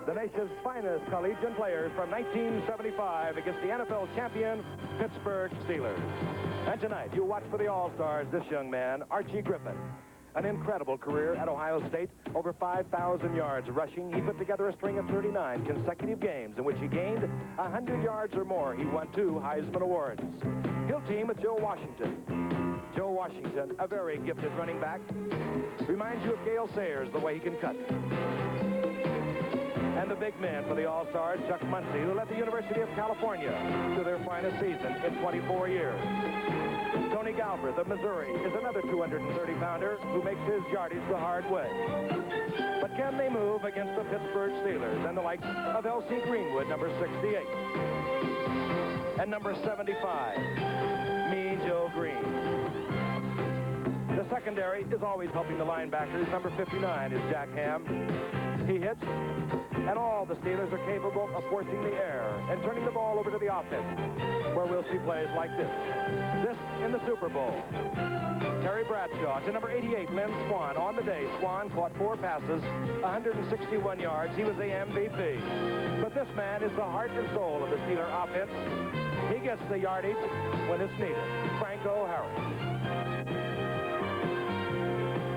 the nation's finest collegiate players from 1975 against the NFL champion Pittsburgh Steelers. And tonight, you watch for the All-Stars this young man, Archie Griffin. An incredible career at Ohio State, over 5,000 yards rushing. He put together a string of 39 consecutive games in which he gained 100 yards or more. He won 2 Heisman Awards. He'll team with Joe Washington. Joe Washington, a very gifted running back, reminds you of Gale Sayers, the way he can cut. And the big man for the All-Stars, Chuck Muncie, who led the University of California to their finest season in 24 years. Tony Galbraith of Missouri is another 230-pounder who makes his yardage the hard way. But can they move against the Pittsburgh Steelers and the likes of L.C. Greenwood, number 68, and number 75, Mean Joe Green? The secondary is always helping the linebackers. Number 59 is Jack Ham. He hits, and all the Steelers are capable of forcing the air and turning the ball over to the offense, where we'll see plays like this. This in the Super Bowl. Terry Bradshaw to number 88, Lynn Swann. On the day, Swann caught 4 passes, 161 yards. He was the MVP. But this man is the heart and soul of the Steeler offense. He gets the yardage when it's needed. Franco Harris.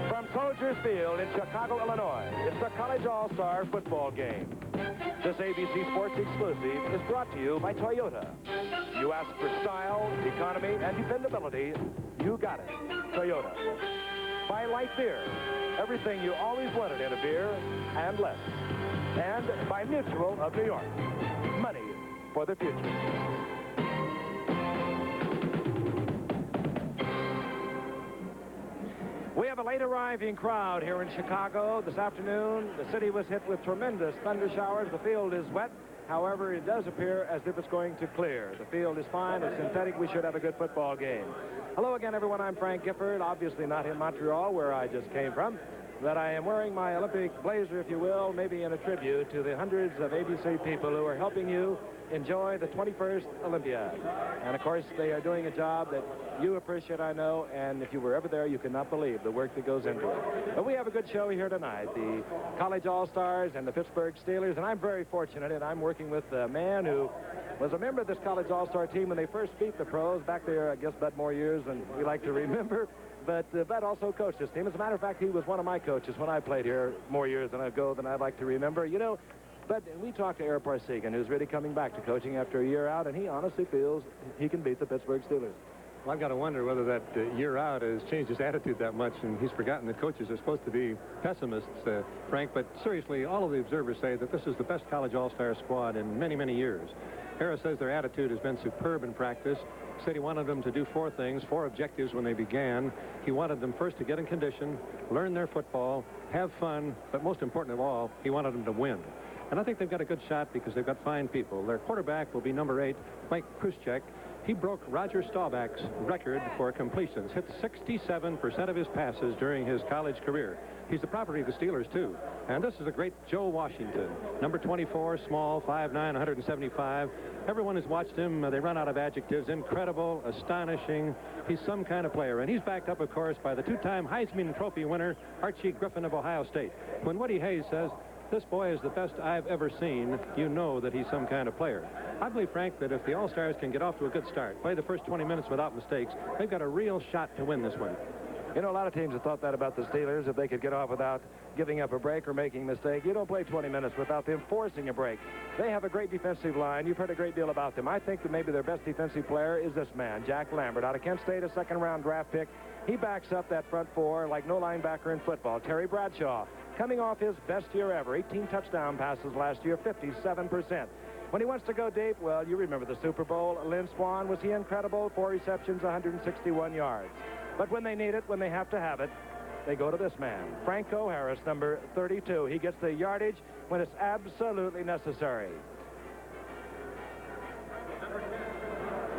From Soldiers Field in Chicago, Illinois, it's the College All-Star football game. This ABC Sports exclusive is brought to you by Toyota. You ask for style, economy, and dependability, you got it. Toyota. By Light Beer, everything you always wanted in a beer and less. And by Mutual of New York, money for the future. We have a late arriving crowd here in Chicago this afternoon. The city was hit with tremendous thunder showers. The field is wet. However, it does appear as if it's going to clear. The field is fine. It's synthetic. We should have a good football game. Hello again, everyone. I'm Frank Gifford. Obviously not in Montreal, where I just came from. But I am wearing my Olympic blazer, if you will, maybe in a tribute to the hundreds of ABC people who are helping you enjoy the 21st Olympiad. And, of course, they are doing a job that you appreciate, I know, and if you were ever there, you cannot believe the work that goes into it. But we have a good show here tonight, the College All-Stars and the Pittsburgh Steelers, and I'm very fortunate, and I'm working with a man who was a member of this College All-Star team when they first beat the pros back there, I guess, Bud more years than we like to remember. But Bud also coached this team. As a matter of fact, he was one of my coaches when I played here more years ago than I'd like to remember. You know, but we talked to Eric Parsegan, who's really coming back to coaching after a year out, and he honestly feels he can beat the Pittsburgh Steelers. Well, I've got to wonder whether that year out has changed his attitude that much, and he's forgotten that coaches are supposed to be pessimists, Frank. But seriously, all of the observers say that this is the best college all-star squad in many, many years. Harris says their attitude has been superb in practice. He said he wanted them to do 4 things, 4 objectives when they began. He wanted them first to get in condition, learn their football, have fun, but most important of all, he wanted them to win. And I think they've got a good shot because they've got fine people. Their quarterback will be number 8, Mike Kruschek. He broke Roger Staubach's record for completions, hit 67% of his passes during his college career. He's the property of the Steelers, too. And this is a great Joe Washington, number 24, small, 5'9", 175. Everyone has watched him. They run out of adjectives. Incredible, astonishing. He's some kind of player. And he's backed up, of course, by the 2-time Heisman Trophy winner, Archie Griffin of Ohio State. When Woody Hayes says, "This boy is the best I've ever seen," you know that he's some kind of player. I believe, Frank, that if the All-Stars can get off to a good start, play the first 20 minutes without mistakes, they've got a real shot to win this one. You know, a lot of teams have thought that about the Steelers, if they could get off without giving up a break or making a mistake. You don't play 20 minutes without them forcing a break. They have a great defensive line. You've heard a great deal about them. I think that maybe their best defensive player is this man, Jack Lambert, out of Kent State, a second-round draft pick. He backs up that front 4 like no linebacker in football. Terry Bradshaw, coming off his best year ever, 18 touchdown passes last year, 57%. When he wants to go deep, well, you remember the Super Bowl. Lynn Swann, was he incredible? 4 receptions, 161 yards. But when they need it, when they have to have it, they go to this man, Franco Harris, number 32. He gets the yardage when it's absolutely necessary.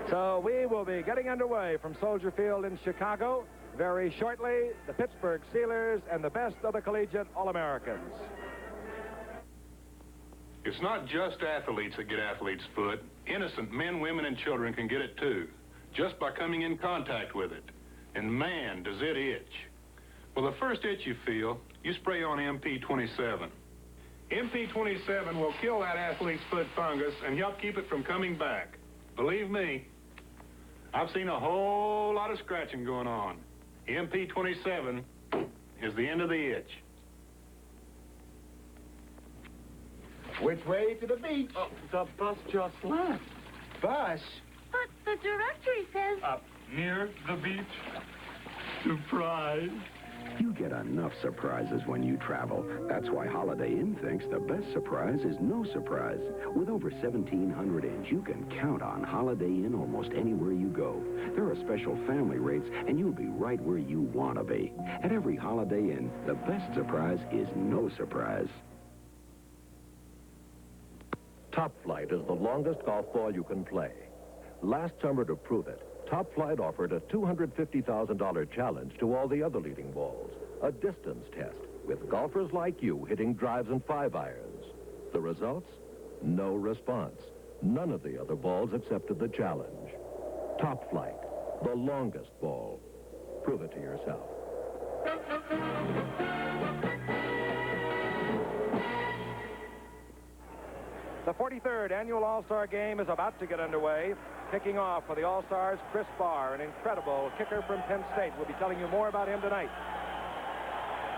So we will be getting underway from Soldier Field in Chicago very shortly. The Pittsburgh Steelers and the best of the collegiate All-Americans. It's not just athletes that get athlete's foot. Innocent men, women, and children can get it too, just by coming in contact with it. And man, does it itch. Well, the first itch you feel, you spray on MP27. MP27 will kill that athlete's foot fungus and help keep it from coming back. Believe me, I've seen a whole lot of scratching going on. MP27 is the end of the itch. Which way to the beach? Oh, the bus just left. Bus? But the directory says... Up near the beach. Surprise. You get enough surprises when you travel. That's why Holiday Inn thinks the best surprise is no surprise. With over 1,700 inns, you can count on Holiday Inn almost anywhere you go. There are special family rates, and you'll be right where you want to be. At every Holiday Inn, the best surprise is no surprise. Top Flight is the longest golf ball you can play. Last summer, to prove it, Top Flight offered a $250,000 challenge to all the other leading balls, a distance test, with golfers like you hitting drives and 5-irons. The results? No response. None of the other balls accepted the challenge. Top Flight, the longest ball. Prove it to yourself. The 43rd Annual All-Star Game is about to get underway. Kicking off for the All-Stars, Chris Barr, an incredible kicker from Penn State. We'll be telling you more about him tonight.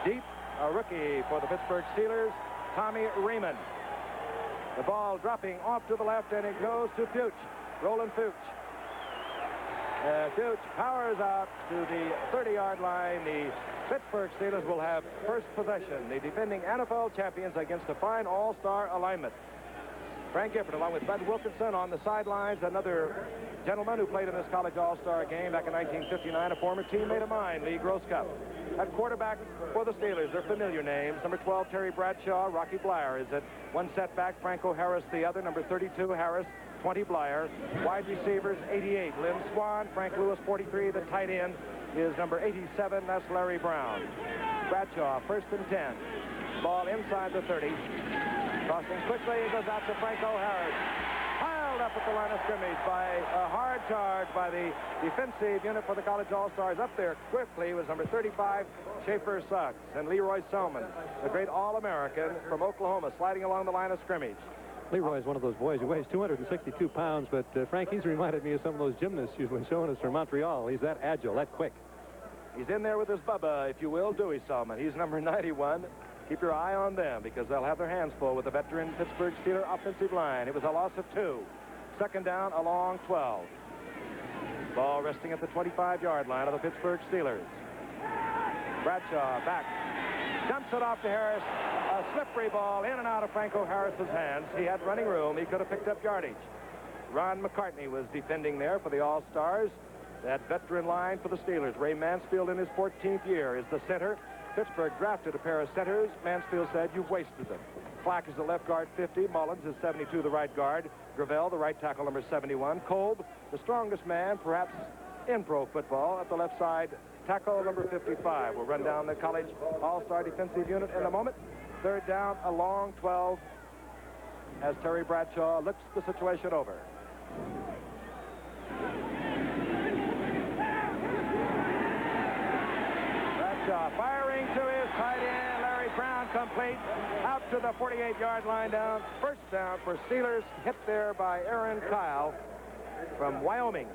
Deep, a rookie for the Pittsburgh Steelers, Tommy Raymond. The ball dropping off to the left, and it goes to Fuchs, Roland Fuchs. Fuchs powers out to the 30-yard line. The Pittsburgh Steelers will have first possession. The defending NFL champions against a fine all-star alignment. Frank Gifford, along with Bud Wilkinson on the sidelines, another gentleman who played in this college all-star game back in 1959, a former teammate of mine, Lee Groscup. At quarterback for the Steelers, their familiar names, number 12, Terry Bradshaw, Rocky Blyer is at one setback, Franco Harris the other, number 32, Harris, 20, Blyer. Wide receivers, 88, Lynn Swan, Frank Lewis, 43, the tight end is number 87, that's Larry Brown. Bradshaw, first and 10. Ball inside the 30. Crossing quickly, it goes out to Franco Harris. Piled up at the line of scrimmage by a hard charge by the defensive unit for the College All-Stars. Up there quickly was number 35, Schaefer Suggs, and Leroy Selman, the great All-American from Oklahoma, sliding along the line of scrimmage. Leroy is one of those boys who weighs 262 pounds, but Frank, he's reminded me of some of those gymnasts you've been showing us from Montreal. He's that agile, that quick. He's in there with his Bubba, if you will, Dewey Selman. He's number 91. Keep your eye on them because they'll have their hands full with the veteran Pittsburgh Steelers offensive line. It was a loss of 2. Second down along 12. Ball resting at the 25-yard line of the Pittsburgh Steelers. Bradshaw back. Dumps it off to Harris. A slippery ball in and out of Franco Harris's hands. He had running room. He could have picked up yardage. Ron McCartney was defending there for the All-Stars. That veteran line for the Steelers. Ray Mansfield in his 14th year is the center. Pittsburgh drafted a pair of centers. Mansfield said, "You've wasted them." Flack is the left guard, 50. Mullins is 72, the right guard. Gravel, the right tackle, number 71. Kolb, the strongest man, perhaps in pro football, at the left side, tackle, number 55. We'll run down the college all-star defensive unit in a moment. Third down along 12 as Terry Bradshaw looks the situation over. Firing to his tight end, Larry Brown, complete out to the 48-yard line down. First down for Steelers, hit there by Aaron Kyle from Wyoming.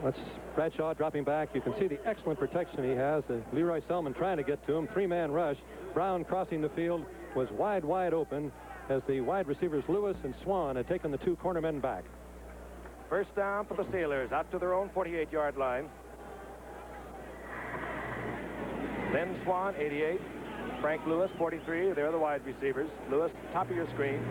That's Bradshaw dropping back. You can see the excellent protection he has. Leroy Selman trying to get to him. 3-man rush. Brown crossing the field was wide open as the wide receivers Lewis and Swan had taken the 2 cornermen back. First down for the Steelers out to their own 48-yard line. Lynn Swan, 88. Frank Lewis, 43. They're the wide receivers. Lewis, top of your screen.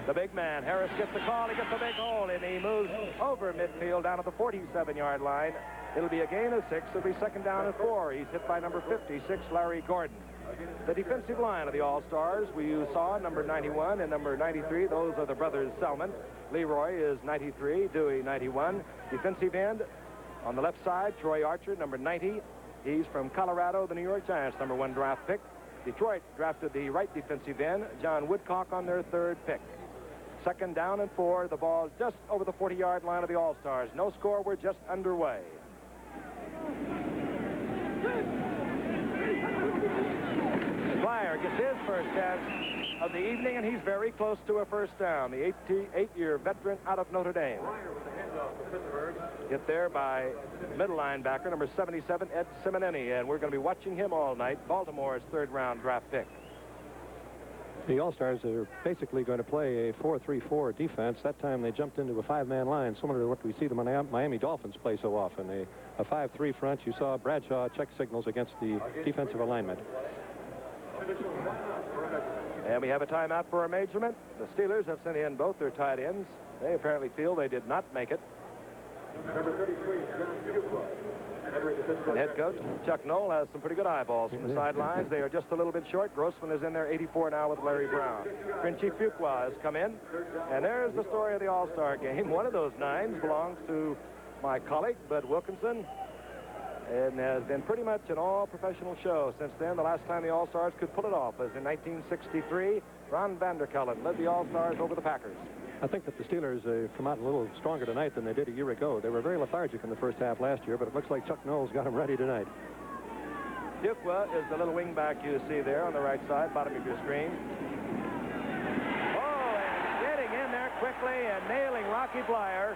The big man. Harris gets the call. He gets a big hole, and he moves over midfield down to the 47-yard line. It'll be a gain of 6. It'll be second down and 4. He's hit by number 56, Larry Gordon. The defensive line of the All-Stars, we saw number 91 and number 93. Those are the brothers Selman. Leroy is 93, Dewey 91. Defensive end on the left side, Troy Archer, number 90. He's from Colorado, the New York Giants, number 1 draft pick. Detroit drafted the right defensive end, John Woodcock, on their 3rd pick. Second down and 4. The ball just over the 40-yard line of the All-Stars. No score. We're just underway. Flyer Bleier gets his first catch of the evening, and he's very close to a first down. The 88-year veteran out of Notre Dame. Get there by middle linebacker, number 77, Ed Simonini, and we're going to be watching him all night. Baltimore's third-round draft pick. The All-Stars are basically going to play a 4-3-4 defense. That time they jumped into a five-man line, similar to what we see the Miami Dolphins play so often. A 5-3 front. You saw Bradshaw check signals against the defensive alignment. And we have a timeout for a measurement. The Steelers have sent in both their tight ends. They apparently feel they did not make it. And head coach Chuck Knoll has some pretty good eyeballs from the sidelines. They are just a little bit short. Grossman is in there, 84 now with Larry Brown. Frenchy Fuqua has come in. And there's the story of the All-Star game. One of those nines belongs to my colleague, Bud Wilkinson, and has been pretty much an all-professional show since then. The last time the All-Stars could pull it off was in 1963. Ron Vanderkellen led the All-Stars over the Packers. I think that the Steelers come out a little stronger tonight than they did a year ago. They were very lethargic in the first half last year, but it looks like Chuck Knowles got them ready tonight. Fuqua is the little wingback you see there on the right side, bottom of your screen. Oh, and getting in there quickly and nailing Rocky Bleier.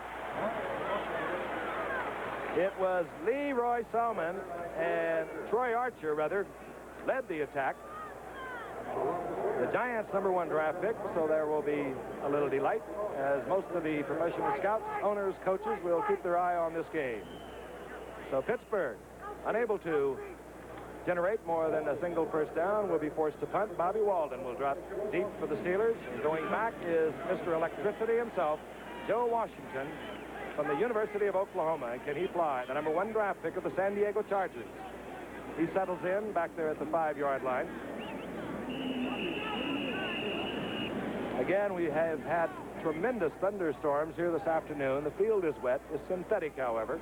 It was Leroy Selman and Troy Archer, rather, led the attack. The Giants' #1 draft pick, so there will be a little delight as most of the professional scouts, owners, coaches will keep their eye on this game. So Pittsburgh, unable to generate more than a single first down, will be forced to punt. Bobby Walden will drop deep for the Steelers. And going back is Mr. Electricity himself, Joe Washington, from the University of Oklahoma. And can he fly? The #1 draft pick of the San Diego Chargers. He settles in back there at the 5-yard line. Again, we have had tremendous thunderstorms here this afternoon. The field is wet. It's synthetic, however.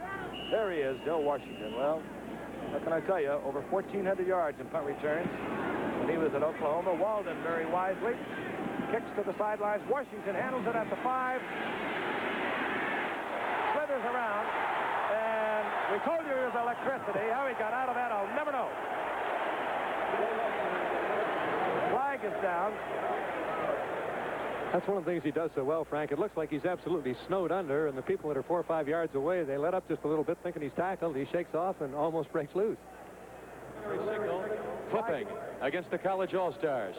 There he is, Joe Washington. Well, what can I tell you? Over 1,400 yards in punt returns when he was at Oklahoma. Walden very wisely kicks to the sidelines. Washington handles it at the 5. Slithers around. And we told you he was electricity. How he got out of that, I'll never know. Flag is down. That's one of the things he does so well, Frank. It looks like he's absolutely snowed under, and the people that are 4 or 5 yards away, they let up just a little bit thinking he's tackled. He shakes off and almost breaks loose. Signal flipping against the college All-Stars.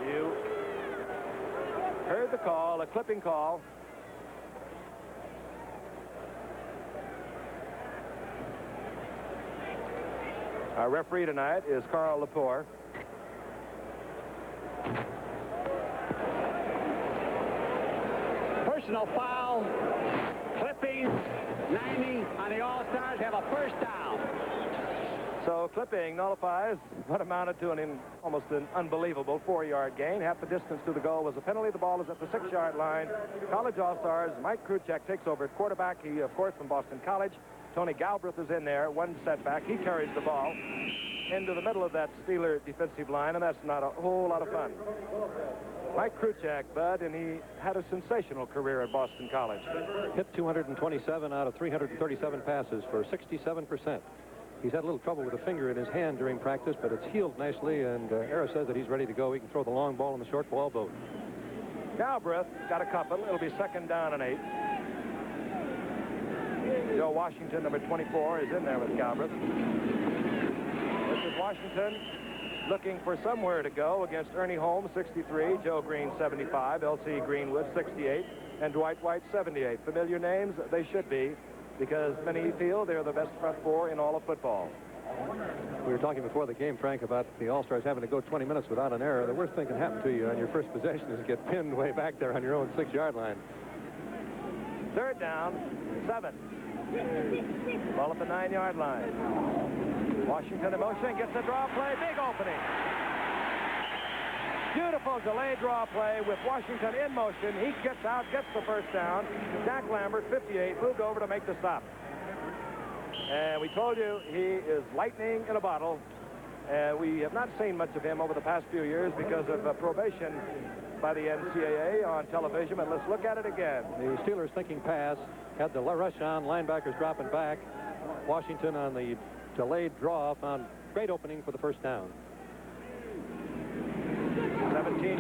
You heard the call, a clipping call. Our referee tonight is Carl Lepore. Personal foul, clipping, 90 on the All-Stars have a first down. So clipping nullifies what amounted to almost an unbelievable 4-yard gain. Half the distance to the goal was a penalty. The ball is at the 6-yard line. College All-Stars, Mike Kruchek takes over at quarterback. He, of course, from Boston College. Tony Galbraith is in there. One setback. He carries the ball into the middle of that Steeler defensive line, and that's not a whole lot of fun. Mike Kruchek, Bud, and he had a sensational career at Boston College. Hit 227 out of 337 passes for 67%. He's had a little trouble with a finger in his hand during practice, but it's healed nicely, and Era says that he's ready to go. He can throw the long ball and the short ball both. Galbraith got a couple. It'll be 2nd down and 8. Joe Washington, number 24, is in there with Galbraith. This is Washington looking for somewhere to go against Ernie Holmes, 63, Joe Green, 75, L.C. Greenwood, 68, and Dwight White, 78. Familiar names? They should be, because many feel they're the best front 4 in all of football. We were talking before the game, Frank, about the All-Stars having to go 20 minutes without an error. The worst thing can happen to you on your first possession is to get pinned way back there on your own 6-yard line. 3rd down, 7. Ball at the 9-yard line. Washington in motion, gets a draw play, big opening. Beautiful delay draw play with Washington in motion. He gets out, gets the first down. Jack Lambert, 58, moved over to make the stop. And we told you he is lightning in a bottle. And we have not seen much of him over the past few years because of probation by the NCAA on television. But let's look at it again. The Steelers thinking pass, had the rush on, linebackers dropping back. Washington on the delayed draw found great opening for the first down.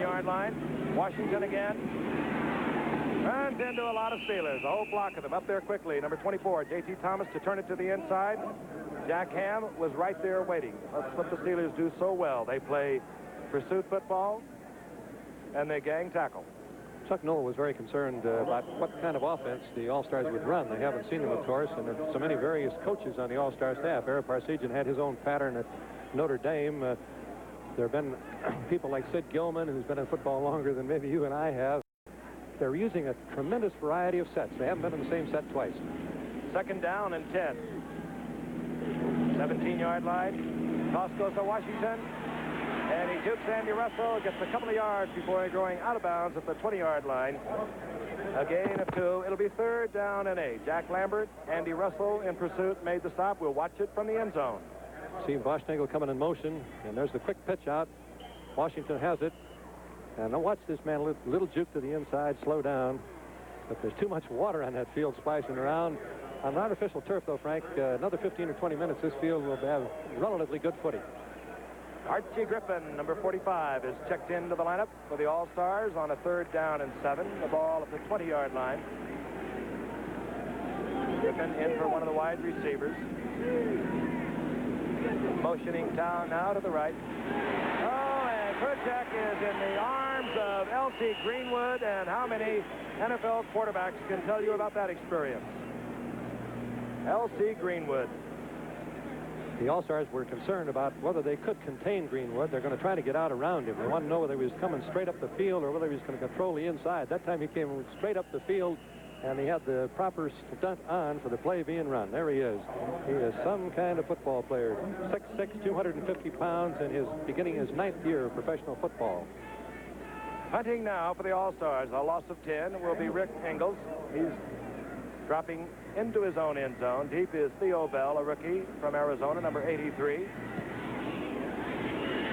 10-yard line. Washington again. Runs into a lot of Steelers. A whole block of them up there quickly. Number 24, J.T. Thomas to turn it to the inside. Jack Ham was right there waiting. That's what the Steelers do so well. They play pursuit football, and they gang tackle. Chuck Noll was very concerned about what kind of offense the All-Stars would run. They haven't seen them, of course, and there are so many various coaches on the All-Star staff. Ara Parsegian had his own pattern at Notre Dame. There have been people like Sid Gilman, who's been in football longer than maybe you and I have. They're using a tremendous variety of sets. They haven't been in the same set twice. Second down and 10. 17-yard line. Toss goes to Washington. And he jukes Andy Russell, gets a couple of yards before going out of bounds at the 20-yard line. A gain of 2. It'll be third down and 8. Jack Lambert, Andy Russell in pursuit, made the stop. We'll watch it from the end zone. See Boschnagel coming in motion, and there's the quick pitch out. Washington has it. And now watch this man, little juke to the inside, slow down. But there's too much water on that field splashing around. On artificial turf, though, Frank, another 15 or 20 minutes, this field will have relatively good footing. Archie Griffin, number 45, is checked into the lineup for the All-Stars on a third down and 7. The ball at the 20-yard line. Griffin in for one of the wide receivers. Motioning down now to the right. Oh, and Kerchak is in the arms of L.C. Greenwood, and how many NFL quarterbacks can tell you about that experience? L.C. Greenwood. The All-Stars were concerned about whether they could contain Greenwood. They're going to try to get out around him. They want to know whether he was coming straight up the field or whether he was going to control the inside. That time he came straight up the field, and he had the proper stunt on for the play being run. There he is. He is some kind of football player. 6'6", 250 pounds, and beginning his 9th year of professional football. Hunting now for the All-Stars. A loss of 10 will be Rick Ingalls. He's dropping into his own end zone. Deep is Theo Bell, a rookie from Arizona, number 83.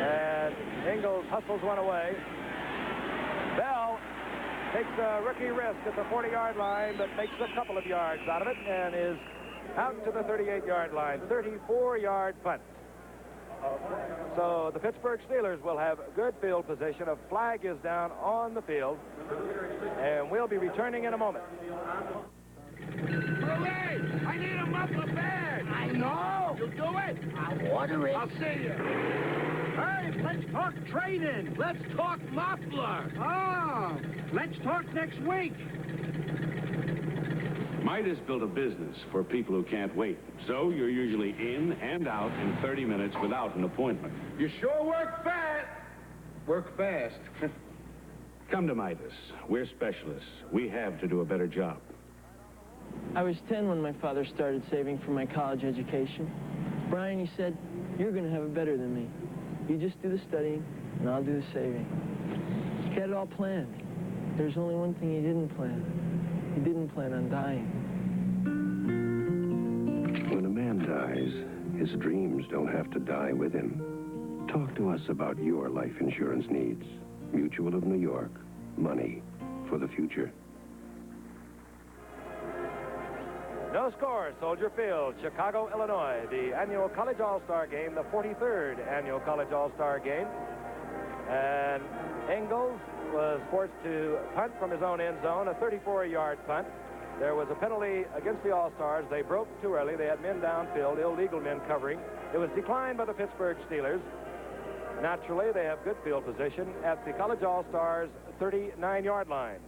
And Ingalls hustles one away. Bell takes a rookie risk at the 40-yard line, but makes a couple of yards out of it and is out to the 38-yard line. 34-yard punt. So the Pittsburgh Steelers will have good field position. A flag is down on the field, and we'll be returning in a moment. Hooray! I need a muffler bag! I know! You do it? I'll order it. I'll see you. Hey, let's talk training. Let's talk muffler. Oh, let's talk next week. Midas built a business for people who can't wait. So you're usually in and out in 30 minutes without an appointment. You sure work fast. Work fast. Come to Midas. We're specialists. We have to do a better job. I was 10 when my father started saving for my college education. Brian, he said, you're going to have it better than me. You just do the studying, and I'll do the saving. He had it all planned. There's only one thing he didn't plan. He didn't plan on dying. When a man dies, his dreams don't have to die with him. Talk to us about your life insurance needs. Mutual of New York. Money for the future. No score, Soldier Field, Chicago, Illinois. The annual College All-Star Game, the 43rd annual College All-Star Game. And Ingalls was forced to punt from his own end zone, a 34-yard punt. There was a penalty against the All-Stars. They broke too early. They had men downfield, illegal men covering. It was declined by the Pittsburgh Steelers. Naturally, they have good field position at the College All-Stars 39-yard line.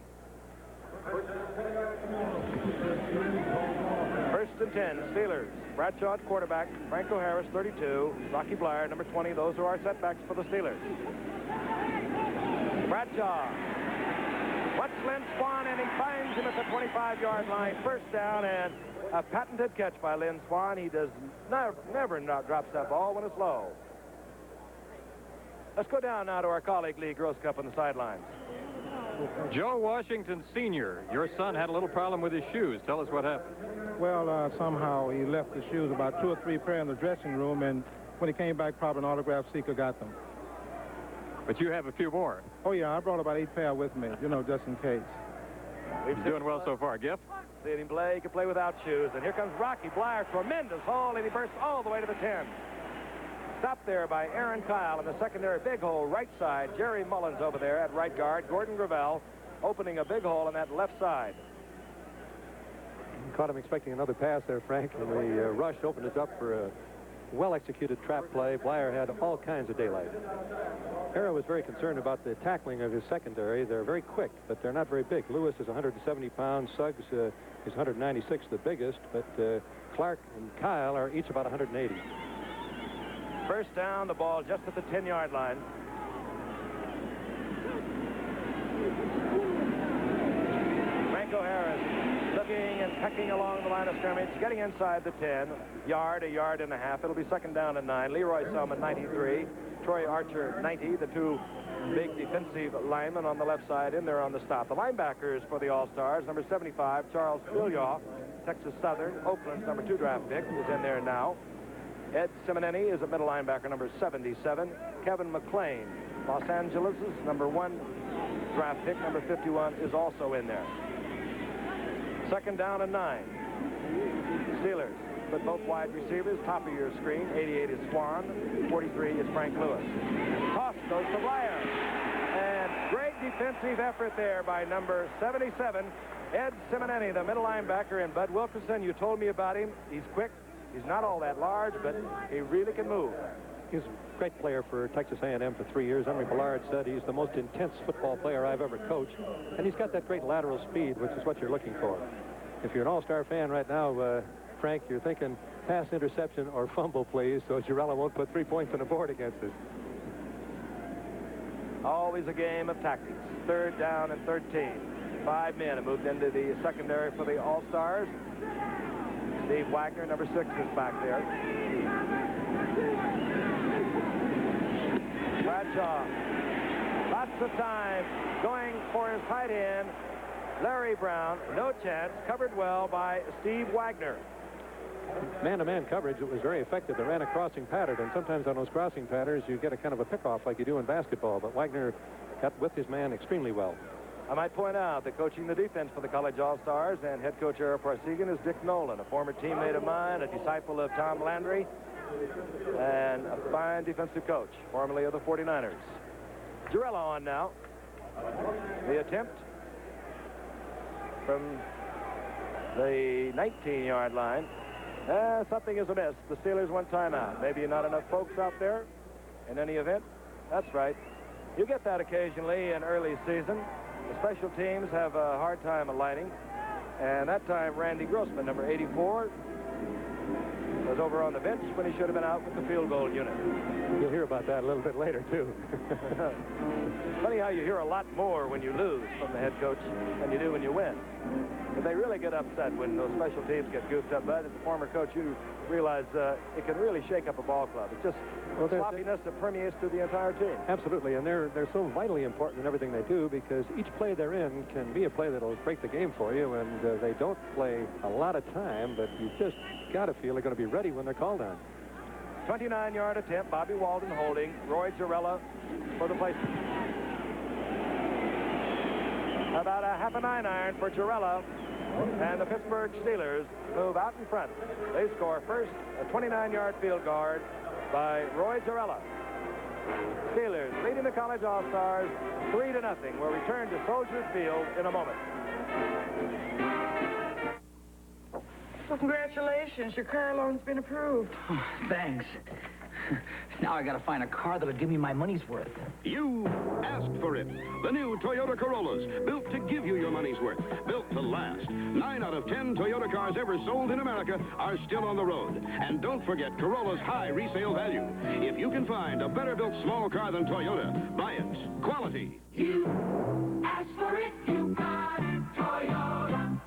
First and 10, Steelers. Bradshaw at quarterback, Franco Harris, 32, Rocky Blyer, number 20. Those are our setbacks for the Steelers. Bradshaw. Watch Lynn Swan, and he finds him at the 25-yard line. First down, and a patented catch by Lynn Swan. He does never drops that ball when it's low. Let's go down now to our colleague Lee Groscup on the sidelines. Joe Washington Sr., your son had a little problem with his shoes. Tell us what happened. Well, somehow he left the shoes, about 2 or 3 pair in the dressing room, and when he came back, probably an autograph seeker got them. But you have a few more. Oh, yeah, I brought about 8 pair with me, you know, just in case. He's doing well so far. Giff? See him play. He can play without shoes. And here comes Rocky Blyer. Tremendous haul, and he bursts all the way to the 10. Stopped there by Aaron Kyle in the secondary. Big hole right side. Jerry Mullins over there at right guard. Gordon Gravel opening a big hole on that left side. Caught him expecting another pass there, Frank, and the rush opened us up for a well-executed trap play. Blyer had all kinds of daylight. Harrah was very concerned about the tackling of his secondary. They're very quick, but they're not very big. Lewis is 170 pounds. Suggs is 196, the biggest, but Clark and Kyle are each about 180. First down, the ball just at the 10-yard line. Franco Harris looking and pecking along the line of scrimmage, getting inside the 10, a yard and a half. It'll be second down and 9. Leroy Selman, 93. Troy Archer, 90. The two big defensive linemen on the left side in there on the stop. The linebackers for the All-Stars, number 75, Charles Bilyoff, Texas Southern, Oakland's number 2 draft pick, is in there now. Ed Simonini is a middle linebacker, number 77. Kevin McClain, Los Angeles' number 1 draft pick, number 51, is also in there. Second down and 9. Steelers put both wide receivers, top of your screen. 88 is Swan, 43 is Frank Lewis. Toss goes to Blyer. And great defensive effort there by number 77, Ed Simonini, the middle linebacker. And Bud Wilkerson, you told me about him. He's quick. He's not all that large, but he really can move. He's a great player for Texas A&M for 3 years. Henry Ballard said he's the most intense football player I've ever coached. And he's got that great lateral speed, which is what you're looking for. If you're an All-Star fan right now, Frank, you're thinking pass, interception, or fumble, please, so Girella won't put 3 points on the board against us. Always a game of tactics. Third down and 13. 5 men have moved into the secondary for the All-Stars. Steve Wagner, number 6, is back there. Bradshaw, lots of time going for his tight end. Larry Brown, no chance, covered well by Steve Wagner. Man-to-man coverage, it was very effective. They ran a crossing pattern, and sometimes on those crossing patterns, you get a kind of a pick-off like you do in basketball, but Wagner got with his man extremely well. I might point out that coaching the defense for the College All-Stars and head coach Ara Parsegan is Dick Nolan, a former teammate of mine, a disciple of Tom Landry, and a fine defensive coach, formerly of the 49ers. Girella on now. The attempt from the 19-yard line. Something is amiss. The Steelers want timeout. Maybe not enough folks out there in any event. That's right. You get that occasionally in early season. The special teams have a hard time aligning. And that time, Randy Grossman, number 84, was over on the bench when he should have been out with the field goal unit. You'll hear about that a little bit later, too. Funny how you hear a lot more when you lose from the head coach than you do when you win. But they really get upset when those special teams get goofed up. But as a former coach, you realize it can really shake up a ball club. It's just sloppiness that permeates through the entire team. Absolutely, and they're so vitally important in everything they do, because each play they're in can be a play that'll break the game for you, and they don't play a lot of time, but you just got to feel they're going to be ready when they're called on. 29-yard attempt, Bobby Walden holding, Roy Girella for the placement. About a half a 9-iron for Girella, and the Pittsburgh Steelers move out in front. They score first, a 29-yard field goal by Roy Girella. Steelers leading the College All-Stars 3-0. We'll return to Soldier Field in a moment. Well, congratulations. Your car loan's been approved. Oh, thanks. Now I gotta find a car that'll give me my money's worth. You asked for it. The new Toyota Corollas, built to give you your money's worth, built to last. 9 out of 10 Toyota cars ever sold in America are still on the road. And don't forget Corolla's high resale value. If you can find a better-built small car than Toyota, buy it. Quality. You asked for it, you got it, Toyota.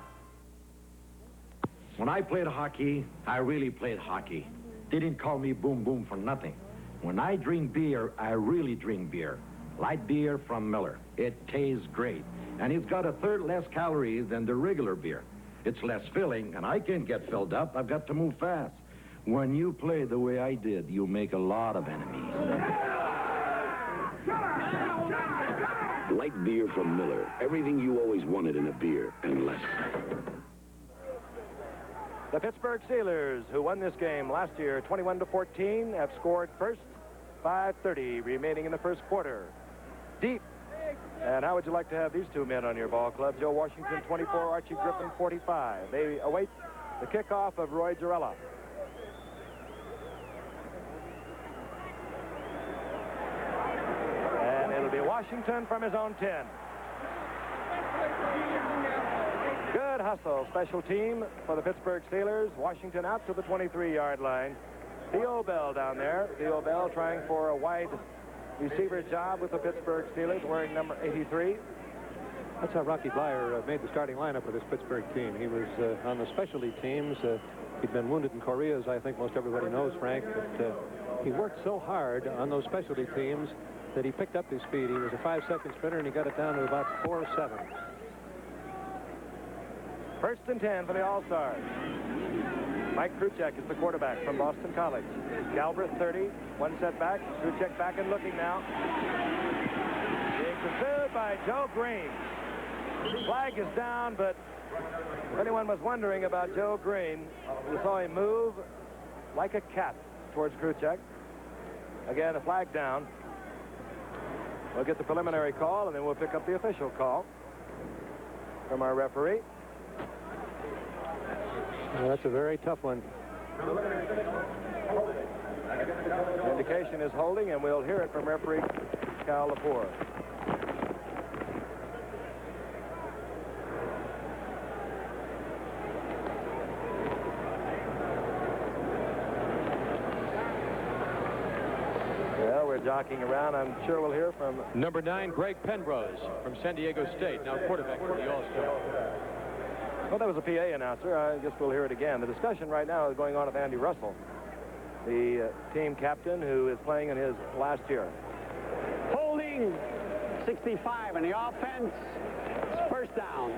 When I played hockey, I really played hockey. They didn't call me Boom Boom for nothing. When I drink beer, I really drink beer. Light beer from Miller. It tastes great. And it's got a third less calories than the regular beer. It's less filling, and I can't get filled up. I've got to move fast. When you play the way I did, you make a lot of enemies. Light beer from Miller. Everything you always wanted in a beer, and less. The Pittsburgh Steelers, who won this game last year 21-14, have scored first. 5:30 remaining in the first quarter. Deep. And how would you like to have these two men on your ball club? Joe Washington, 24, Archie Griffin, 45. They await the kickoff of Roy Girella. And it'll be Washington from his own 10. Good hustle, special team for the Pittsburgh Steelers. Washington out to the 23-yard line. Theo Bell down there. Theo Bell trying for a wide receiver job with the Pittsburgh Steelers, wearing number 83. That's how Rocky Blyer made the starting lineup for this Pittsburgh team. He was on the specialty teams. He'd been wounded in Korea, as I think most everybody knows, Frank. But he worked so hard on those specialty teams that he picked up his speed. He was a 5-second sprinter, and he got it down to about 4.7. First and 10 for the All-Stars. Mike Kruchek is the quarterback from Boston College. Galbraith 30, one setback. Kruchek back and looking now. Being pursued by Joe Green. Flag is down, but if anyone was wondering about Joe Green, you saw him move like a cat towards Kruchek. Again, a flag down. We'll get the preliminary call, and then we'll pick up the official call from our referee. Well, that's a very tough one. The indication is holding, and we'll hear it from referee Cal Lepore. Well, we're jockeying around. I'm sure we'll hear from number 9, Greg Penrose from San Diego State, now quarterback for the All-Star. Well, that was a PA announcer. I guess we'll hear it again. The discussion right now is going on with Andy Russell, the team captain who is playing in his last year. Holding 65 in the offense. First down.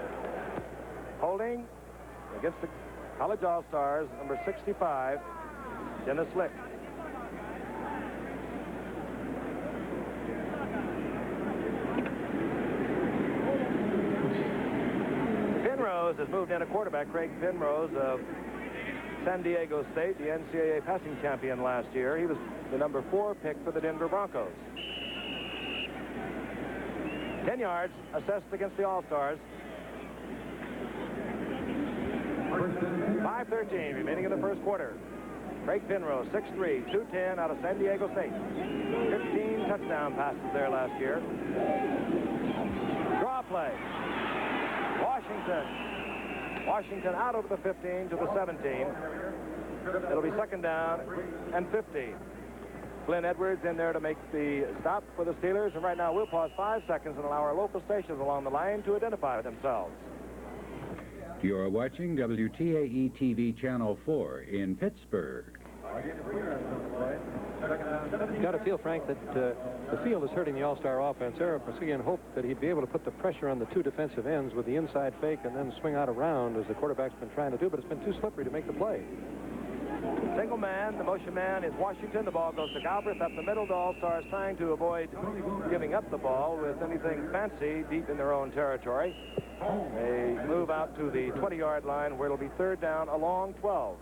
Holding against the College All-Stars, number 65, Dennis Lick. Has moved in a quarterback, Craig Penrose of San Diego State, the NCAA passing champion last year. He was the number 4 pick for the Denver Broncos. 10 yards assessed against the All-Stars. 5:13 remaining in the first quarter. Craig Penrose, 6'3", 210 out of San Diego State. 15 touchdown passes there last year. Draw play. Washington out over the 15 to the 17. It'll be second down and 15. Glenn Edwards in there to make the stop for the Steelers. And right now we'll pause 5 seconds and allow our local stations along the line to identify themselves. You're watching WTAE TV Channel 4 in Pittsburgh. You've got to feel, Frank, that the field is hurting the All-Star offense. Eric Masigian hoped that he'd be able to put the pressure on the 2 defensive ends with the inside fake and then swing out around as the quarterback's been trying to do, but it's been too slippery to make the play. Single man, the motion man is Washington. The ball goes to Galbraith up the middle. The All-Stars trying to avoid giving up the ball with anything fancy deep in their own territory. They move out to the 20-yard line where it'll be third down along 12.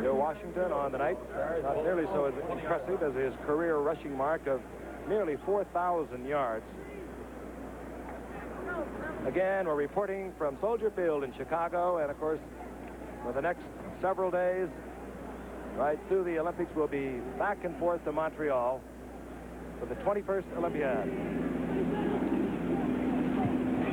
Joe Washington on the night, not nearly so impressive as his career rushing mark of nearly 4,000 yards. Again, we're reporting from Soldier Field in Chicago, and of course, for the next several days, right through the Olympics, we'll be back and forth to Montreal for the 21st Olympiad.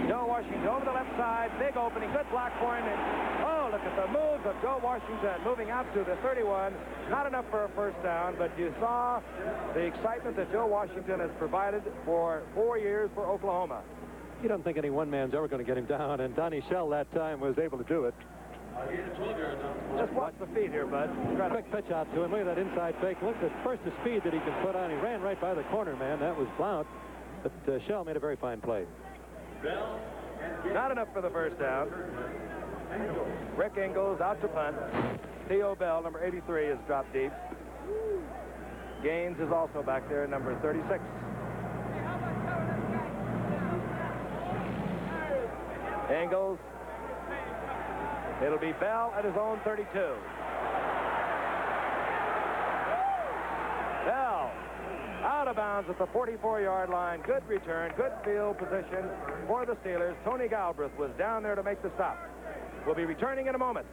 Joe Washington over the left side, big opening, good block for him, and oh, look at the moves of Joe Washington moving out to the 31. Not enough for a first down, but you saw the excitement that Joe Washington has provided for 4 years for Oklahoma. You don't think any one man's ever going to get him down, and Donnie Shell that time was able to do it. Just watch the feet here, bud. Quick pitch out to him. Look at that inside fake. Look at first the speed that he can put on. He ran right by the corner, man. That was Blount. But Shell made a very fine play. Not enough for the first down. Rick Ingalls out to punt. Theo Bell, number 83, is dropped deep. Gaines is also back there, number 36. Ingalls It'll be Bell at his own 32. Bell out of bounds at the 44-yard line. Good return, good field position for the Steelers. Tony Galbraith was down there to make the stop. We'll be returning in a moment.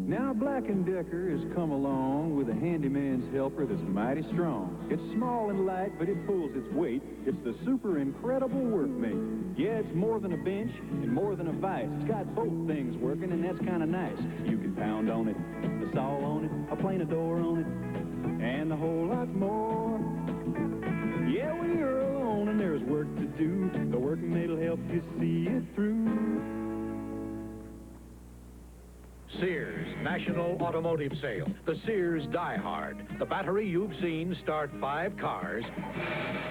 Now Black & Decker has come along with a handyman's helper that's mighty strong. It's small and light, but it pulls its weight. It's the super incredible workmate. Yeah, it's more than a bench and more than a vise. It's got both things working, and that's kind of nice. You can pound on it, a saw on it, a plane a door on it, and a whole lot more. Yeah, when you're alone and there's work to do, the workmate'll help you see it through. Sears National Automotive Sale. The Sears Die Hard. The battery you've seen start 5 cars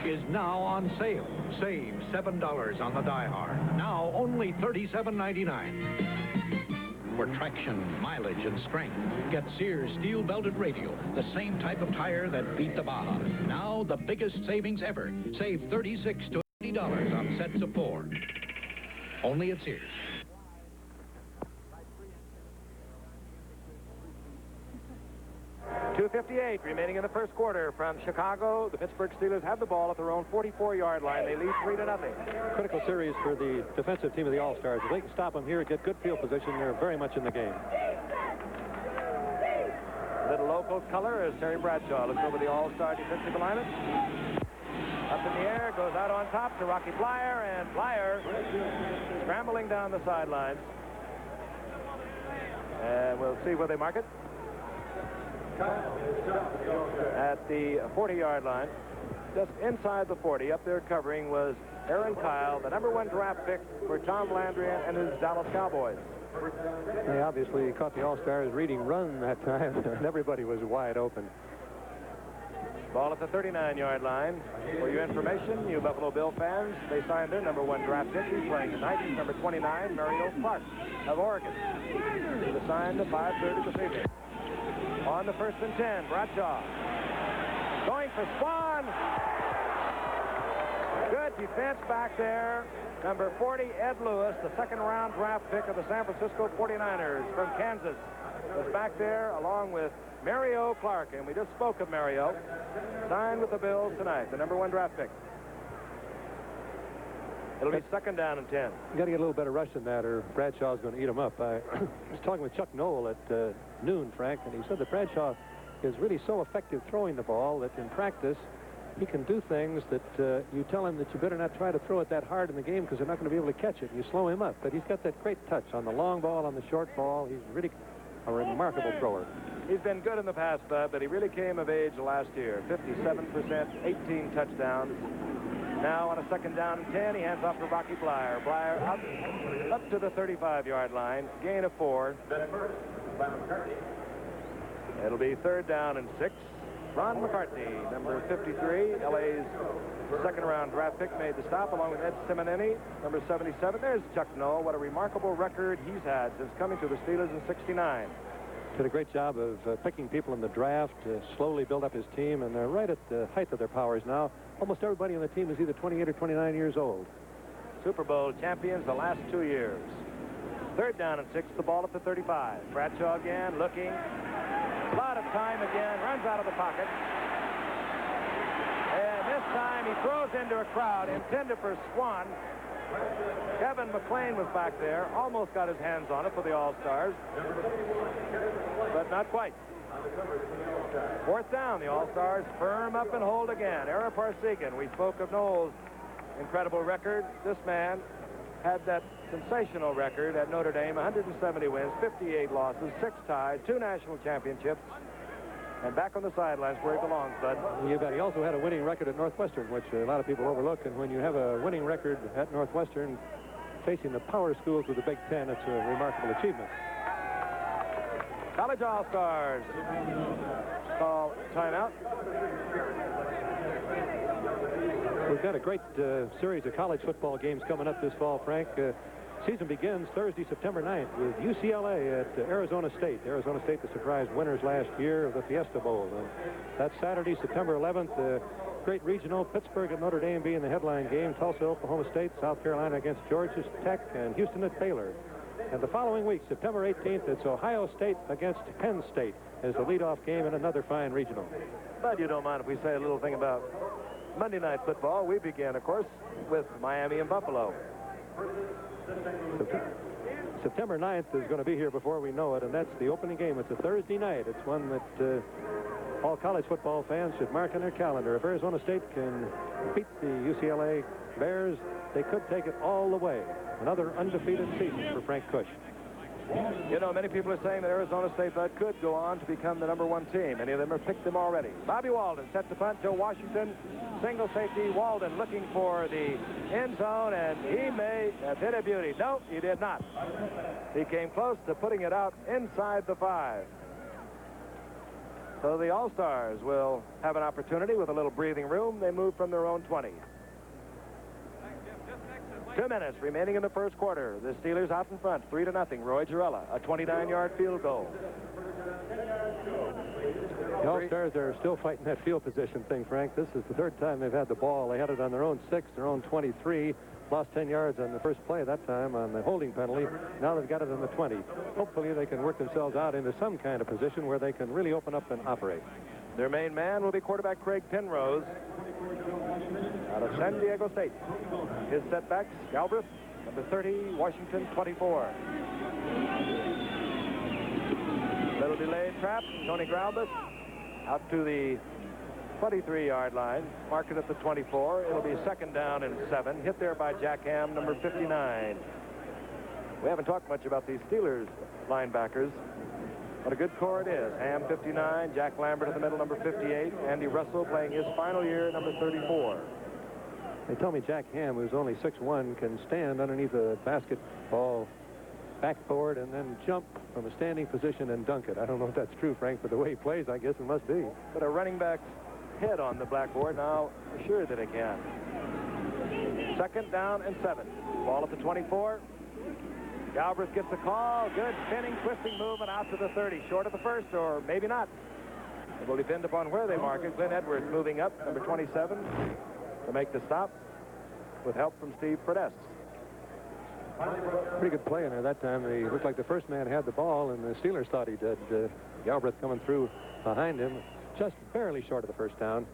is now on sale. Save $7 on the Die Hard. Now only $37.99. For traction, mileage, and strength, get Sears steel-belted radial, the same type of tire that beat the Baja. Now the biggest savings ever. Save $36 to $80 on sets of 4. Only at Sears. .258 remaining in the first quarter from Chicago. The Pittsburgh Steelers have the ball at their own 44-yard line. They lead 3-0. Critical series for the defensive team of the All-Stars. If they can stop them here, get good field position, they're very much in the game. Little local color as Terry Bradshaw looks over the All-Star defensive alignment. Up in the air, goes out on top to Rocky Blyer, and Blyer scrambling down the sidelines. And we'll see where they mark it. At the 40-yard line, just inside the 40, up there covering was Aaron Kyle, the #1 draft pick for Tom Landry and his Dallas Cowboys. They obviously caught the All-Stars reading run that time, and everybody was wide open. Ball at the 39-yard line. For your information, you Buffalo Bill fans, they signed their #1 draft pick. He's playing tonight. He's number 29, Mario Clark of Oregon. He was signed at 5:30 this evening. On the 1st and 10, Bradshaw going for Swan. Good defense back there. Number 40, Ed Lewis, the 2nd-round draft pick of the San Francisco 49ers from Kansas, was back there along with Mario Clark. And we just spoke of Mario. Signed with the Bills tonight, the #1 draft pick. It'll be 2nd down and 10. You got to get a little better rush than that, or Bradshaw's going to eat them up. I was talking with Chuck Knoll at noon, Frank, and he said that Bradshaw is really so effective throwing the ball that in practice he can do things that you tell him that you better not try to throw it that hard in the game because they're not going to be able to catch it. You slow him up, but he's got that great touch on the long ball, on the short ball. He's really a remarkable thrower. He's been good in the past, Bud, but he really came of age last year. 57%, 18 touchdowns. Now on a 2nd down and 10, he hands off to Rocky Blyer. Blyer up to the 35-yard line, gain of 4. It'll be 3rd down and 6. Ron McCartney, number 53, LA's 2nd-round draft pick, made the stop along with Ed Simonini, number 77. There's Chuck Knoll. What a remarkable record he's had since coming to the Steelers in '69. Did a great job of picking people in the draft, slowly build up his team, and they're right at the height of their powers now. Almost everybody on the team is either 28 or 29 years old. Super Bowl champions the last 2 years. 3rd down and 6, the ball at the 35. Bradshaw again, looking. A lot of time again, runs out of the pocket. And this time he throws into a crowd intended for Swan. Kevin McLean was back there, almost got his hands on it for the All-Stars, but not quite. 4th down, the All-Stars firm up and hold again. Ara Parsegan, we spoke of Knowles' incredible record. This man had that sensational record at Notre Dame, 170 wins, 58 losses, 6 ties, 2 national championships, and back on the sidelines where he belongs, Bud. You bet. He also had a winning record at Northwestern, which a lot of people overlook, and when you have a winning record at Northwestern facing the power schools of the Big Ten, it's a remarkable achievement. College All-Stars call timeout. We've got a great series of college football games coming up this fall, Frank. Season begins Thursday, September 9th with UCLA at Arizona State. Arizona State, the surprise winners last year of the Fiesta Bowl. And that's Saturday, September 11th. great regional, Pittsburgh at Notre Dame being the headline game, Tulsa, Oklahoma State, South Carolina against Georgia Tech, and Houston at Baylor. And the following week, September 18th, it's Ohio State against Penn State as the leadoff game in another fine regional. But you don't mind if we say a little thing about Monday Night Football. We began, of course, with Miami and Buffalo. September 9th is going to be here before we know it, and that's the opening game. It's a Thursday night. It's one that all college football fans should mark on their calendar. If Arizona State can beat the UCLA Bears, they could take it all the way. Another undefeated season for Frank Kush. You know, many people are saying that Arizona State could go on to become the #1 team. Many of them have picked them already. Bobby Walden set to punt. Joe Washington, single safety. Walden looking for the end zone, and he may have hit a beauty. No, he did not. He came close to putting it out inside the 5. So the All-Stars will have an opportunity with a little breathing room. They move from their own 20. 2 minutes remaining in the first quarter. The Steelers out in front, 3-0. Roy Girella, a 29-yard field goal. The All-Stars are still fighting that field position thing, Frank. This is the third time they've had the ball. They had it on their own 6, their own 23. Lost 10 yards on the first play that time on the holding penalty. Now they've got it on the 20. Hopefully they can work themselves out into some kind of position where they can really open up and operate. Their main man will be quarterback Craig Penrose out of San Diego State. His setbacks, Galbraith, number 30, Washington, 24. Little delayed trap, Tony Galbraith out to the 23-yard line, marked it at the 24. It'll be 2nd down and 7. Hit there by Jack Ham, number 59. We haven't talked much about these Steelers linebackers. What a good core it is. Ham, 59. Jack Lambert in the middle, number 58. Andy Russell playing his final year, number 34. They tell me Jack Ham, who's only 6'1", can stand underneath a basketball backboard and then jump from a standing position and dunk it. I don't know if that's true, Frank, but the way he plays, I guess it must be. But a running back's head on the blackboard now, sure that it can. 2nd down and 7. Ball at the 24. Galbraith gets the call. Good spinning, twisting movement out to the 30. Short of the first, or maybe not. It will depend upon where they mark it. Glenn Edwards moving up, number 27, to make the stop with help from Steve Fredess. Pretty good play in there that time. He looked like the first man had the ball, and the Steelers thought he did. Galbraith coming through behind him, just barely short of the first down.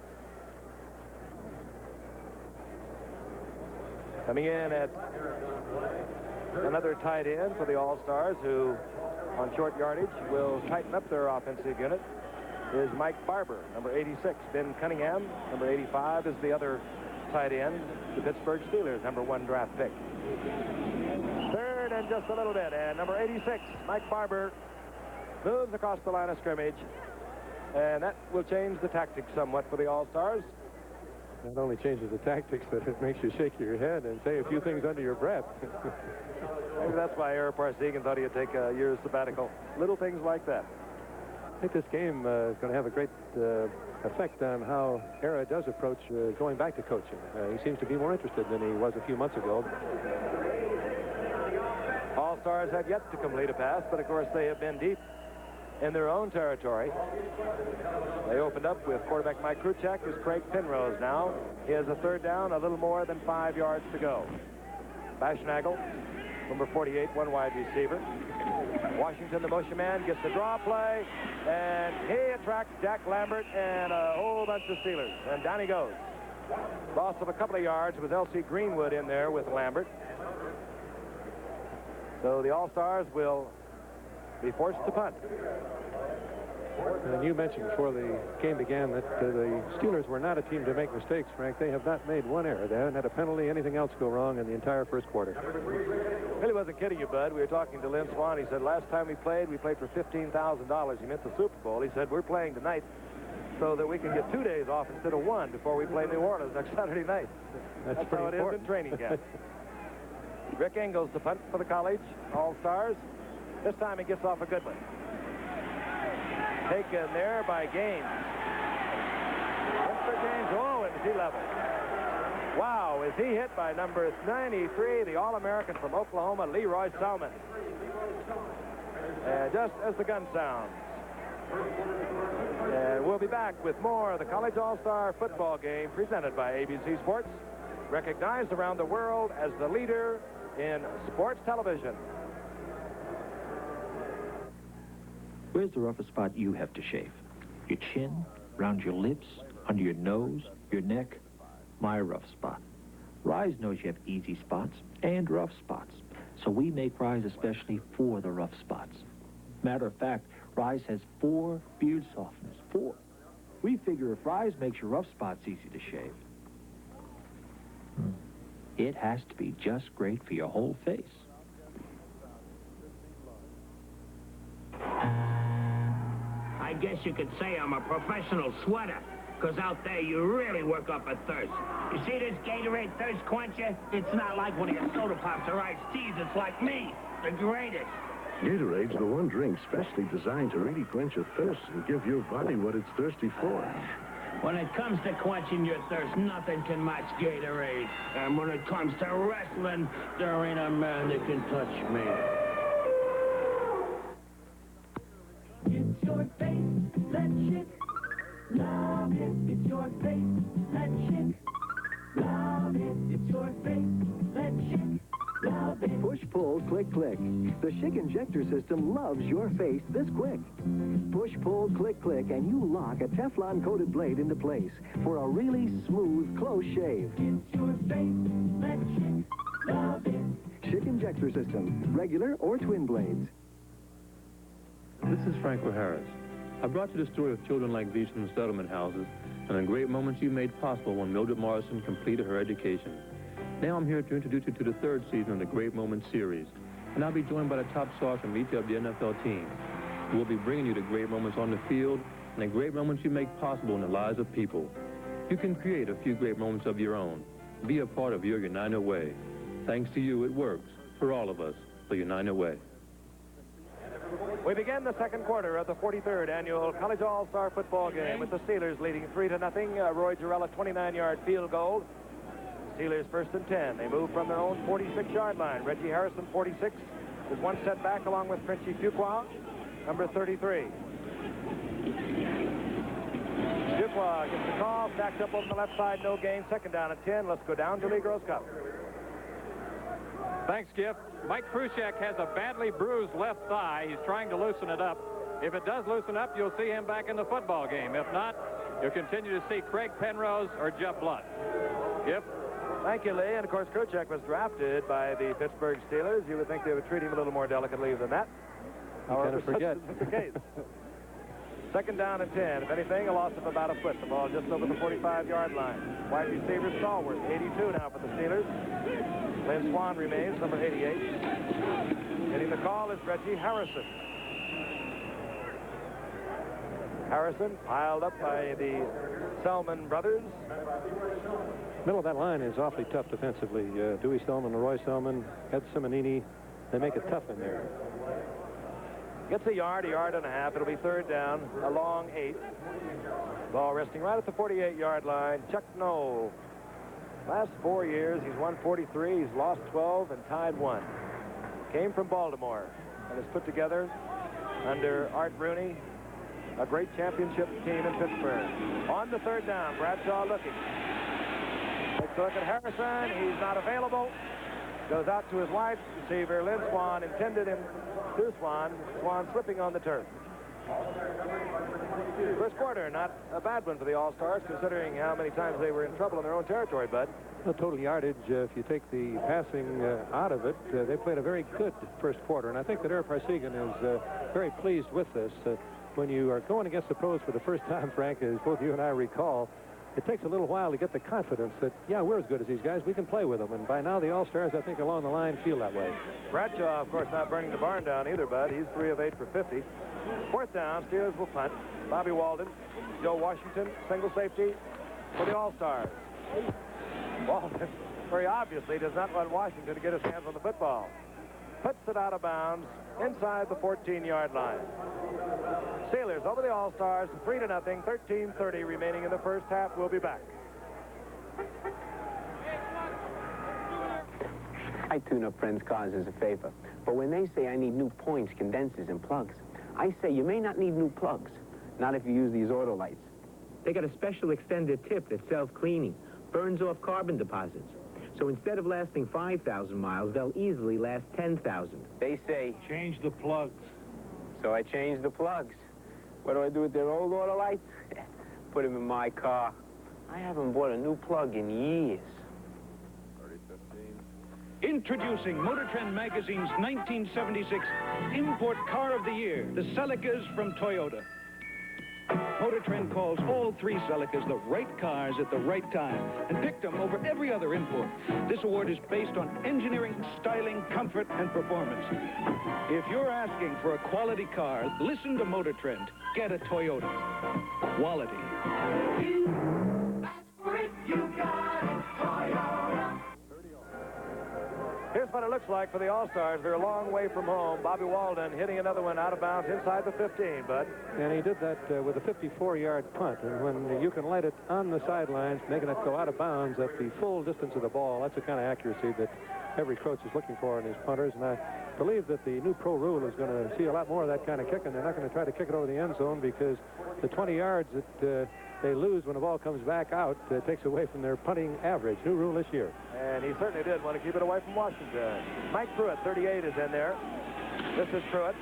Coming in at another tight end for the All-Stars, who on short yardage will tighten up their offensive unit, is Mike Barber, number 86. Ben Cunningham, number 85, is the other tight end, the Pittsburgh Steelers, number 1 draft pick. 3rd and just a little bit, and number 86, Mike Barber, moves across the line of scrimmage, and that will change the tactics somewhat for the All-Stars. Not only changes the tactics, but it makes you shake your head and say a few things under your breath. Maybe that's why Ara Parsegan thought he'd take a year's sabbatical. Little things like that. I think this game is going to have a great effect on how Ara does approach going back to coaching. He seems to be more interested than he was a few months ago. All-Stars have yet to complete a pass, but of course they have been deep in their own territory. They opened up with quarterback Mike Kruchak, who's Craig Penrose now. He has a 3rd down, a little more than 5 yards to go. Bashnagel, number 48, 1 wide receiver. Washington, the motion man, gets the draw play, and he attracts Jack Lambert and a whole bunch of Steelers. And down he goes. Loss of a couple of yards with L.C. Greenwood in there with Lambert. So the All-Stars will be forced to punt. And you mentioned before the game began that the Steelers were not a team to make mistakes, Frank. They have not made one error. They haven't had a penalty, anything else go wrong in the entire first quarter. Really wasn't kidding you, Bud. We were talking to Lynn Swan. He said, last time we played for $15,000. He meant the Super Bowl. He said, we're playing tonight so that we can get 2 days off instead of 1 before we play New Orleans next Saturday night. That's how it is in training camp. Rick Engels, the punt for the college All-Stars. This time he gets off a good one. Taken there by Gaines. Mr. Gaines, oh, and is he level? Wow, is he hit by number 93, the All-American from Oklahoma, Leroy Selman. And just as the gun sounds, And we'll be back with more of the College All-Star football game presented by ABC Sports, recognized around the world as the leader in sports television. Where's the roughest spot you have to shave? Your chin, around your lips, under your nose, your neck? My rough spot. Rise knows you have easy spots and rough spots, so we make Rise especially for the rough spots. Matter of fact, Rise has 4 beard softeners. 4. We figure if Rise makes your rough spots easy to shave, it has to be just great for your whole face. I guess you could say I'm a professional sweater, because out there you really work up a thirst. You see this Gatorade thirst quencher? It's not like one of your soda pops or iced teas. It's like me, the greatest. Gatorade's the one drink specially designed to really quench your thirst and give your body what it's thirsty for. When it comes to quenching your thirst, nothing can match Gatorade. And when it comes to wrestling, there ain't a man that can touch me. It's your face, that shit. Love it, it's your face, that shit. Love it, it's your face, that shit. Love it. Push, pull, click, click. The Schick injector system loves your face this quick. Push, pull, click, click, and you lock a Teflon-coated blade into place for a really smooth, close shave. It's your face, that shit. Love it. Schick injector system, regular or twin blades. This is Frank Harris. I brought you the story of children like these from the settlement houses and the great moments you made possible when Mildred Morrison completed her education. Now I'm here to introduce you to the 3rd season of the Great Moments series, and I'll be joined by the top stars from each of the NFL teams. We'll be bringing you the great moments on the field and the great moments you make possible in the lives of people. You can create a few great moments of your own. Be a part of your United Way. Thanks to you, it works. For all of us, the United Way. We begin the second quarter of the 43rd annual College All-Star football game with the Steelers leading 3-0. Roy Jarrella 29-yard field goal. Steelers 1st and 10. They move from their own 46-yard line. Reggie Harrison, 46, is one set back along with Frenchy Fuqua, number 33. Fuqua gets the call, stacked up on the left side, no gain. 2nd down and 10. Let's go down to Lee Gross Cup. Thanks, Skip. Mike Krushek has a badly bruised left thigh. He's trying to loosen it up. If it does loosen up, you'll see him back in the football game. If not, you'll continue to see Craig Penrose or Jeff Blunt. Skip? Thank you, Lee. And, of course, Krushek was drafted by the Pittsburgh Steelers. You would think they would treat him a little more delicately than that. However, such isn't the case. 2nd down and 10. If anything, a loss of about a foot. The ball just over the 45-yard line. Wide receiver Stallworth, 82 now for the Steelers. Lynn Swan remains, number 88. Getting the call is Reggie Harrison. Harrison piled up by the Selman brothers. Middle of that line is awfully tough defensively. Dewey Selman, Leroy Selman, Ed Simonini, they make it tough in there. Gets a yard and a half. It'll be 3rd down, a long 8. Ball resting right at the 48-yard line. Chuck Knoll. Last 4 years, he's won 43. He's lost 12 and tied 1. Came from Baltimore and has put together, under Art Rooney, a great championship team in Pittsburgh. On the 3rd down, Bradshaw looking. Takes a look at Harrison. He's not available. Goes out to his wide receiver, Lynn Swan. Intended him to Swan. Swan slipping on the turf. First quarter, not a bad one for the All-Stars, considering how many times they were in trouble in their own territory, Bud. The total yardage, if you take the passing out of it, they played a very good first quarter. And I think that Eric Parsegan is very pleased with this. When you are going against the pros for the first time, Frank, as both you and I recall, it takes a little while to get the confidence that, yeah, we're as good as these guys. We can play with them. And by now, the All-Stars, I think, along the line feel that way. Bradshaw, of course, not burning the barn down either, Bud. He's 3 of 8 for 50. 4th down, Steelers will punt. Bobby Walden, Joe Washington, single safety for the All-Stars. Walden, very obviously, does not want Washington to get his hands on the football. Puts it out of bounds inside the 14-yard line. Steelers over the All-Stars, 3-0, 13:30 remaining in the first half. We'll be back. I tune up friends' cars as a favor, but when they say I need new points, condensers, and plugs, I say you may not need new plugs. Not if you use these auto lights. They got a special extended tip that's self-cleaning, burns off carbon deposits. So instead of lasting 5,000 miles, they'll easily last 10,000. They say, change the plugs. So I changed the plugs. What do I do with their old auto lights? Put them in my car. I haven't bought a new plug in years. Introducing Motor Trend Magazine's 1976 Import Car of the Year, the Celicas from Toyota. Motor Trend calls all three Celicas the right cars at the right time and picked them over every other import. This award is based on engineering, styling, comfort, and performance. If you're asking for a quality car, listen to Motor Trend. Get a Toyota. Quality. You got it, Toyota. Here's what it looks like for the All-Stars. They're a long way from home. Bobby Walden hitting another one out of bounds inside the 15, Bud. And he did that with a 54-yard punt. And when you can light it on the sidelines, making it go out of bounds at the full distance of the ball, that's the kind of accuracy that every coach is looking for in his punters. And I believe that the new pro rule is going to see a lot more of that kind of kicking. They're not going to try to kick it over the end zone because the 20 yards that they lose when the ball comes back out takes away from their punting average. New rule this year. And he certainly did want to keep it away from Washington. Mike Pruitt, 38, is in there. This is Pruitt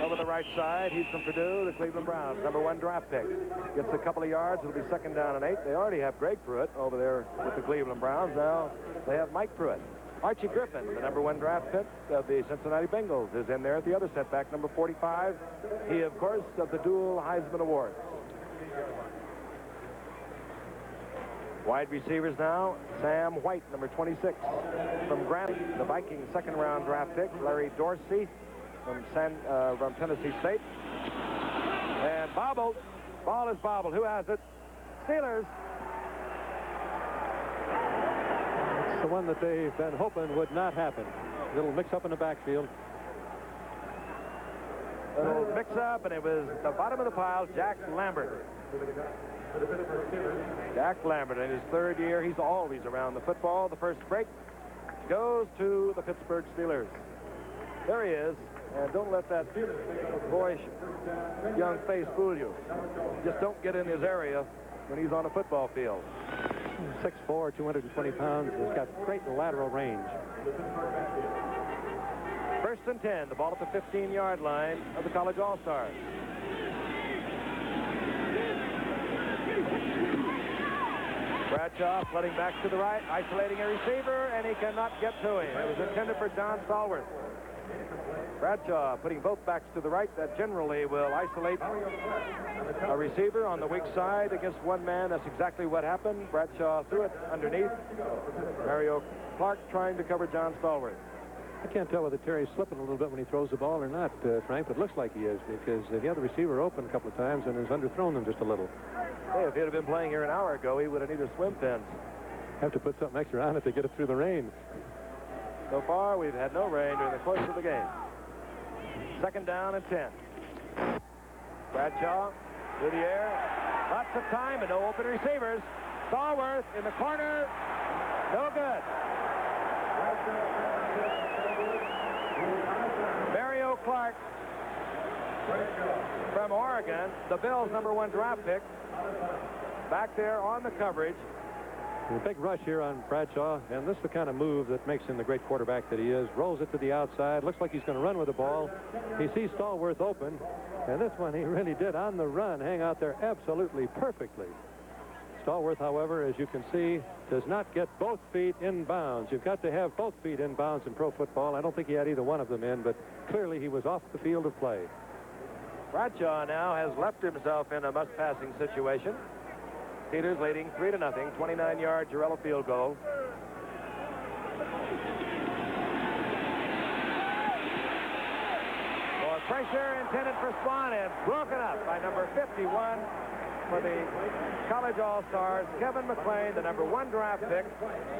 over the right side. He's from Purdue, the Cleveland Browns, #1 draft pick. Gets a couple of yards. It'll be 2nd down and 8. They already have Greg Pruitt over there with the Cleveland Browns. Now they have Mike Pruitt. Archie Griffin, the #1 draft pick of the Cincinnati Bengals, is in there at the other setback, number 45. He, of course, of the dual Heisman Awards. Wide receivers now, Sam White, number 26. From Grant, the Vikings' 2nd-round draft pick, Larry Dorsey from Tennessee State. And bobbled. Ball is bobbled. Who has it? Steelers. It's the one that they've been hoping would not happen. A little mix-up in the backfield. A little mix-up, and it was the bottom of the pile, Jack Lambert. Jack Lambert, in his 3rd year, he's always around the football. The first break goes to the Pittsburgh Steelers. There he is, and don't let that boyish young face fool you. Just don't get in his area when he's on a football field. 6'4", 220 pounds. He's got great lateral range. 1st and 10, the ball at the 15-yard line of the College All-Stars. Bradshaw flooding back to the right, isolating a receiver, and he cannot get to him. It was intended for John Stallworth. Bradshaw putting both backs to the right. That generally will isolate a receiver on the weak side against one man. That's exactly what happened. Bradshaw threw it underneath. Mario Clark trying to cover John Stallworth. I can't tell whether Terry's slipping a little bit when he throws the ball or not, Frank, but it looks like he is because he had the receiver open a couple of times and has underthrown them just a little. Hey, if he'd have been playing here an hour ago, he would have needed swim fins. Have to put something extra on it to get it through the rain. So far, we've had no rain during the course of the game. 2nd down and 10. Bradshaw through the air. Lots of time and no open receivers. Stallworth in the corner. No good. Mario Clark from Oregon, the Bills' #1 draft pick, back there on the coverage. A big rush here on Bradshaw, and this is the kind of move that makes him the great quarterback that he is. Rolls it to the outside, looks like he's going to run with the ball. He sees Stallworth open, and this one he really did on the run, hang out there absolutely perfectly. Stallworth, however, as you can see, does not get both feet in bounds. You've got to have both feet in bounds in pro football. I don't think he had either one of them in, but clearly he was off the field of play. Bradshaw now has left himself in a must-passing situation. Steelers leading 3-0, 29-yard Jarrella field goal. More pressure intended for Swan and broken up by number 51 for the College All-Stars, Kevin McClain, the #1 draft pick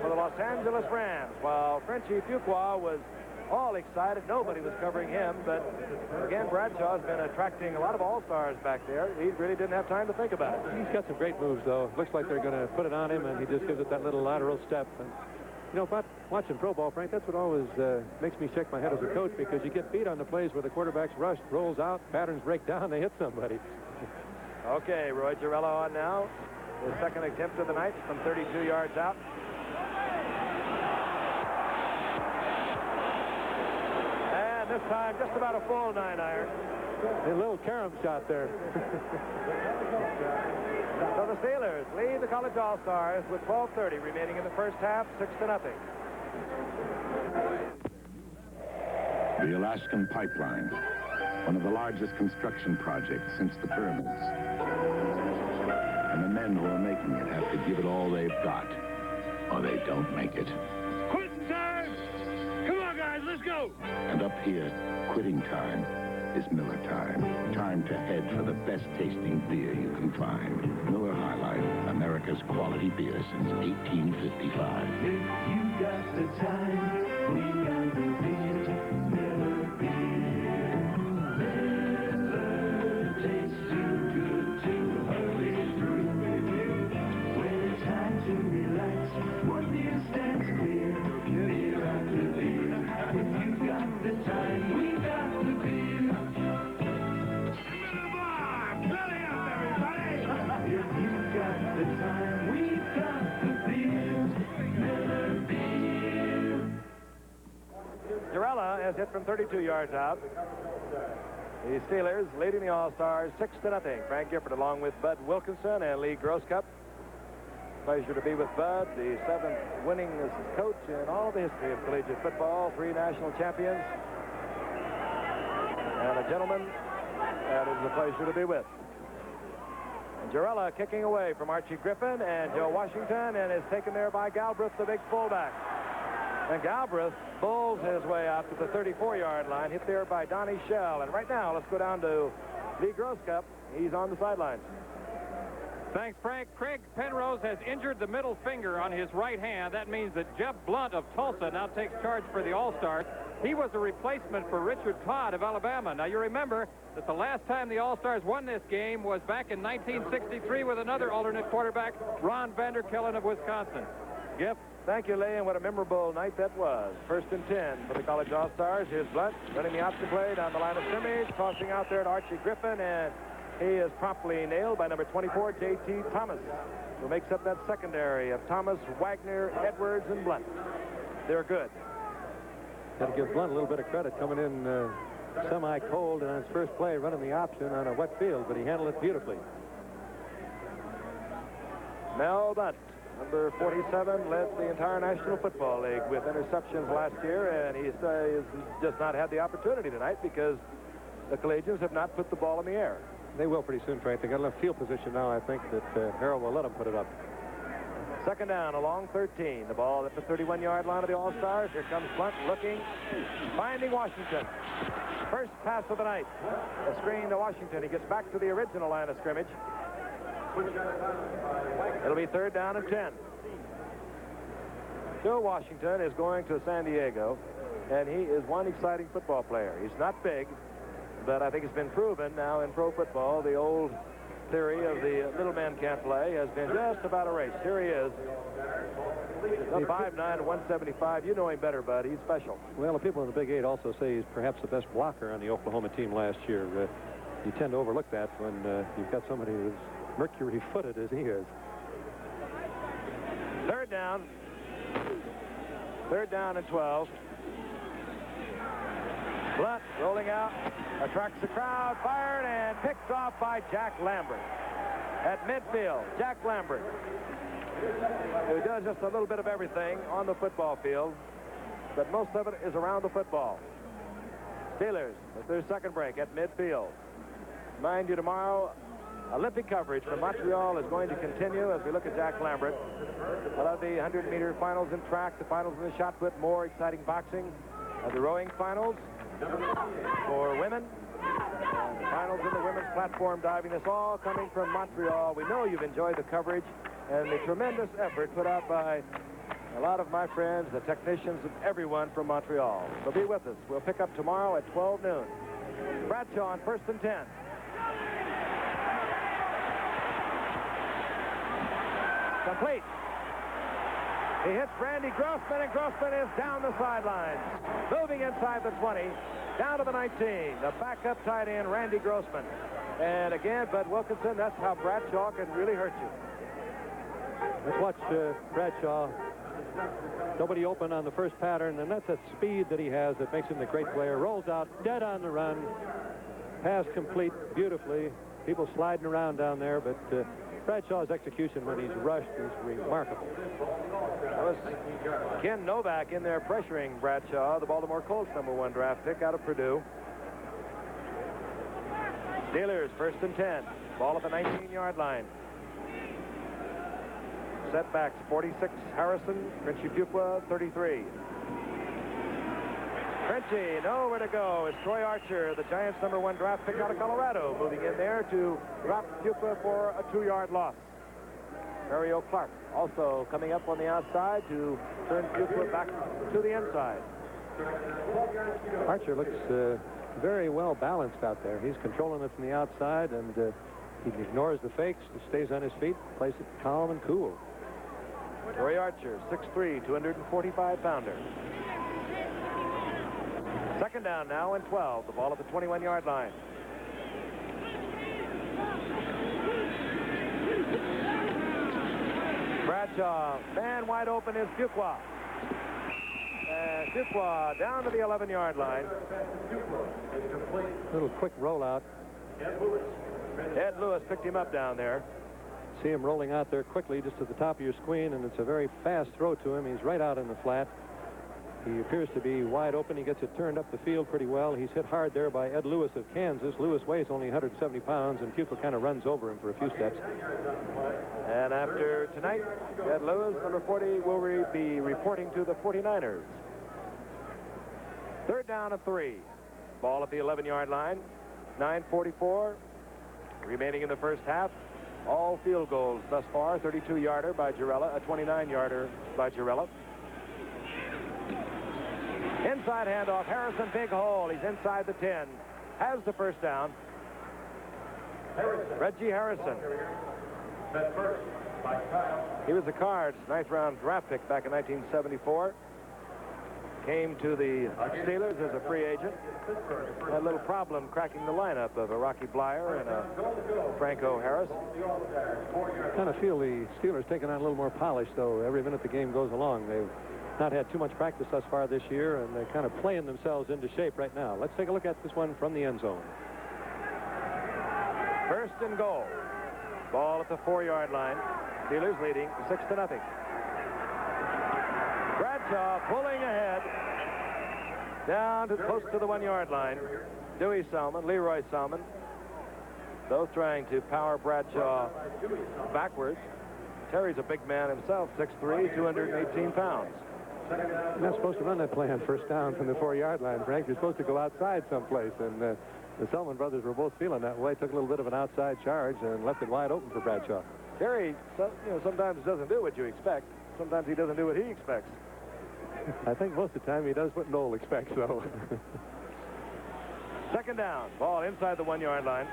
for the Los Angeles Rams. While Frenchie Fuqua was all excited. Nobody was covering him, but again, Bradshaw's been attracting a lot of all-stars back there. He really didn't have time to think about it. He's got some great moves, though. Looks like they're going to put it on him, and he just gives it that little lateral step. And You know, but watching pro ball, Frank, that's what always makes me shake my head as a coach, because you get beat on the plays where the quarterback's rushed, rolls out, patterns break down, they hit somebody. Okay, Roy Girella on now. His second attempt of the night from 32 yards out. And this time, just about a full 9-iron. A little carom shot there. So the Steelers lead the College All-Stars with 12:30 remaining in the first half, 6-0. The Alaskan Pipeline, one of the largest construction projects since the pyramids. And the men who are making it have to give it all they've got, or they don't make it. Quitting time! Come on, guys, let's go! And up here, quitting time is Miller time. Time to head for the best tasting beer you can find. Miller High Life, America's quality beer since 1855. If you got the time, we got the beer. Miller beer. Miller tastes too good to hurry through. When it's time to relax, one beer stands clear. Beer after beer. If you got the time, we got the beer. If you got the time, we've got the beer. Miller beer. Girella has hit from 32 yards out. The Steelers leading the All-Stars 6-0. Frank Gifford along with Bud Wilkinson and Lee Groscup. Pleasure to be with Bud, the 7th winningest coach in all the history of collegiate football, 3 national champions, and a gentleman that is a pleasure to be with. Girella kicking away from Archie Griffin and Joe Washington, and is taken there by Galbraith, the big fullback. And Galbraith bowls his way out to the 34-yard line, hit there by Donnie Shell. And right now, let's go down to Lee Groscup. He's on the sidelines. Thanks, Frank. Craig Penrose has injured the middle finger on his right hand. That means that Jeff Blunt of Tulsa now takes charge for the All-Stars. He was a replacement for Richard Todd of Alabama. Now, you remember that the last time the All-Stars won this game was back in 1963 with another alternate quarterback, Ron Vanderkellen of Wisconsin. Yep. Thank you, Lee, and what a memorable night that was. 1st and 10 for the College All-Stars. Here's Blunt running the option play down the line of scrimmage, tossing out there to Archie Griffin, and he is promptly nailed by number 24, J.T. Thomas, who makes up that secondary of Thomas, Wagner, Edwards, and Blunt. They're good. Got to give Blunt a little bit of credit coming in semi-cold and on his first play running the option on a wet field, but he handled it beautifully. Mel Blunt, number 47, led the entire National Football League with interceptions last year, and he's just not had the opportunity tonight because the Collegians have not put the ball in the air. They will pretty soon, Frank. They got enough field position now, I think, that Harold will let them put it up. 2nd down along 13. The ball at the 31-yard line of the All-Stars. Here comes Blunt looking, finding Washington. First pass of the night. A screen to Washington. He gets back to the original line of scrimmage. It'll be 3rd down and 10. Joe Washington is going to San Diego, and he is one exciting football player. He's not big, but I think it's been proven now in pro football. The old theory of the little man can't play has been just about erased. Here he is. 5'9", 175. You know him better, bud. He's special. Well, the people in the Big 8 also say he's perhaps the best blocker on the Oklahoma team last year. You tend to overlook that when you've got somebody who's mercury-footed as he is. 3rd down. 3rd down and 12. Blunt rolling out, attracts the crowd, fired, and picked off by Jack Lambert. At midfield, Jack Lambert, who does just a little bit of everything on the football field, but most of it is around the football. Steelers with their second break at midfield. Mind you, tomorrow, Olympic coverage from Montreal is going to continue as we look at Jack Lambert. We'll have the 100-meter finals in track, the finals in the shot put, more exciting boxing, the rowing finals for women, and the finals in the women's platform diving. This all coming from Montreal. We know you've enjoyed the coverage and the tremendous effort put out by a lot of my friends, the technicians, and everyone from Montreal. So be with us. We'll pick up tomorrow at 12 noon. Bradshaw on 1st and 10. Complete. He hits Randy Grossman, and Grossman is down the sidelines. Moving inside the 20, down to the 19. The backup tight end, Randy Grossman. And again, Bud Wilkinson, that's how Bradshaw can really hurt you. Let's watch Bradshaw. Nobody open on the first pattern, and that's that speed that he has that makes him the great player. Rolls out, dead on the run. Pass complete beautifully. People sliding around down there, but Bradshaw's execution when he's rushed is remarkable. That was Ken Novak in there pressuring Bradshaw, the Baltimore Colts #1 draft pick out of Purdue. Steelers, 1st and 10. Ball at the 19-yard line. Setbacks, 46, Harrison. Frenchy Fuqua, 33. Frenchy, nowhere to go. It's Troy Archer, the Giants' #1 draft pick out of Colorado, moving in there to drop Fuqua for a 2-yard loss. Mario Clark also coming up on the outside to turn Fuqua back to the inside. Archer looks very well balanced out there. He's controlling it from the outside, and he ignores the fakes, stays on his feet, plays it calm and cool. Troy Archer, 6'3", 245-pounder. 2nd down now and 12. The ball at the 21-yard line. Bradshaw, man wide open is Fuqua. And Fuqua down to the 11-yard line. Little quick rollout. Ed Lewis picked him up down there. See him rolling out there quickly just to the top of your screen, and it's a very fast throw to him. He's right out in the flat. He appears to be wide open. He gets it turned up the field pretty well. He's hit hard there by Ed Lewis of Kansas. Lewis weighs only 170 pounds, and Fuqua kind of runs over him for a few steps. And after tonight, Ed Lewis, number 40, will be reporting to the 49ers. 3rd down and 3. Ball at the 11-yard line. 9:44 remaining in the first half. All field goals thus far. 32-yarder by Girella, a 29-yarder by Girella. Inside handoff, Harrison, big hole. He's inside the 10. Has the first down. Reggie Harrison. He was the Cards' 9th-round draft pick back in 1974. Came to the Steelers as a free agent. Had a little problem cracking the lineup of a Rocky Blyer and a Franco Harris. Kind of feel the Steelers taking on a little more polish, though, every minute the game goes along. They've not had too much practice thus far this year, and they're kind of playing themselves into shape right now. Let's take a look at this one from the end zone. 1st and goal. Ball at the 4-yard line. Steelers leading 6-0. Bradshaw pulling ahead down to close to the 1-yard line. Dewey Selman, Leroy Selman, both trying to power Bradshaw backwards. Terry's a big man himself, 6'3", 218 pounds. You're not supposed to run that play on 1st down from the 4-yard line, Frank. You're supposed to go outside someplace, and the Selman brothers were both feeling that way. Took a little bit of an outside charge and left it wide open for Bradshaw. Terry, sometimes doesn't do what you expect. Sometimes he doesn't do what he expects. I think most of the time he does what Noel expects, though. 2nd down. Ball inside the 1-yard line.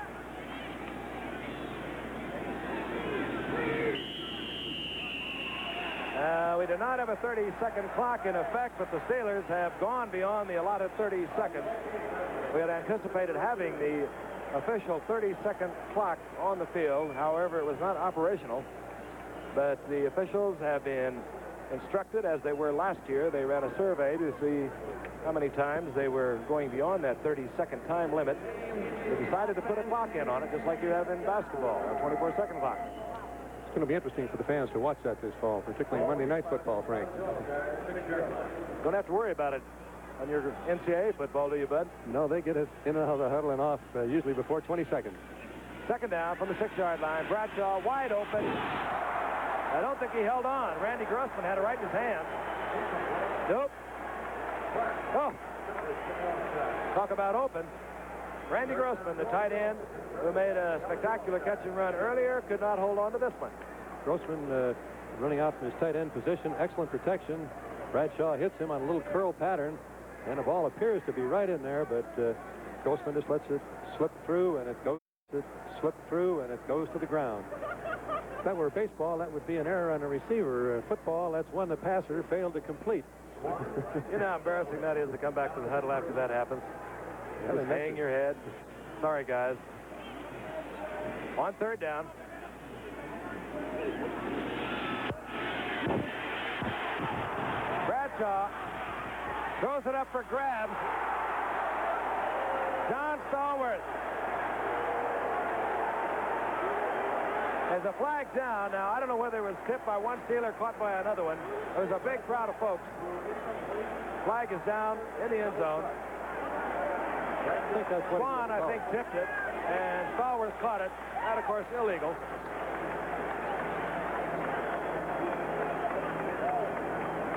We do not have a 30-second clock in effect, but the Steelers have gone beyond the allotted 30 seconds. We had anticipated having the official 30-second clock on the field. However, it was not operational. But the officials have been instructed, as they were last year. They ran a survey to see how many times they were going beyond that 30-second time limit. They decided to put a clock in on it, just like you have in basketball, a 24-second clock. It's going to be interesting for the fans to watch that this fall, particularly Monday Night Football, Frank. Don't have to worry about it on your NCAA football, do you, Bud? No, they get it in and out of the huddle and off usually before 20 seconds. 2nd down from the 6-yard line. Bradshaw wide open. I don't think he held on. Randy Grossman had it right in his hand. Nope. Oh. Talk about open. Randy Grossman, the tight end, who made a spectacular catch and run earlier, could not hold on to this one. Grossman running out from his tight end position. Excellent protection. Bradshaw hits him on a little curl pattern, and the ball appears to be right in there, but Grossman just lets it slip through, and it goes to the ground. If that were baseball, that would be an error on a receiver. Football, that's one the passer failed to complete. You know how embarrassing that is to come back to the huddle after that happens. Just hang your head. Sorry, guys. On third down. Bradshaw throws it up for grabs. John Stallworth. There's a flag down. Now, I don't know whether it was tipped by one Steeler, caught by another one. There was a big crowd of folks. Flag is down in the end zone. I think that's what Swan, I think, tipped it, and Stallworth caught it. That, of course, illegal.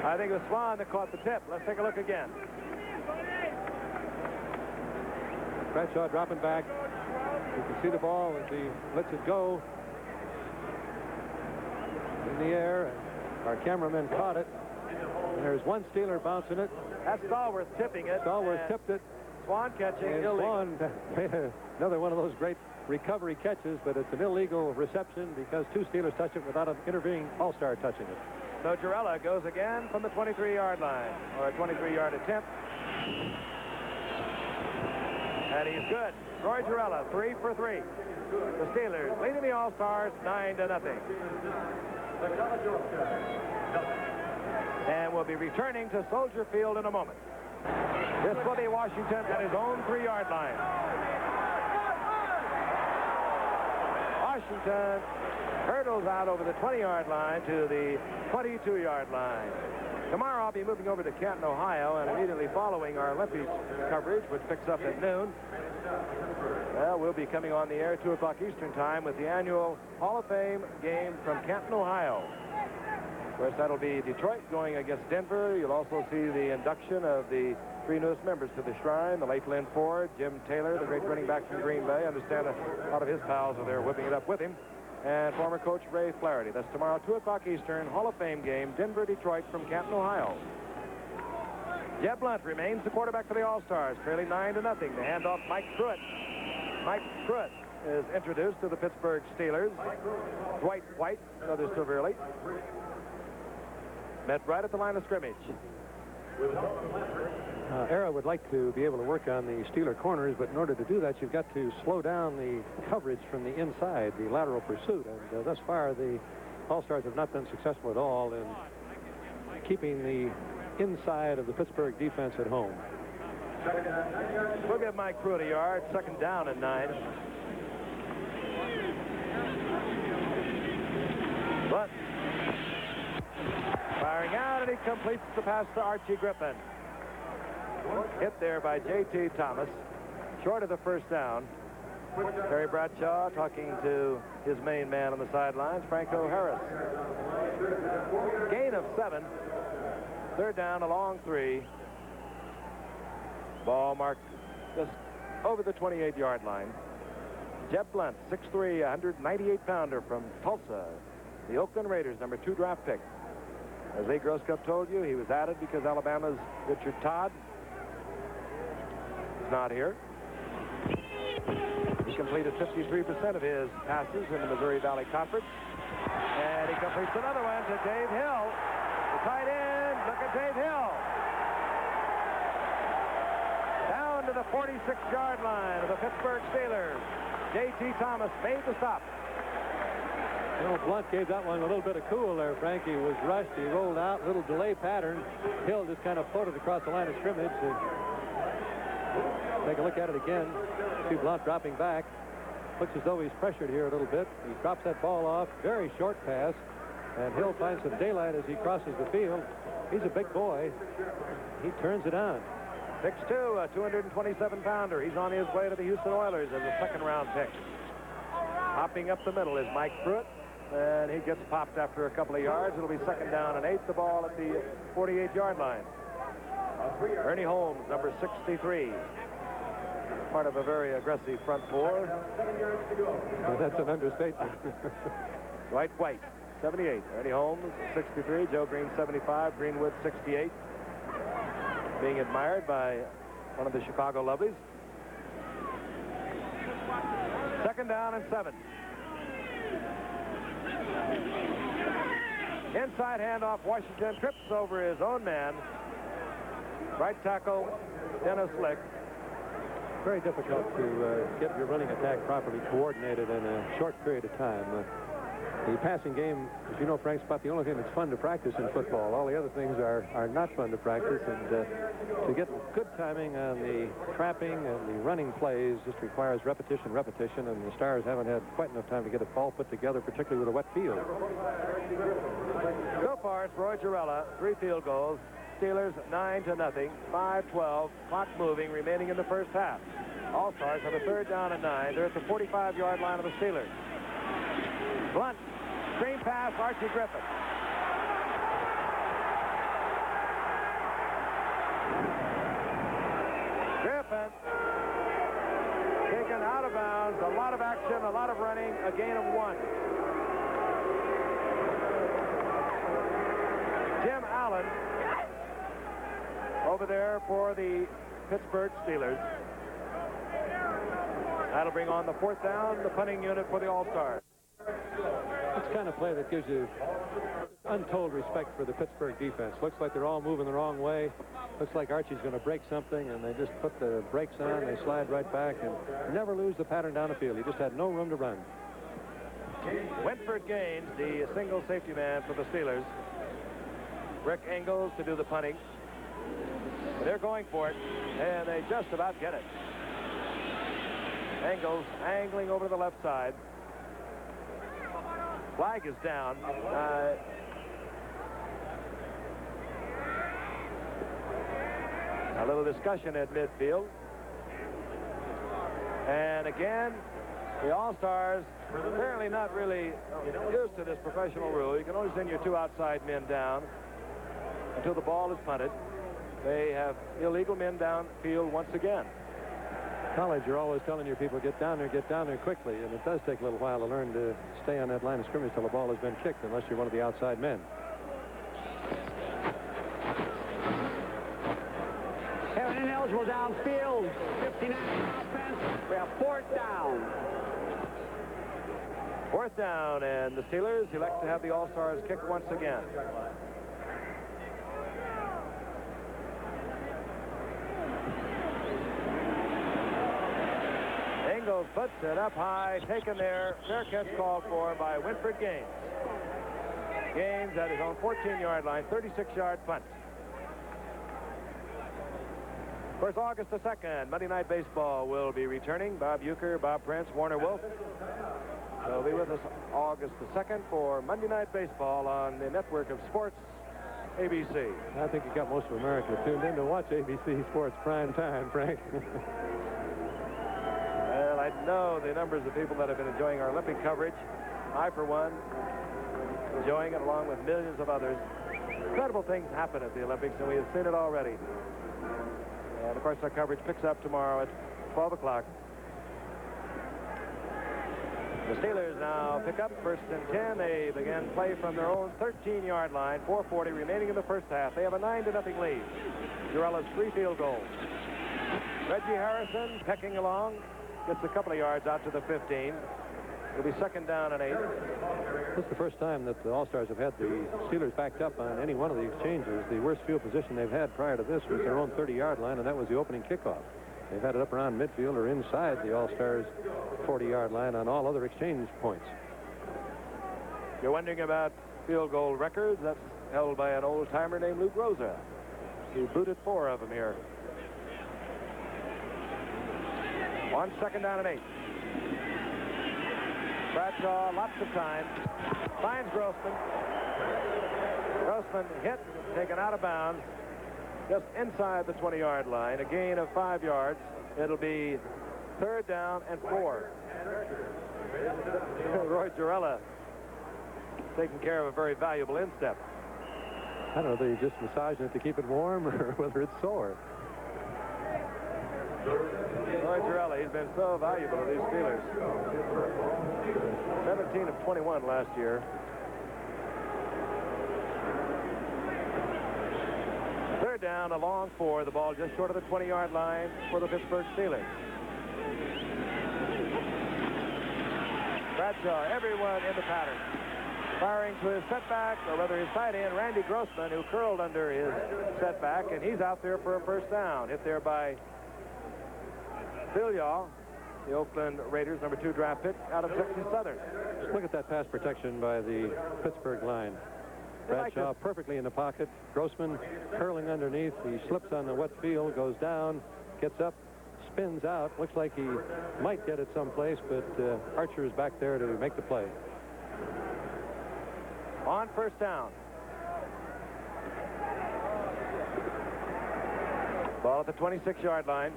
I think it was Swan that caught the tip. Let's take a look again. Bradshaw dropping back. You can see the ball as he lets it go in the air, and our cameraman caught it. And there's one Steeler bouncing it. That's Stallworth tipping it. Stallworth tipped it. Swan catching, and illegal. Swan made another one of those great recovery catches, but it's an illegal reception because two Steelers touch it without an intervening All-Star touching it. So Jarella goes again from the 23-yard line, or a 23-yard attempt. And he's good. Roy Jarella, 3 for 3. The Steelers leading the All-Stars 9-0. And we'll be returning to Soldier Field in a moment. This will be Washington at his own 3-yard line. Washington hurdles out over the 20-yard line to the 22-yard line. Tomorrow I'll be moving over to Canton, Ohio, and immediately following our Olympics coverage, which picks up at noon, well, we'll be coming on the air at 2 o'clock Eastern time with the annual Hall of Fame game from Canton, Ohio. Of course, that'll be Detroit going against Denver. You'll also see the induction of the 3 newest members to the Shrine, the late Lynn Ford, Jim Taylor, the great running back from Green Bay. I understand a lot of his pals are there whipping it up with him. And former coach Ray Flaherty. That's tomorrow, 2 o'clock Eastern, Hall of Fame game, Denver-Detroit from Canton, Ohio. Jeb Blunt remains the quarterback for the All-Stars, trailing 9-0. The handoff, Mike Pruitt. Mike Pruitt is introduced to the Pittsburgh Steelers. Dwight White, another severely, met right at the line of scrimmage. Era would like to be able to work on the Steeler corners, but in order to do that, you've got to slow down the coverage from the inside, the lateral pursuit. And thus far, the All-Stars have not been successful at all in keeping the inside of the Pittsburgh defense at home. We'll give Mike Pruitt a yard. 2nd down and 9. But firing out, and he completes the pass to Archie Griffin. Hit there by J.T. Thomas, short of the 1st down. Terry Bradshaw talking to his main man on the sidelines, Franco Harris. Gain of 7. 3rd down, a long 3. Ball marked just over the 28-yard line. Jeb Blunt, 6'3", 198-pounder from Tulsa. The Oakland Raiders, number 2 draft pick. As Lee Grosskopf told you, he was added because Alabama's Richard Todd is not here. He completed 53% of his passes in the Missouri Valley Conference. And he completes another one to Dave Hill. The tight end, look at Dave Hill. Down to the 46-yard line of the Pittsburgh Steelers. J.T. Thomas made the stop. You know, Blunt gave that one a little bit of cool there, Frank. He was rushed. He rolled out, little delay pattern. Hill just kind of floated across the line of scrimmage. Take a look at it again. See Blunt dropping back. Looks as though he's pressured here a little bit. He drops that ball off. Very short pass. And Hill finds some daylight as he crosses the field. He's a big boy. He turns it on. 6'2", a 227-pounder. He's on his way to the Houston Oilers as a 2nd-round pick. Hopping up the middle is Mike Pruitt, and he gets popped after a couple of yards. It'll be 2nd down and 8. The ball at the 48-yard line. Ernie Holmes, number 63. Part of a very aggressive front 4. Well, that's an understatement. Dwight White, 78. Ernie Holmes, 63. Joe Green, 75. Greenwood, 68. Being admired by one of the Chicago Lovelies. 2nd down and 7. Inside handoff, Washington trips over his own man. Right tackle, Dennis Lick. Very difficult to get your running attack properly coordinated in a short period of time. The passing game, as you know, Frank, about the only thing that's fun to practice in football. All the other things are not fun to practice, and to get good timing on the trapping and the running plays just requires repetition, and the Stars haven't had quite enough time to get it all put together, particularly with a wet field. So far, it's Roy Girella, 3 field goals. Steelers 9-0, 5-12, clock moving, remaining in the first half. All-Stars have a 3rd down and 9. They're at the 45-yard line of the Steelers. Blunt, screen pass, Archie Griffin. Griffin taken out of bounds. A lot of action, a lot of running, a gain of 1. Jim Allen over there for the Pittsburgh Steelers. That'll bring on the 4th down, the punting unit for the All-Stars. It's the kind of play that gives you untold respect for the Pittsburgh defense. Looks like they're all moving the wrong way. Looks like Archie's going to break something, and they just put the brakes on. They slide right back and never lose the pattern down the field. He just had no room to run. Winford Gaines, the single safety man for the Steelers. Rick Engels to do the punting. They're going for it, and they just about get it. Engels angling over to the left side. Flag is down. A little discussion at midfield. And again, the All-Stars apparently not really used to this professional rule. You can only send your 2 outside men down until the ball is punted. They have illegal men downfield once again. College, you're always telling your people, get down there quickly, and it does take a little while to learn to stay on that line of scrimmage till the ball has been kicked, unless you're one of the outside men. Have an ineligible downfield. 59 offense. We have 4th down. 4th down, and the Steelers elect to have the All-Stars kick once again. Engels puts it up high, taken there. Fair catch called for by Winford Gaines. Gaines at his own 14-yard line, 36-yard punt. Of course, August the 2nd, Monday Night Baseball will be returning. Bob Uecker, Bob Prince, Warner Wolf. They'll be with us August the 2nd for Monday Night Baseball on the network of sports, ABC. I think you got most of America tuned in to watch ABC Sports prime time, Frank. Well, I know the numbers of people that have been enjoying our Olympic coverage. I, for one, enjoying it along with millions of others. Incredible things happen at the Olympics, and we have seen it already. And, of course, our coverage picks up tomorrow at 12 o'clock. The Steelers now pick up 1st and 10. They begin play from their own 13-yard line. 4:40 remaining in the first half. They have a 9-0 lead. Girella's 3 field goals. Reggie Harrison pecking along. Gets a couple of yards out to the 15. It'll be 2nd down and 8. This is the first time that the All-Stars have had the Steelers backed up on any one of the exchanges. The worst field position they've had prior to this was their own 30-yard line, and that was the opening kickoff. They've had it up around midfield or inside the All-Stars' 40-yard line on all other exchange points. You're wondering about field goal records? That's held by an old-timer named Luke Rosa. He booted 4 of them here. On 2nd down and 8. Bradshaw, lots of time. Finds Grossman. Grossman hit, taken out of bounds, just inside the 20-yard line. A gain of 5 yards. It'll be 3rd down and 4. Roy Girella taking care of a very valuable instep. I don't know whether he's just massaging it to keep it warm or whether it's sore. Roy Girella, he's been so valuable to these Steelers. 17 of 21 last year. 3rd down, a long 4. The ball just short of the 20-yard line for the Pittsburgh Steelers. Bradshaw, everyone in the pattern. Firing to his setback, or rather his tight end, Randy Grossman, who curled under his setback, and he's out there for a first down. Hit there by Phil Yaw, the Oakland Raiders, number 2 draft pick out of Texas Southern. Look at that pass protection by the Pittsburgh line. Bradshaw perfectly in the pocket. Grossman curling underneath. He slips on the wet field, goes down, gets up, spins out. Looks like he might get it someplace, but Archer is back there to make the play. On first down. Ball at the 26-yard line.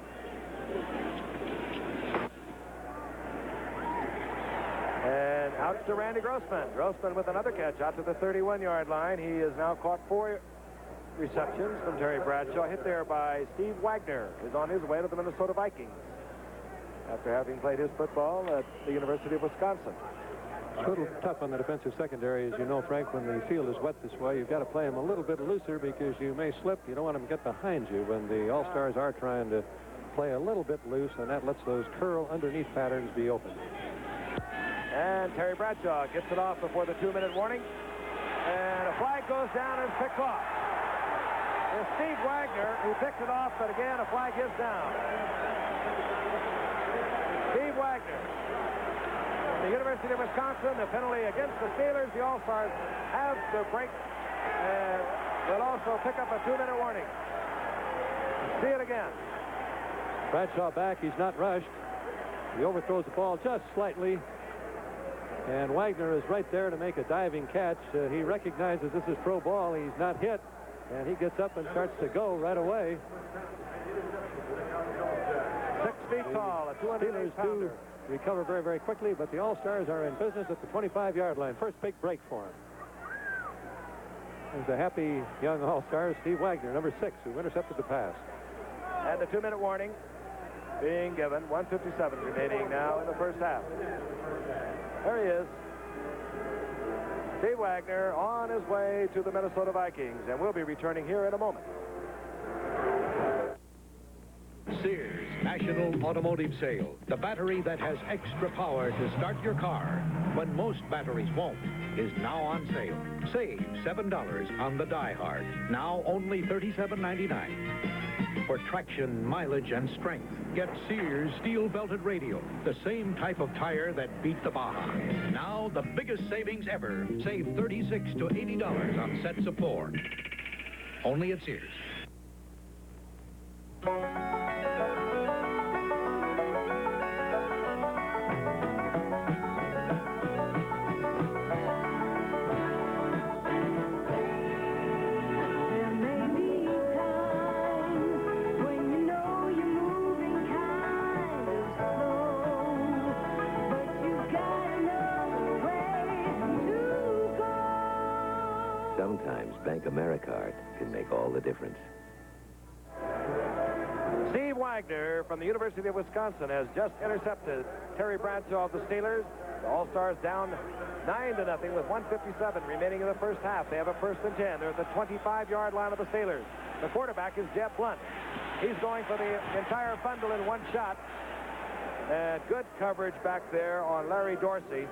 And out to Randy Grossman. Grossman with another catch out to the 31-yard line. He has now caught 4 receptions from Terry Bradshaw. Hit there by Steve Wagner, who's on his way to the Minnesota Vikings after having played his football at the University of Wisconsin. A little tough on the defensive secondary, as you know, Frank. When the field is wet this way, you've got to play them a little bit looser because you may slip. You don't want them to get behind you when the All-Stars are trying to play a little bit loose, and that lets those curl underneath patterns be open. And Terry Bradshaw gets it off before the 2-minute warning. And a flag goes down and picked off. It's Steve Wagner who picked it off, but again, a flag is down. Steve Wagner. The University of Wisconsin, the penalty against the Steelers. The All-Stars have to break and will also pick up a 2-minute warning. See it again. Bradshaw back. He's not rushed. He overthrows the ball just slightly. And Wagner is right there to make a diving catch. He recognizes this is pro ball. He's not hit. And he gets up and starts to go right away. 6 feet tall, a 208-pounder. Recover very, very quickly, but the All-Stars are in business at the 25-yard line. First big break for him. There's a happy young All-Star, Steve Wagner, number 6, who intercepted the pass. And the 2-minute warning being given. 1:57 remaining now in the first half. There he is. Steve Wagner on his way to the Minnesota Vikings, and we'll be returning here in a moment. Sears National Automotive Sale. The battery that has extra power to start your car when most batteries won't is now on sale. Save $7 on the Die Hard. Now only $37.99. For traction, mileage, and strength, get Sears steel-belted radial, the same type of tire that beat the Baja. Now the biggest savings ever. Save $36 to $80 on sets of 4. Only at Sears. Sometimes Bank AmeriCard can make all the difference. Steve Wagner from the University of Wisconsin has just intercepted Terry Bradshaw of the Steelers. The All-Stars down 9-0 with 1:57 remaining in the first half. They have a 1st and 10. They're at the 25-yard line of the Steelers. The quarterback is Jeff Blunt. He's going for the entire bundle in one shot. And good coverage back there on Larry Dorsey.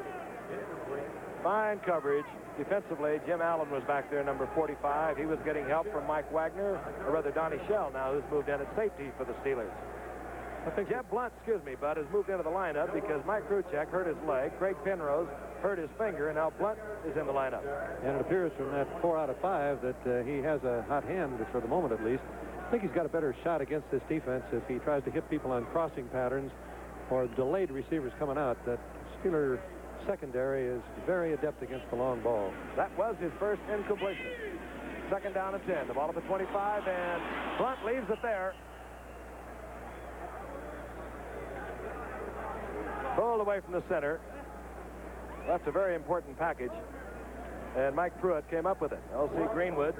Fine coverage. Defensively, Jim Allen was back there, number 45. He was getting help from Mike Wagner, or rather Donnie Shell now, who's moved in at safety for the Steelers. I think Jeff Blunt, Bud, has moved into the lineup because Mike Kruchek hurt his leg, Craig Penrose hurt his finger, and now Blunt is in the lineup. And it appears from that 4 out of 5 that he has a hot hand for the moment at least. I think he's got a better shot against this defense if he tries to hit people on crossing patterns or delayed receivers coming out. That Steeler secondary is very adept against the long ball. That was his first incompletion. 2nd down and 10. The ball at the 25, and Blunt leaves it there. Pulled away from the center. Left a very important package. And Mike Pruitt came up with it. L.C. Greenwood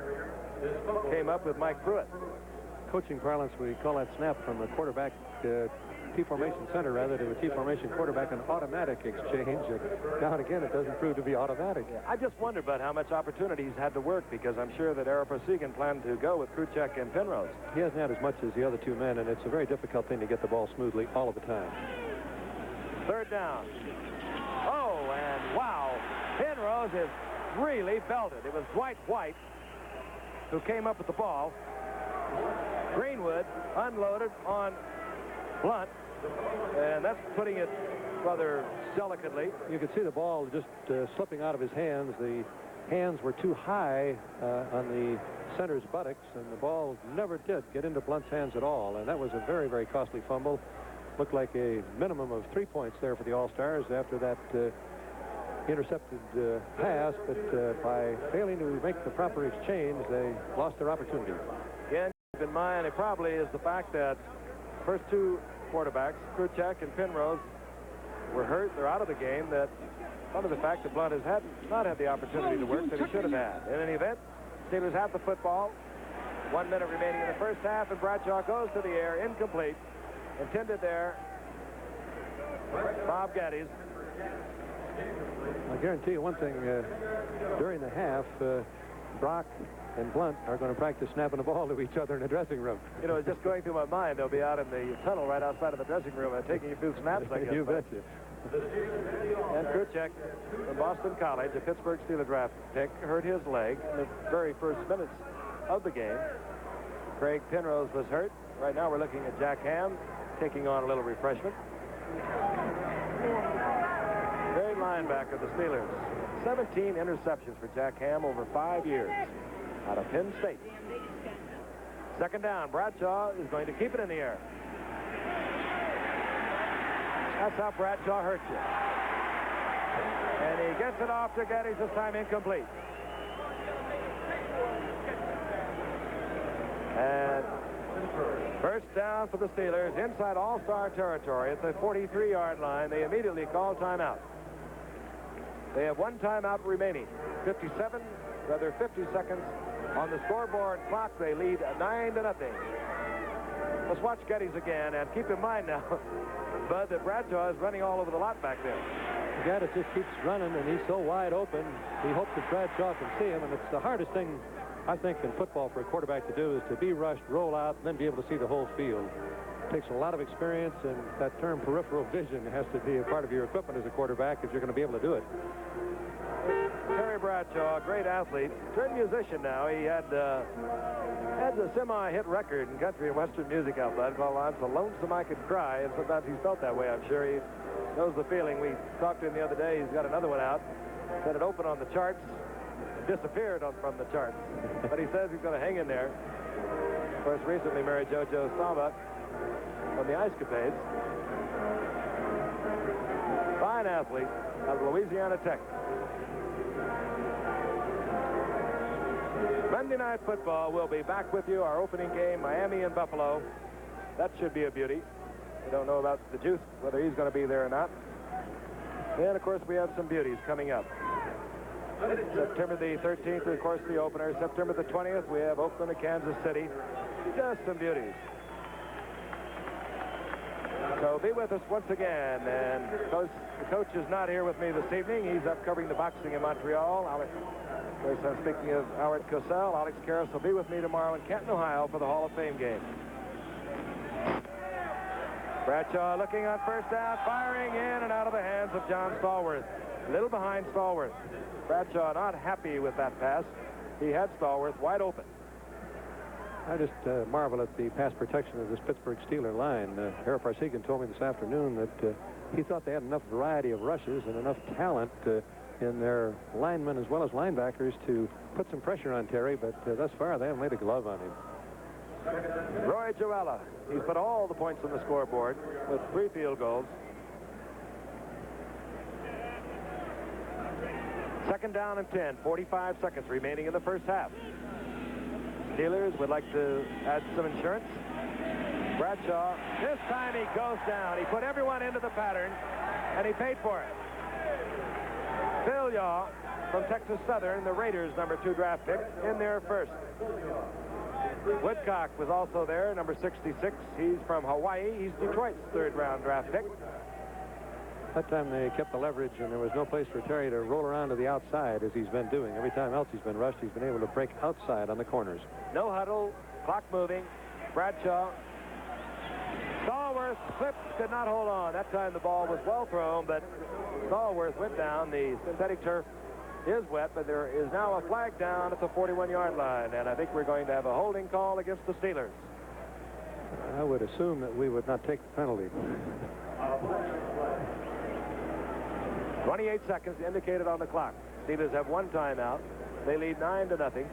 came up with Mike Pruitt. Coaching parlance, we call that snap from the quarterback T-formation center, rather, to a T-formation quarterback, an automatic exchange. Now and again, it doesn't prove to be automatic. Yeah, I just wonder about how much opportunity he's had to work, because I'm sure that Ara Prosigan planned to go with Kruchek and Penrose. He hasn't had as much as the other 2 men, and it's a very difficult thing to get the ball smoothly all of the time. 3rd down. Oh, Penrose is really belted. It was Dwight White who came up with the ball. Greenwood unloaded on Blunt, and that's putting it rather delicately. You could see the ball just slipping out of his hands. The hands were too high on the center's buttocks, and the ball never did get into Blunt's hands at all, and that was a very, very costly fumble. Looked like a minimum of 3 points there for the All-Stars after that intercepted pass, but by failing to make the proper exchange, they lost their opportunity. Again, keep in mind, it probably is the fact that the first two quarterbacks, Kruchek and Penrose, were hurt. They're out of the game. That under the fact that Blunt has not had the opportunity to work that he should have had. In any event, Steelers have the football. 1 minute remaining in the first half, and Bradshaw goes to the air, incomplete. Intended there, Bob Geddes. I guarantee you one thing, during the half, Brock and Blunt are going to practice snapping the ball to each other in the dressing room. You know, it's just going through my mind. They'll be out in the tunnel right outside of the dressing room taking a few snaps, I guess. You betcha. And Kruchek from Boston College, a Pittsburgh Steelers draft pick, hurt his leg in the very first minutes of the game. Craig Penrose was hurt. Right now we're looking at Jack Ham taking on a little refreshment. Great linebacker, the Steelers. 17 interceptions for Jack Ham over 5 years out of Penn State. Second down. Bradshaw is going to keep it in the air. That's how Bradshaw hurts you. And he gets it off to Geddes, this time incomplete. And first down for the Steelers inside All-Star territory at the 43-yard line. They immediately call timeout. They have one timeout remaining. 50 seconds on the scoreboard clock. They lead 9-0. Let's watch Geddes again, and keep in mind now, Bud, that Bradshaw is running all over the lot back there. Geddes just keeps running, and he's so wide open. He hopes that Bradshaw can see him, and it's the hardest thing, I think, in football for a quarterback to do is to be rushed, roll out, and then be able to see the whole field. It takes a lot of experience, and that term peripheral vision has to be a part of your equipment as a quarterback if you're going to be able to do it. Terry Bradshaw, great athlete, turned musician now. He had the semi-hit record in country and western music outlet called "I'm So Lonesome I Could Cry," and sometimes he's felt that way, I'm sure. He knows the feeling. We talked to him the other day. He's got another one out. Said it opened on the charts, disappeared from the charts. But he says he's going to hang in there. Of course, recently married JoJo Sava from the Ice Capades. Fine athlete out of Louisiana Tech. Monday Night Football will be back with you. Our opening game, Miami and Buffalo. That should be a beauty. We don't know about the Juice, whether he's going to be there or not. And, of course, we have some beauties coming up. September the 13th, of course, the opener. September the 20th, we have Oakland and Kansas City. Just some beauties. So be with us once again. And the coach is not here with me this evening. He's up covering the boxing in Montreal. Of course, I'm speaking of Howard Cosell. Alex Karras will be with me tomorrow in Canton, Ohio for the Hall of Fame game. Bradshaw looking on first down, firing in and out of the hands of John Stallworth. A little behind Stallworth. Bradshaw not happy with that pass. He had Stallworth wide open. I just marvel at the pass protection of this Pittsburgh Steeler line. Harry Parsegan told me this afternoon that he thought they had enough variety of rushes and enough talent in their linemen as well as linebackers to put some pressure on Terry, but thus far they haven't laid a glove on him. Roy Joella, he's put all the points on the scoreboard with 3 field goals. Second down and 10, 45 seconds remaining in the first half. Steelers would like to add some insurance. Bradshaw, this time he goes down. He put everyone into the pattern, and he paid for it. Phil Yaw from Texas Southern, the Raiders' #2 draft pick, in there first. Woodcock was also there, number 66. He's from Hawaii. He's Detroit's 3rd-round draft pick. That time they kept the leverage, and there was no place for Terry to roll around to the outside as he's been doing. Every time else he's been rushed, he's been able to break outside on the corners. No huddle, clock moving. Bradshaw. Stallworth slipped, could not hold on. That time the ball was well thrown, but Stallworth went down. The synthetic turf is wet, but there is now a flag down at the 41-yard line, and I think we're going to have a holding call against the Steelers. I would assume that we would not take the penalty. 28 seconds indicated on the clock. Steelers have one timeout. They lead 9-0.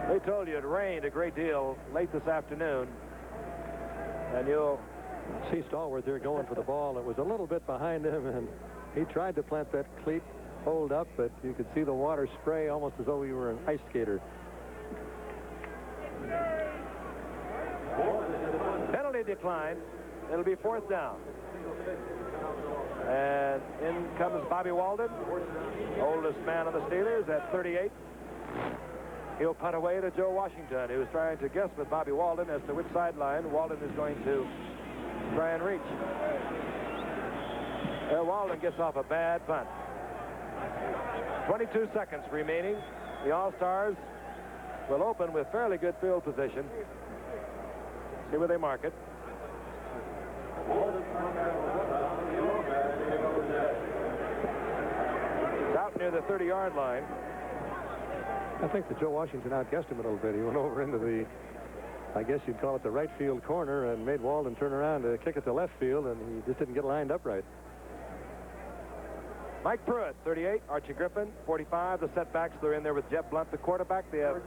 They told you it rained a great deal late this afternoon, and you'll see Stallworth here going for the ball. It was a little bit behind him, and he tried to plant that cleat, hold up, but you could see the water spray almost as though he were an ice skater. Penalty decline. It'll be 4th down. And in comes Bobby Walden, oldest man on the Steelers at 38. He'll punt away to Joe Washington, who was trying to guess with Bobby Walden as to which sideline Walden is going to try and reach. Walden gets off a bad punt. 22 seconds remaining. The All-Stars will open with fairly good field position. See where they mark it. It's out near the 30-yard line. I think that Joe Washington outguessed him a little bit. He went over into the, I guess you'd call it the right field corner, and made Walden turn around to kick it to left field, and he just didn't get lined up right. Mike Pruitt, 38. Archie Griffin, 45. The setbacks, they're in there with Jeb Blunt, the quarterback. They have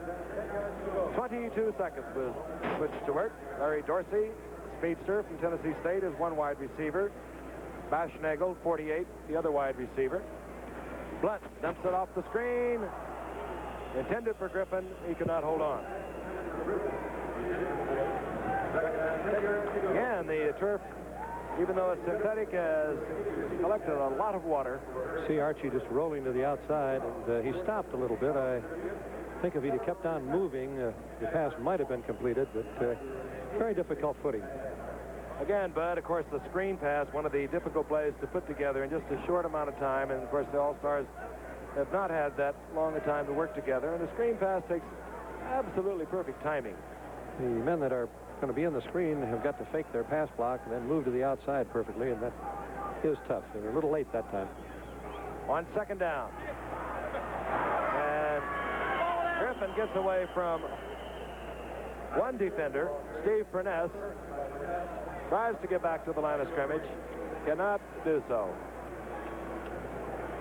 22 seconds with switch to work. Larry Dorsey, speedster from Tennessee State, is one wide receiver. Bash Nagel, 48, the other wide receiver. Blunt dumps it off the screen. Intended for Griffin. He could not hold on. Again, the turf, even though it's synthetic, has collected a lot of water. See Archie just rolling to the outside, and he stopped a little bit. I think if he'd have kept on moving, the pass might have been completed, but very difficult footing. Again, Bud, of course, the screen pass, one of the difficult plays to put together in just a short amount of time, and of course the All-Stars have not had that long a time to work together, and the screen pass takes absolutely perfect timing. The men that are going to be in the screen have got to fake their pass block and then move to the outside perfectly, and that is tough. They're a little late that time. On 2nd down. And Griffin gets away from one defender, Steve Furness. Tries to get back to the line of scrimmage. Cannot do so.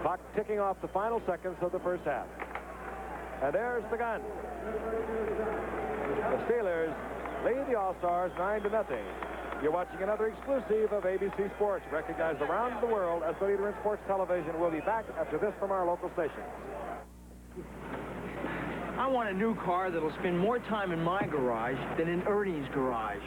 Clock ticking off the final seconds of the first half. And there's the gun. The Steelers lead the All-Stars 9-0. You're watching another exclusive of ABC Sports, recognized around the world as the leader in sports television. We'll be back after this from our local station. I want a new car that'll spend more time in my garage than in Ernie's garage.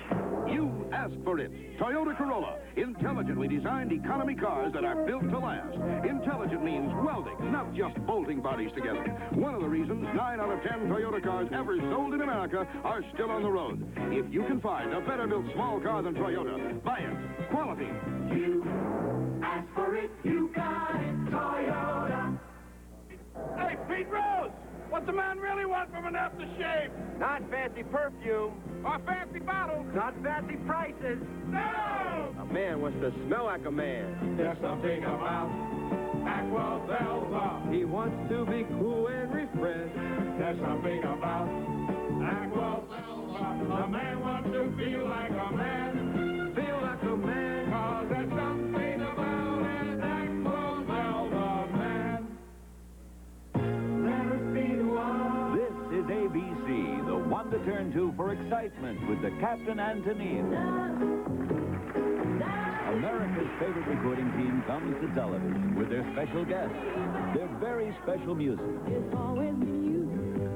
You asked for it. Toyota Corolla. Intelligently designed economy cars that are built to last. Intelligent means welding, not just bolting bodies together. One of the reasons 9 out of 10 Toyota cars ever sold in America are still on the road. If you can find a better built small car than Toyota, buy it. Quality. You asked for it, you got it, Toyota. Hey, Pete Rose! What the man really want from an aftershave? Not fancy perfume. Or fancy bottles? Not fancy prices. No! A man wants to smell like a man. There's something about Aqua Velva. He wants to be cool and refreshed. There's something about Aqua Velva. A man wants to feel like a man. Feel like a man. 'Cause there's something about an Aqua Velva man. Let us be the one. This is ABC, the one to turn to for excitement with the Captain Antonine. America's favorite recording team comes to television with their special guests, their very special music. It's always been you,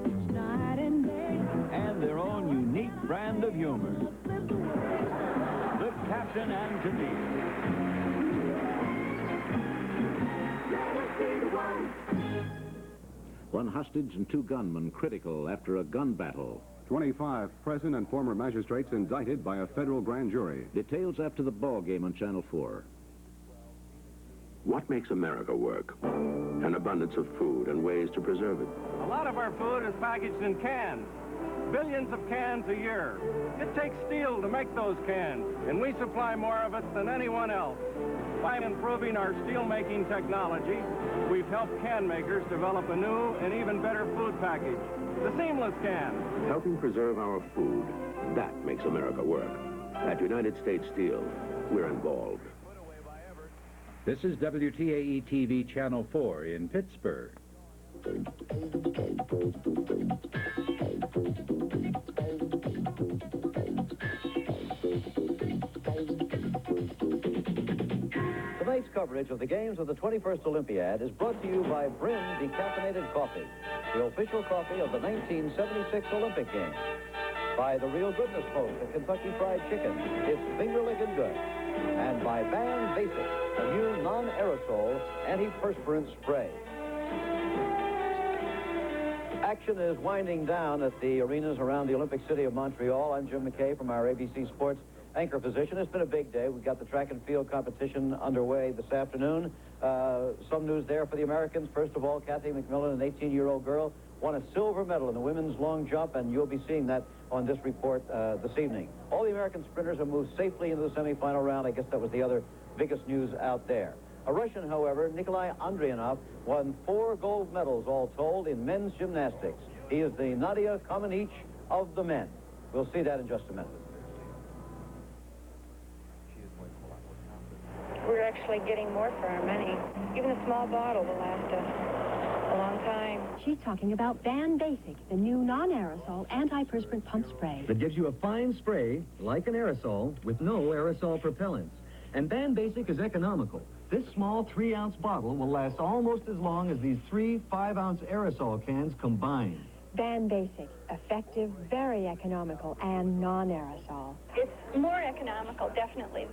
each night and day. And their own unique brand of humor. The Captain Antonine. One hostage and 2 gunmen critical after a gun battle. 25 present and former magistrates indicted by a federal grand jury. Details after the ball game on Channel 4. What makes America work? An abundance of food and ways to preserve it. A lot of our food is packaged in cans. Billions of cans a year. It takes steel to make those cans, and we supply more of it than anyone else. By improving our steel-making technology, we've helped can makers develop a new and even better food package, the seamless can. Helping preserve our food, that makes America work. At United States Steel, we're involved. This is WTAE-TV Channel 4 in Pittsburgh. Tonight's coverage of the games of the 21st Olympiad is brought to you by Brim Decaffeinated Coffee, the official coffee of the 1976 Olympic Games. By the Real Goodness Post, the Kentucky Fried Chicken, it's finger-licking good. And by Ban Basic, a new non-aerosol antiperspirant spray. Action is winding down at the arenas around the Olympic city of Montreal. I'm Jim McKay from our ABC Sports anchor position. It's been a big day. We've got the track and field competition underway this afternoon. Some news there for the Americans. First of all, Kathy McMillan, an 18-year-old girl, won a silver medal in the women's long jump, and you'll be seeing that on this report this evening. All the American sprinters have moved safely into the semifinal round. I guess that was the other biggest news out there. A Russian, however, Nikolai Andrianov, won 4 gold medals all told in men's gymnastics. He is the Nadia Comaneci of the men. We'll see that in just a minute. We're actually getting more for our money. Even a small bottle will last us a long time. She's talking about Ban Basic, the new non-aerosol antiperspirant pump spray. That gives you a fine spray, like an aerosol, with no aerosol propellants. And Ban Basic is economical. This small 3-ounce bottle will last almost as long as these 3 5-ounce aerosol cans combined. Ban Basic, effective, very economical, and non-aerosol. It's more economical, definitely.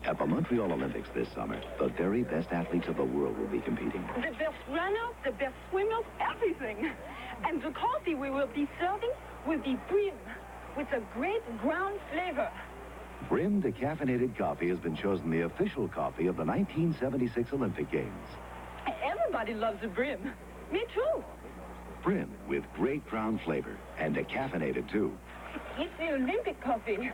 At the Montreal Olympics this summer, the very best athletes of the world will be competing. The best runners, the best swimmers, everything. And the coffee we will be serving will be Brim, with a great brown flavor. Brim Decaffeinated Coffee has been chosen the official coffee of the 1976 Olympic Games. Everybody loves the Brim. Me too. Brim with great brown flavor and decaffeinated too. It's the Olympic coffee.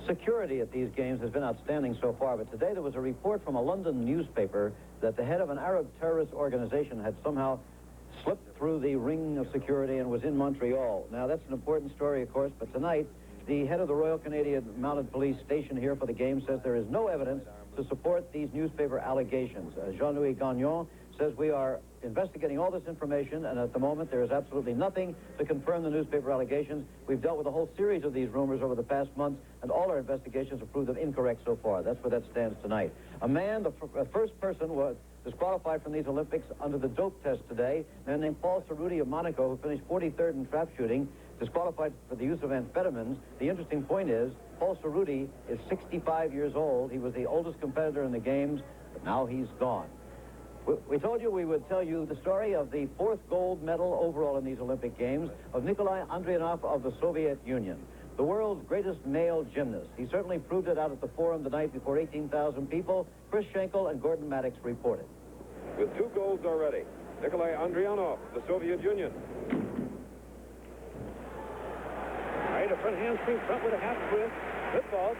Security at these games has been outstanding so far, but today there was a report from a London newspaper that the head of an Arab terrorist organization had somehow slipped through the ring of security and was in Montreal. Now, that's an important story, of course, but tonight, the head of the Royal Canadian Mounted Police stationed here for the game says there is no evidence to support these newspaper allegations. Jean-Louis Gagnon says we are investigating all this information, and at the moment there is absolutely nothing to confirm the newspaper allegations. We've dealt with a whole series of these rumors over the past months, and all our investigations have proved them incorrect so far. That's where that stands tonight. A man, the first person, was disqualified from these Olympics under the dope test today. A man named Paul Cerruti of Monaco, who finished 43rd in trap shooting, disqualified for the use of amphetamines. The interesting point is, Paul Cerruti is 65 years old. He was the oldest competitor in the games, but now he's gone. We told you we would tell you the story of the 4th gold medal overall in these Olympic Games of Nikolai Andrianov of the Soviet Union, the world's greatest male gymnast. He certainly proved it out at the Forum tonight before 18,000 people. Chris Schenkel and Gordon Maddox reported. With 2 golds already, Nikolai Andrianov, the Soviet Union. All right, a front handspring, front with a half twist. Good ball.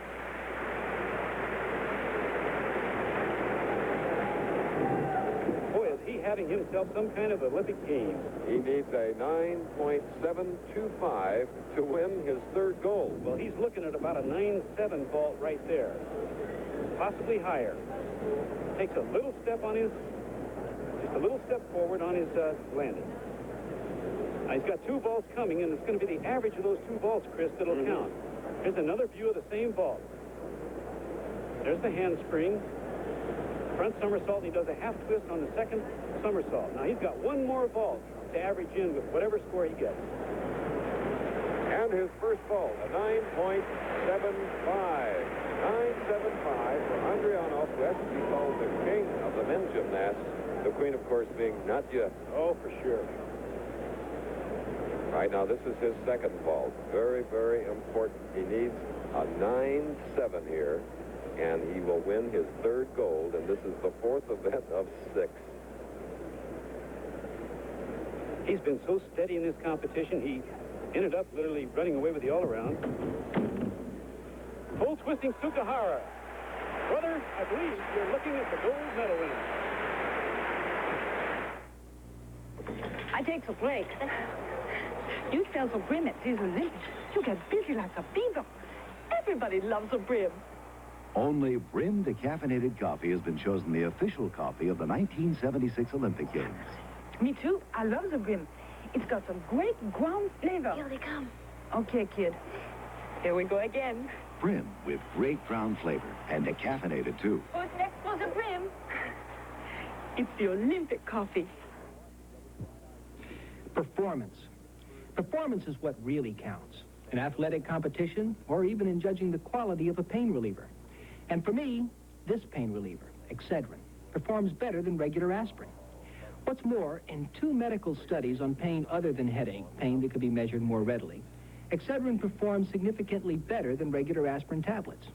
Boy, is he having himself some kind of Olympic game. He needs a 9.725 to win his 3rd gold. Well, he's looking at about a 9.7 vault right there. Possibly higher. Takes a little step on his, just a little step forward on his landing. Now, he's got 2 vaults coming, and it's going to be the average of those 2 vaults, Chris, that'll count. Here's another view of the same vault. There's the handspring. Front somersault, and he does a half twist on the 2nd somersault. Now, he's got 1 more vault to average in with whatever score he gets. And his first vault, a 9.75. 9.75 for Andrianov, who has to be called the king of the men's gymnasts. The queen, of course, being Nadia. Oh, for sure. All right, now this is his 2nd vault. Very, very important. He needs a 9.7 here, and he will win his 3rd gold, and this is the 4th event of 6. He's been so steady in this competition, he ended up literally running away with the all-around. Full twisting Sukahara. Brother, I believe you're looking at the gold medal winner. I take a break. You sell the brim at these Olympics. You get busy like a beaver. Everybody loves a brim. Only Brim decaffeinated coffee has been chosen the official coffee of the 1976 Olympic Games. Me too. I love the brim. It's got some great ground flavor. Here they come. Okay, kid. Here we go again. Brim with great ground flavor and decaffeinated too. Who's next for the brim? It's the Olympic coffee. Performance. Performance is what really counts. In athletic competition, or even in judging the quality of a pain reliever. And for me, this pain reliever, Excedrin, performs better than regular aspirin. What's more, in 2 medical studies on pain other than headache, pain that could be measured more readily, Excedrin performs significantly better than regular aspirin tablets.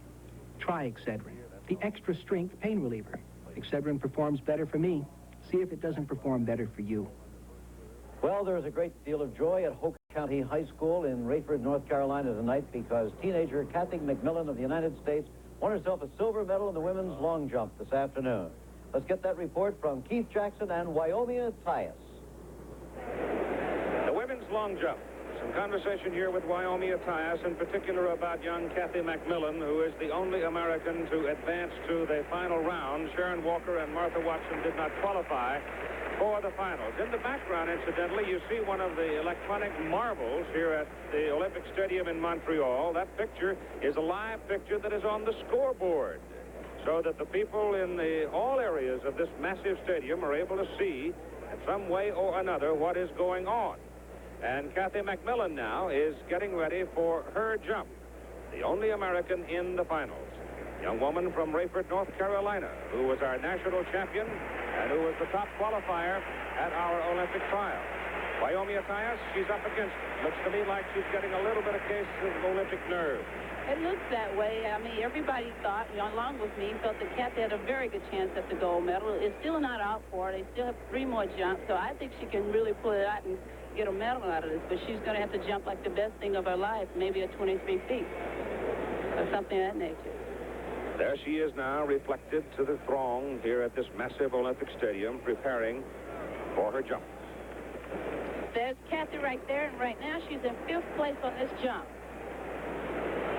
Try Excedrin, the extra strength pain reliever. Excedrin performs better for me. See if it doesn't perform better for you. Well, there's a great deal of joy at Hoke County High School in Rayford, North Carolina tonight because teenager Kathy McMillan of the United States won herself a silver medal in the women's long jump this afternoon. Let's get that report from Keith Jackson and Wyomia Tyus. The women's long jump. Some conversation here with Wyomia Tyus, in particular about young Kathy McMillan, who is the only American to advance to the final round. Sharon Walker and Martha Watson did not qualify for the finals. In the background, incidentally, you see one of the electronic marvels here at the Olympic Stadium in Montreal. That picture is a live picture that is on the scoreboard, so that the people in all areas of this massive stadium are able to see, in some way or another, what is going on. And Kathy McMillan now is getting ready for her jump, the only American in the finals. Young woman from Rayford, North Carolina, who was our national champion and who was the top qualifier at our Olympic trial. Wyomia Tyus, she's up against it. Looks to me like she's getting a little bit of case of Olympic nerve. It looks that way. I mean, everybody thought, along with me, felt that Kathy had a very good chance at the gold medal. It's still not out for her. They still have 3 more jumps, so I think she can really pull it out and get a medal out of this. But she's going to have to jump like the best thing of her life, maybe at 23 feet or something of that nature. There she is now, reflected to the throng here at this massive Olympic stadium, preparing for her jump. There's Kathy right there, and right now she's in 5th place on this jump.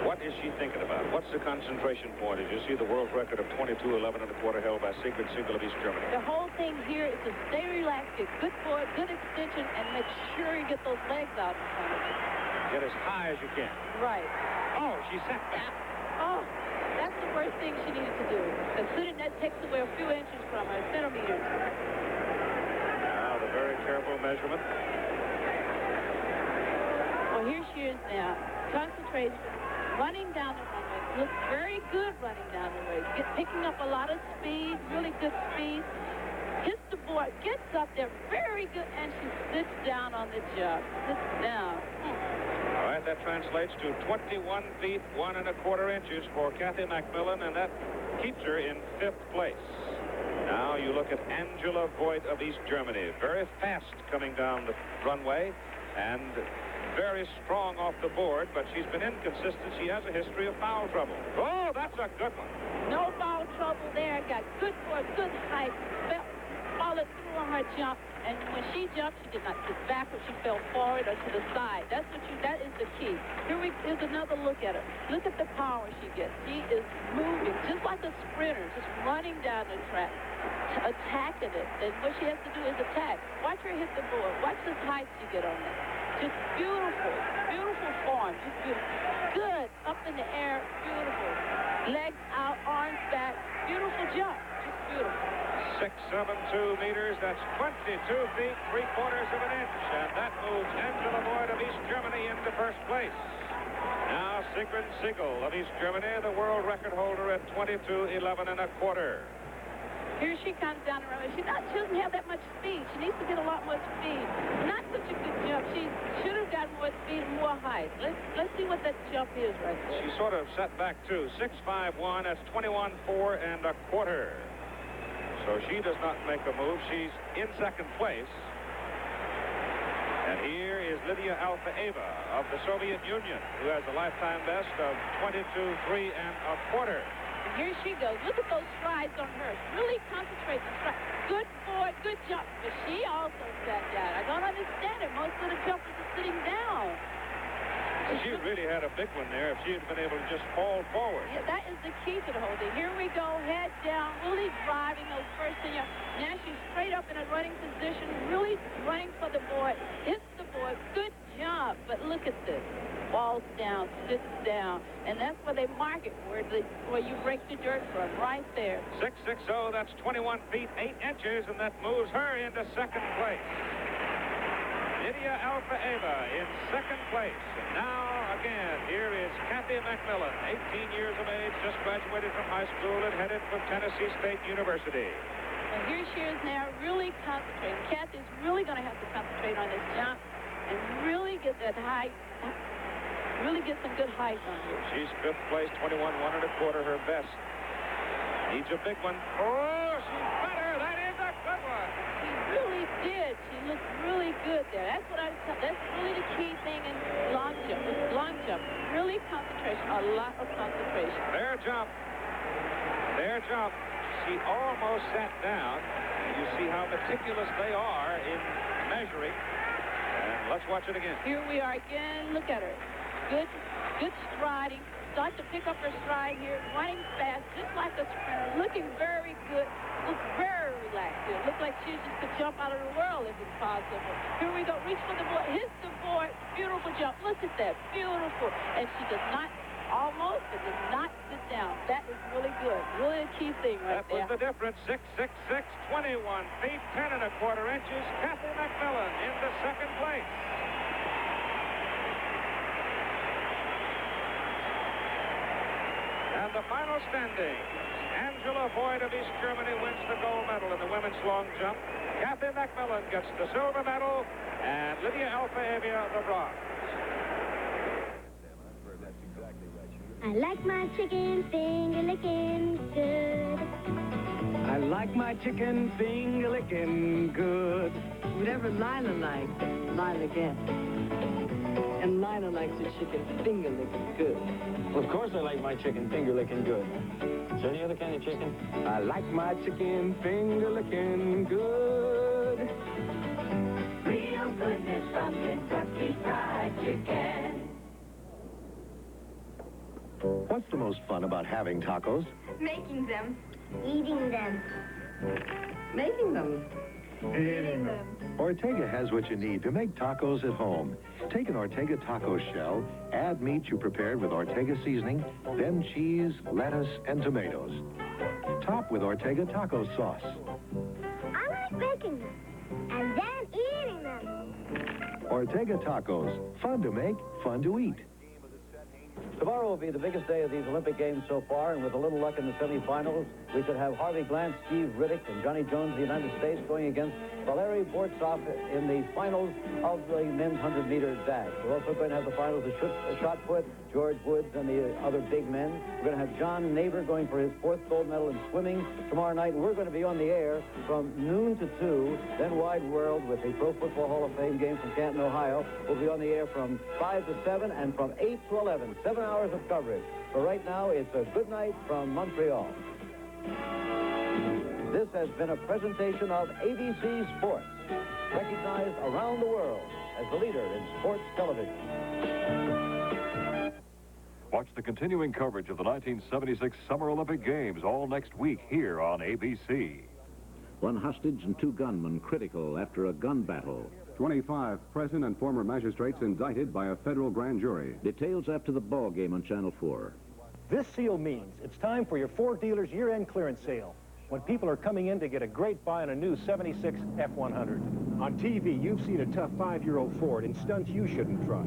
What is she thinking about? What's the concentration point? As you see the world record of 22.11 1/4 held by Sigrid Siegel of East Germany. The whole thing here is to stay relaxed, get good forward, good extension, and make sure you get those legs out in front of you. Get as high as you can. Right. Oh, she sat back. Oh, that's the first thing she needed to do. Considering that takes away a few inches from her, centimeters. Now the very careful measurement. Well, here she is now. Concentration. Running down the runway. Looks very good running down the runway. Picking up a lot of speed, really good speed. Hits the board, gets up there, very good, and she sits down on the jump. Sits down. All right, that translates to 21 feet, 1 1/4 inches for Kathy McMillan, and that keeps her in 5th place. Now you look at Angela Voigt of East Germany. Very fast coming down the runway, and very strong off the board, but she's been inconsistent. She has a history of foul trouble. Oh, that's a good one. No foul trouble there. Got good force, good height. Followed through on her jump, and when she jumped, she did not get backward. She fell forward or to the side. That is the key. Here's another look at her. Look at the power she gets. She is moving just like a sprinter, just running down the track, attacking it. And what she has to do is attack. Watch her hit the board. Watch the height she get on that. Just beautiful, beautiful form. Just beautiful. Good, up in the air, beautiful. Legs out, arms back, beautiful jump. Just beautiful. 6'7" meters, that's 22 feet, 3/4 of an inch, and that moves Angela Voigt of East Germany into 1st place. Now Sigrid Siegel of East Germany, the world record holder at 22.11 1/4. Here she comes down the road. She doesn't have that much speed. She needs to get a lot more speed. Not such a good jump. She should have gotten more speed and more height. Let's see what that jump is right there. She sort of set back too. 6'5", that's 21.4 1/4. So she does not make a move. She's in 2nd place. And here is Lydia Alphaeva of the Soviet Union, who has a lifetime best of 22.3 1/4. And here she goes. Look at those strides on her. Really concentrate the stride. Good forward, good jump. But she also sat down. I don't understand it. Most of the jumpers are sitting down. She really had a big one there if she had been able to just fall forward. Yeah, that is the key to the whole thing. Here we go, head down, really driving those first thing. Now she's straight up in a running position, really running for the board. Hits the board. Good job. But look at this. Falls down, sits down. And that's where they mark it, where you break the dirt from, right there. 6.60, that's 21 feet, 8 inches, and that moves her into second place. Lydia Alphaeva in second place. And now, again, here is Kathy McMillan, 18 years of age, just graduated from high school and headed for Tennessee State University. And here she is now really concentrating. Kathy's really going to have to concentrate on this jump and really get that height, really get some good height on her. She's fifth place, 21 1/4, her best. Needs a big one. Oh, she's better. That is a good one. She really did. She looked really good there. That's what that's really the key thing in long jump. Long jump. Really concentration. A lot of concentration. Their jump. Their jump. She almost sat down. You see how meticulous they are in measuring. And let's watch it again. Here we are again. Look at her. Good striding. Start to pick up her stride here. Running fast, just like a sprinter. Looking very good. Looks very relaxed here. Looks like she just could jump out of the world if it's possible. Here we go. Reach for the board. Hits the board. Beautiful jump. Look at that. Beautiful. And she does not, almost, but does not sit down. That is really good. Really a key thing right there. That was the difference. 6.66, 21 feet, 10 1/4 inches. Kathy McMillan into second place. And the final standing. Angela Boyd of East Germany wins the gold medal in the women's long jump. Kathy McMillan gets the silver medal, and Lydia Alphaeva the bronze. I like my chicken finger licking good. I like my chicken finger licking good. Whatever Lila likes, Lila gets. And Lila likes her chicken finger licking good. Well, of course I like my chicken finger licking good. Is there any other kind of chicken? I like my chicken finger licking good. Real goodness from Kentucky Fried Chicken. What's the most fun about having tacos? Making them. Eating them. Making them. Eating them. Ortega has what you need to make tacos at home. Take an Ortega taco shell, add meat you prepared with Ortega seasoning, then cheese, lettuce, and tomatoes. Top with Ortega taco sauce. I like making them. And then eating them. Ortega tacos. Fun to make, fun to eat. Tomorrow will be the biggest day of these Olympic Games so far, and with a little luck in the semifinals, we could have Harvey Glantz, Steve Riddick, and Johnny Jones of the United States going against Valery Bortsov in the finals of the men's 100-meter dash. We're also going to have the finals of shot put, George Woods and the other big men. We're going to have John Neighbor going for his 4th gold medal in swimming tomorrow night. We're going to be on the air from noon to 2, then Wide World with the Pro Football Hall of Fame game from Canton, Ohio. We'll be on the air from 5 to 7 and from 8 to 11. 7 hours of coverage. But right now, it's a good night from Montreal. This has been a presentation of ABC Sports, recognized around the world as the leader in sports television. Watch the continuing coverage of the 1976 Summer Olympic Games all next week here on ABC. One hostage and 2 gunmen critical after a gun battle. 25 present and former magistrates indicted by a federal grand jury. Details after the ball game on Channel 4. This seal means it's time for your Ford dealer's year-end clearance sale, when people are coming in to get a great buy on a new 76 F100. On TV, you've seen a tough 5-year-old Ford in stunts you shouldn't try.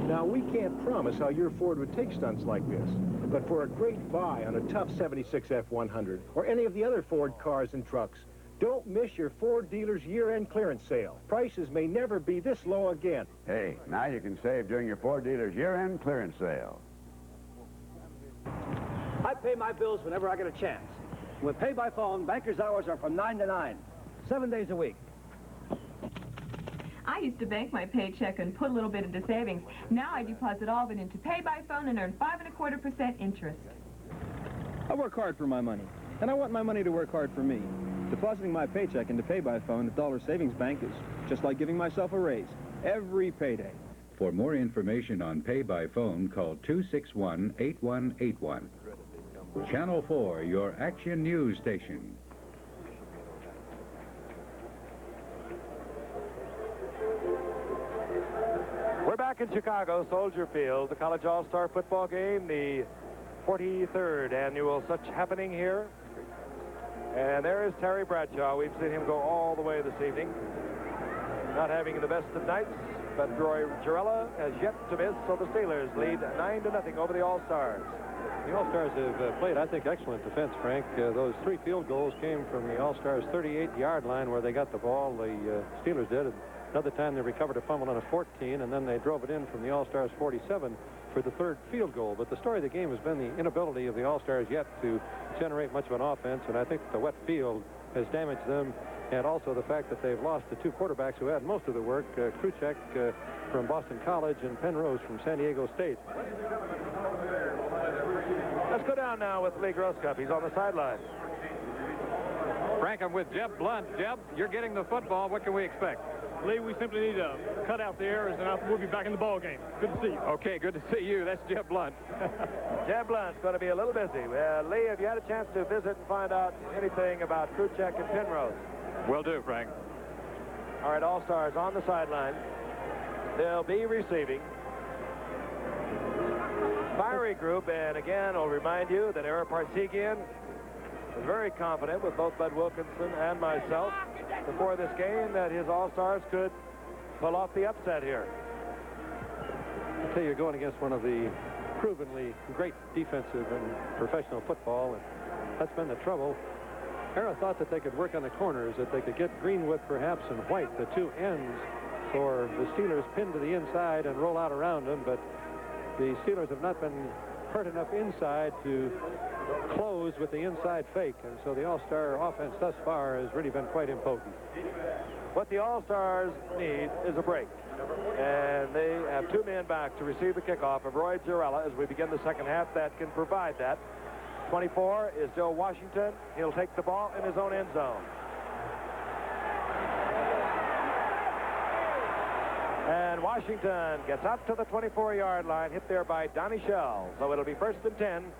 Now, we can't promise how your Ford would take stunts like this, but for a great buy on a tough 76 F100 or any of the other Ford cars and trucks, don't miss your Ford dealer's year-end clearance sale. Prices may never be this low again. Hey, now you can save during your Ford dealer's year-end clearance sale. I pay my bills whenever I get a chance. With pay by phone, banker's hours are from 9 to 9, 7 days a week. I used to bank my paycheck and put a little bit into savings. Now I deposit all of it into pay by phone and earn 5.25% interest. I work hard for my money, and I want my money to work hard for me. Depositing my paycheck into pay by phone at Dollar Savings Bank is just like giving myself a raise every payday. For more information on pay by phone, call 261-8181. Channel 4, your Action News station. We're back in Chicago, Soldier Field, the College All-Star football game, the 43rd annual such happening here. And there is Terry Bradshaw. We've seen him go all the way this evening. Not having the best of nights, but Roy Girella has yet to miss, so the Steelers lead 9-0 over the All-Stars. The All-Stars have played, I think, excellent defense, Frank. Those 3 field goals came from the All-Stars' 38-yard line where they got the ball. The Steelers did. Another time they recovered a fumble on a 14, and then they drove it in from the All-Stars' 47 for the 3rd field goal. But the story of the game has been the inability of the All-Stars yet to generate much of an offense, and I think the wet field has damaged them, and also the fact that they've lost the 2 quarterbacks who had most of the work, Kruchek from Boston College and Penrose from San Diego State. Let's go down now with Lee Grosskopf. He's on the sideline. Frank, I'm with Jeb Blunt. Jeb, you're getting the football. What can we expect? Lee, we simply need to cut out the errors, and we'll be back in the ball game. Good to see you. Okay, good to see you. That's Jeb Blunt. Jeb Blunt's going to be a little busy. Lee, have you had a chance to visit and find out anything about Kruchek and Penrose? Will do, Frank. All right, All-Stars on the sideline. They'll be receiving. Fiery group, and again, I'll remind you that Eric Parsegian was very confident with both Bud Wilkinson and myself before this game that his All-Stars could pull off the upset here. I tell you, you're going against one of the provenly great defensive and professional football, and that's been the trouble. Era thought that they could work on the corners, that they could get Greenwood perhaps and White, the 2 ends, for the Steelers pinned to the inside and roll out around them, but the Steelers have not been hurt enough inside to close with the inside fake, and so the All-Star offense thus far has really been quite impotent. What the All-Stars need is a break, and they have 2 men back to receive the kickoff of Roy Girella as we begin the second half that can provide that. 24 is Joe Washington. He'll take the ball in his own end zone. And Washington gets out to the 24-yard line, hit there by Donnie Shell. So it'll be 1st and 10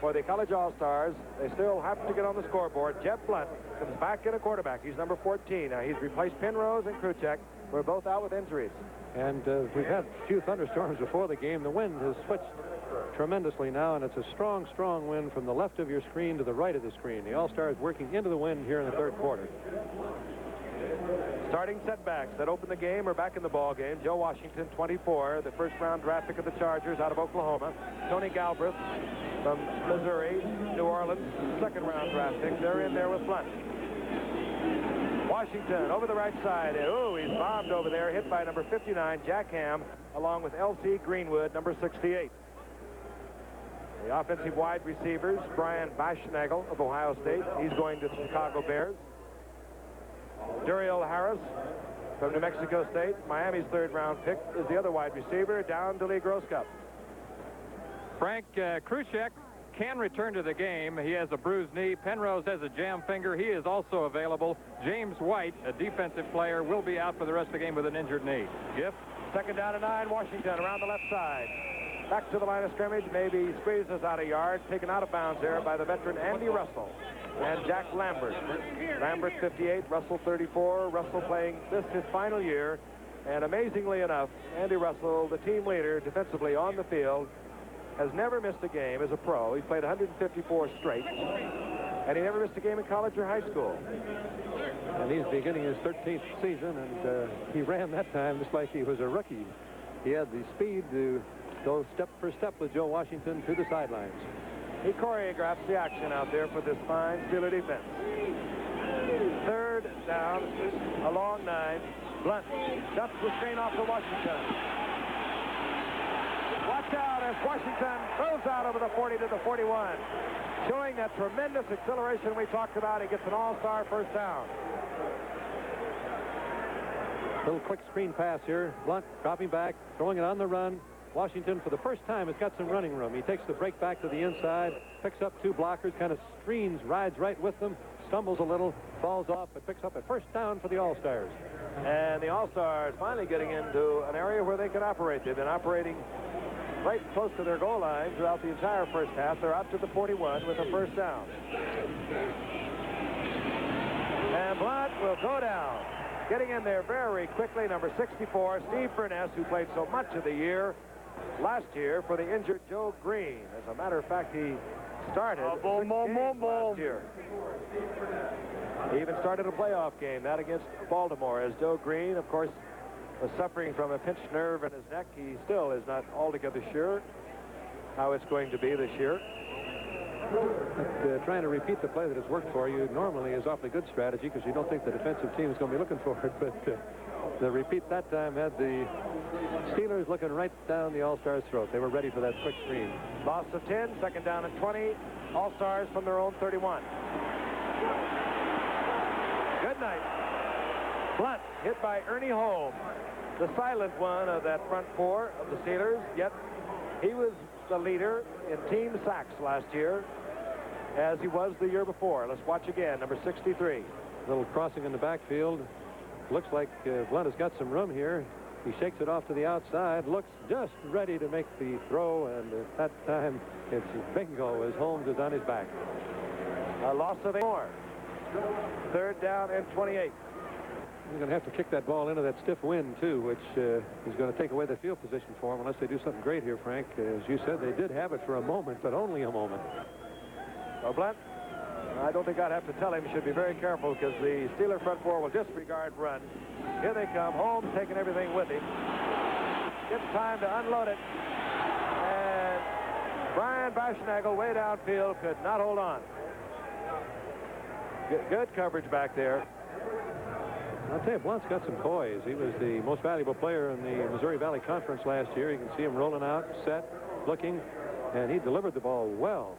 for the College All-Stars. They still have to get on the scoreboard. Jeb Blunt comes back in a quarterback. He's number 14. Now, he's replaced Penrose and Kruchek, who are both out with injuries. And we've had a few thunderstorms before the game. The wind has switched tremendously now, and it's a strong, strong wind from the left of your screen to the right of the screen. The All-Stars working into the wind here in the 3rd quarter. Starting setbacks that open the game are back in the ball game. Joe Washington, 24, the 1st-round draft pick of the Chargers out of Oklahoma. Tony Galbraith from Missouri, New Orleans, 2nd-round draft pick. They're in there with Blunt. Washington over the right side. Oh, he's bombed over there, hit by number 59, Jack Ham, along with L.C. Greenwood, number 68. The offensive wide receivers, Brian Baschnagel of Ohio State. He's going to the Chicago Bears. Duriel Harris from New Mexico State. Miami's 3rd-round pick is the other wide receiver, down to Lee Grosskopf. Frank, Kruchek can return to the game. He has a bruised knee. Penrose has a jam finger. He is also available. James White, a defensive player, will be out for the rest of the game with an injured knee. Gift, 2nd down and 9, Washington around the left side. Back to the line of scrimmage, maybe squeezes out a yard, taken out of bounds there by the veteran Andy Russell and Jack Lambert. Lambert 58, Russell 34. Russell playing this his final year, and amazingly enough, Andy Russell, the team leader defensively on the field, has never missed a game as a pro. He's played 154 straight, and he never missed a game in college or high school. And he's beginning his 13th season, and he ran that time just like he was a rookie. He had the speed to go step for step with Joe Washington to the sidelines. He choreographs the action out there for this fine Steeler defense. 3rd down, a long 9. Blunt ducks the screen off to Washington. Watch out as Washington throws out over the 40 to the 41. Showing that tremendous acceleration we talked about. He gets an All-Star 1st down. Little quick screen pass here. Blunt dropping back, throwing it on the run. Washington, for the first time, has got some running room. He takes the break back to the inside, picks up 2 blockers, kind of screens, rides right with them, stumbles a little, falls off, but picks up a first down for the All-Stars. And the All-Stars finally getting into an area where they can operate. They've been operating right close to their goal line throughout the entire first half. They're out to the 41 with a first down. And Blunt will go down. Getting in there very quickly, number 64, Steve Furness, who played so much of the year last year for the injured Joe Green. As a matter of fact, he started last year. He even started a playoff game, that against Baltimore, as Joe Green, of course, was suffering from a pinched nerve in his neck. He still is not altogether sure how it's going to be this year. Trying to repeat the play that has worked for you normally is awfully good strategy because you don't think the defensive team is going to be looking for it. But the repeat that time had the Steelers looking right down the All-Stars' throat. They were ready for that quick screen. Loss of 10, second down and 20. All-Stars from their own 31. Good night. Blunt hit by Ernie Holmes, the silent one of that front four of the Steelers, yet he was the leader in team sacks last year, as he was the year before. Let's watch again, number 63. Little crossing in the backfield. Looks like Blunt has got some room here. He shakes it off to the outside, looks just ready to make the throw, and at that time, it's bingo as Holmes is on his back. A loss of 8 more. Third down and 28. You're going to have to kick that ball into that stiff wind, too, which is going to take away the field position for them unless they do something great here, Frank. As you said, they did have it for a moment, but only a moment. Well, Blunt, I don't think I'd have to tell him he should be very careful because the Steeler front four will disregard run. Here they come. Holmes taking everything with him. Gets time to unload it. And Brian Baschnagel way downfield could not hold on. Good coverage back there. I'll tell you, Blunt's got some poise. He was the most valuable player in the Missouri Valley Conference last year. You can see him rolling out, set, looking, and he delivered the ball well.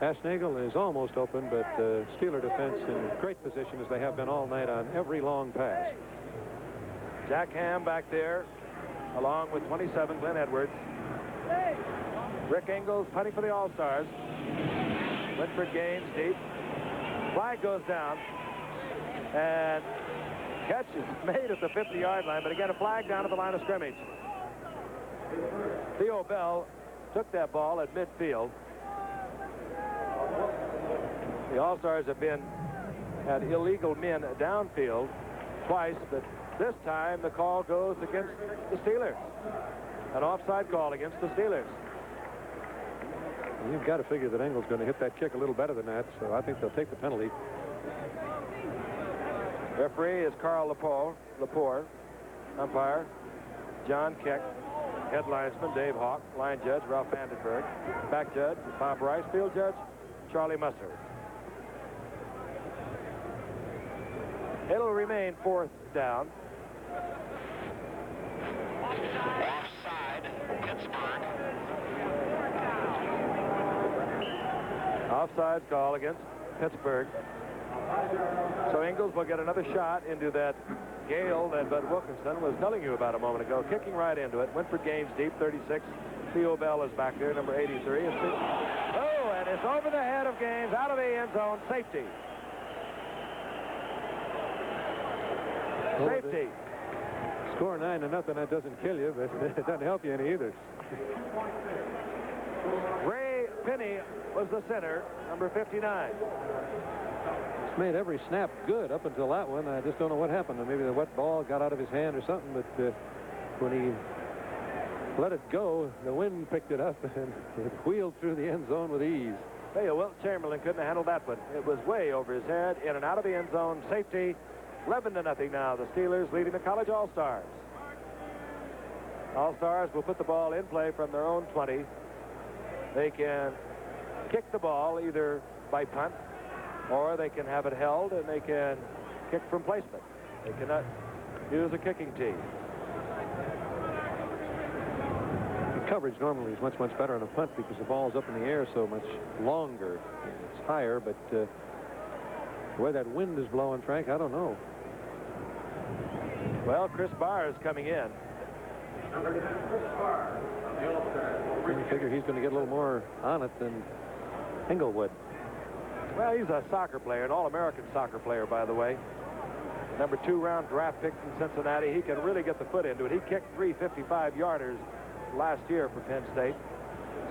Baschnagel is almost open, but Steeler defense in great position as they have been all night on every long pass. Jack Ham back there, along with 27, Glenn Edwards. Rick Ingalls punting for the All-Stars. Winford Gaines deep. Flag goes down, and catch is made at the 50-yard line, but again, a flag down at the line of scrimmage. Theo Bell took that ball at midfield. The All-Stars have been at illegal men downfield twice, but this time the call goes against the Steelers. An offside call against the Steelers. You've got to figure that Engel's going to hit that kick a little better than that, so I think they'll take the penalty. Referee is Carl Lepore. Umpire, John Keck. Head linesman, Dave Hawk. Line judge, Ralph Vandenberg. Back judge, Bob Rice. Field judge, Charlie Musser. It'll remain 4th down. Offside, Pittsburgh. Offside call against Pittsburgh. So Ingalls will get another shot into that gale that Bud Wilkinson was telling you about a moment ago. Kicking right into it. Winford Gaines deep, 36. Theo Bell is back there, number 83. And it's over the head of Gaines, out of the end zone. Safety. Safety. Score 9-0, that doesn't kill you, but it doesn't help you any either. Ray Penny was the center, number 59. It's made every snap good up until that one. I just don't know what happened. Maybe the wet ball got out of his hand or something, but when he let it go, the wind picked it up and it wheeled through the end zone with ease. Hey, Wilt Chamberlain couldn't have handled that one. It was way over his head, in and out of the end zone. Safety. 11-0 now. The Steelers leading the college All-Stars. All-Stars will put the ball in play from their own 20. They can kick the ball either by punt or they can have it held and they can kick from placement. They cannot use a kicking tee. The coverage normally is much, much better on a punt because the ball's up in the air so much longer. It's higher, but the way that wind is blowing, Frank, I don't know. Well, Chris Barr is coming in. You figure he's going to get a little more on it than Englewood. Well, he's a soccer player, an All-American soccer player, by the way. Number 2 round draft pick from Cincinnati. He can really get the foot into it. He kicked 3 55-yarders last year for Penn State.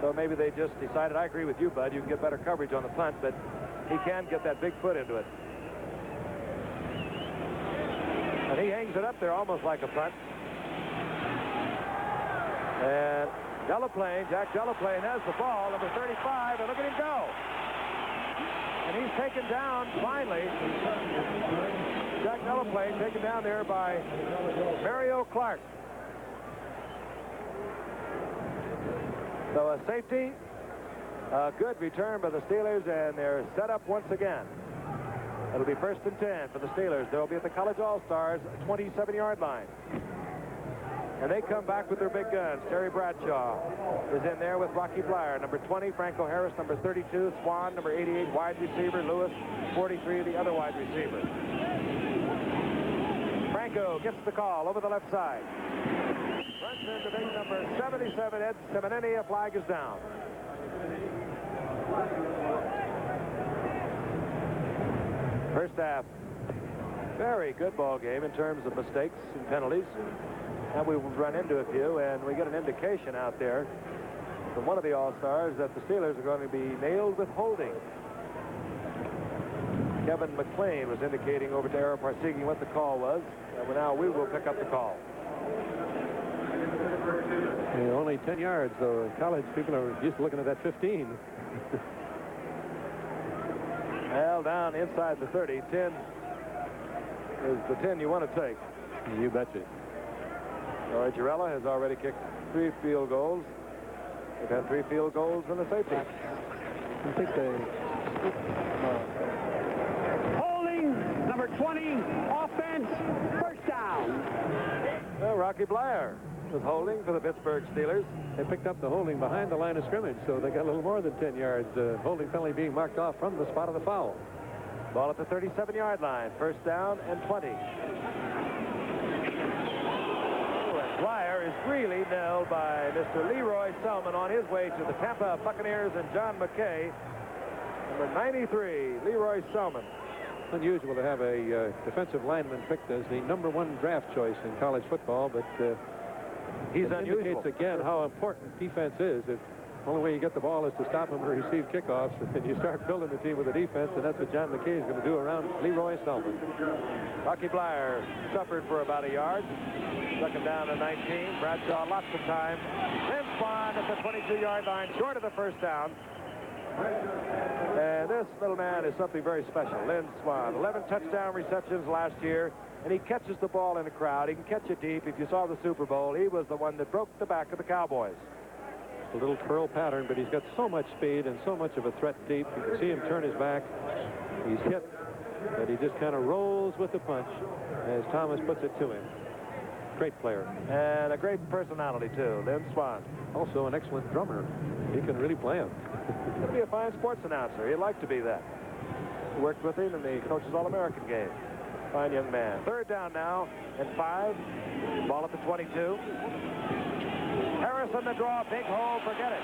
So maybe they just decided, I agree with you, Bud, you can get better coverage on the punt, but he can get that big foot into it. And he hangs it up there almost like a punt. And Jack Delaplane has the ball, number 35, and look at him go. And he's taken down, finally. Jack Delaplane taken down there by Mario Clark. So a safety, a good return by the Steelers, and they're set up once again. It'll be 1st and 10 for the Steelers. They'll be at the College All-Stars 27-yard line. And they come back with their big guns. Terry Bradshaw is in there with Rocky Blyer. Number 20, Franco Harris. Number 32, Swan. Number 88, wide receiver. Lewis, 43, the other wide receiver. Franco gets the call over the left side. Runs into big number 77, Ed Simonini. A flag is down. First half, very good ball game in terms of mistakes and penalties. And we will run into a few, and we get an indication out there from one of the All-Stars that the Steelers are going to be nailed with holding. Kevin McLean was indicating over to Ara Parseghian what the call was, and now we will pick up the call. Only 10 yards, though. College people are used to looking at that 15. Well, down inside the 30, 10 is the 10 you want to take. You betcha. Roy Girella has already kicked 3 field goals. They've had 3 field goals and a safety. I think they... Holding, number 20, offense, first down. Well, Rocky Blyer was holding for the Pittsburgh Steelers. They picked up the holding behind the line of scrimmage, so they got a little more than 10 yards. Holding penalty being marked off from the spot of the foul. Ball at the 37-yard line. First down and 20. Blyer is really nailed by Mr. Leroy Selman on his way to the Tampa Buccaneers and John McKay. Number 93, Leroy Selman. Unusual to have a defensive lineman picked as the #1 draft choice in college football, but he's unusual. Indicates again how important defense is. The only way you get the ball is to stop him or receive kickoffs, and you start building the team with a defense, and that's what John McKay is going to do around Leroy Selman. Rocky Blyer suffered for about a yard. Stuck him down to 19. Bradshaw lots of time. Then Swan at the 22-yard line, short of the first down. And this little man is something very special. Lynn Swan, 11 touchdown receptions last year, and he catches the ball in the crowd. He can catch it deep. If you saw the Super Bowl, he was the one that broke the back of the Cowboys. A little curl pattern, but he's got so much speed and so much of a threat deep. You can see him turn his back. He's hit, but he just kind of rolls with the punch, as Thomas puts it to him. Great player. And a great personality, too, Lynn Swan. Also an excellent drummer. He can really play him. He's going to be a fine sports announcer. He'd like to be that. Worked with him in the Coach's All-American game. Fine young man. Third down now and 5. Ball at the 22. Harris on the draw. Big hole. Forget it.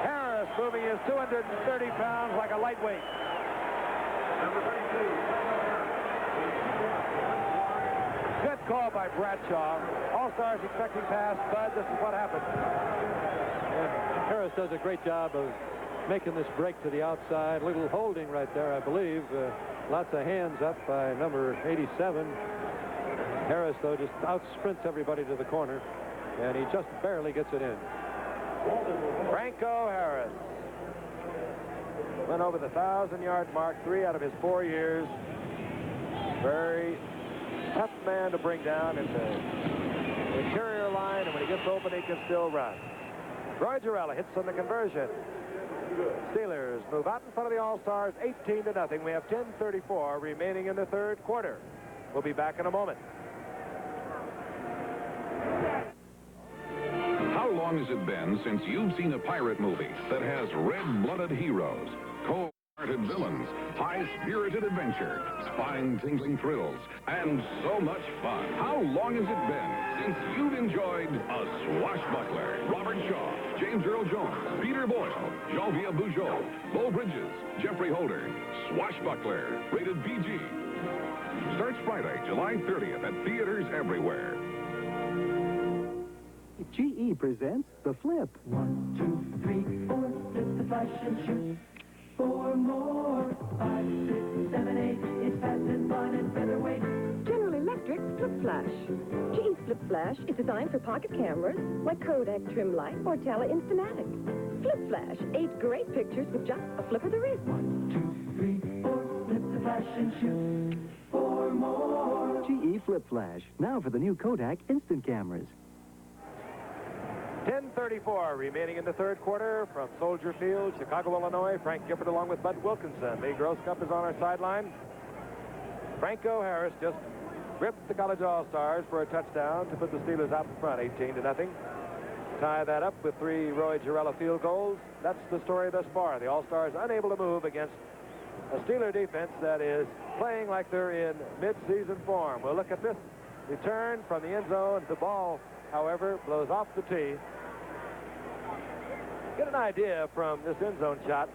Harris moving his 230 pounds like a lightweight. Good call by Bradshaw. All-Stars expecting pass, Bud. This is what happened. And Harris does a great job of making this break to the outside. Little holding right there, I believe. Lots of hands up by number 87. Harris, though, just out-sprints everybody to the corner, and he just barely gets it in. Franco Harris went over the 1,000-yard mark 3 out of his 4 years. Very tough man to bring down into the interior line, and when he gets open, he can still run. Roy Girella hits on the conversion. Steelers move out in front of the All-Stars 18-0. We have 10:34 remaining in the third quarter. We'll be back in a moment. How long has it been since you've seen a pirate movie that has red-blooded heroes, cold light-hearted villains, high-spirited adventure, spine-tingling thrills, and so much fun. How long has it been since you've enjoyed a swashbuckler? Robert Shaw, James Earl Jones, Peter Boyle, Jean-Pierre Bugeaud, Beau Bridges, Jeffrey Holder. Swashbuckler, rated PG. Starts Friday, July 30th at theaters everywhere. GE presents The Flip. 1, 2, 3, 4, flip the flash and shoot. 4 more. 5, 6, 7, 8, it's fast and fun and featherweight. General Electric Flip Flash. GE Flip Flash is designed for pocket cameras like Kodak Trim Light or Tele Instamatic. Flip Flash, 8 great pictures with just a flip of the wrist. 1, 2, 3, 4, flip the flash and shoot. 4 more. GE Flip Flash, now for the new Kodak Instant cameras. 10:34 remaining in the third quarter from Soldier Field, Chicago, Illinois. Frank Gifford along with Bud Wilkinson. The Gross Cup is on our sideline. Franco Harris just ripped the College All-Stars for a touchdown to put the Steelers out in front, 18-0. Tie that up with 3 Roy Girella field goals. That's the story thus far. The All-Stars unable to move against a Steeler defense that is playing like they're in mid-season form. We'll look at this return from the end zone. The ball, however, blows off the tee. Get an idea from this end zone shot.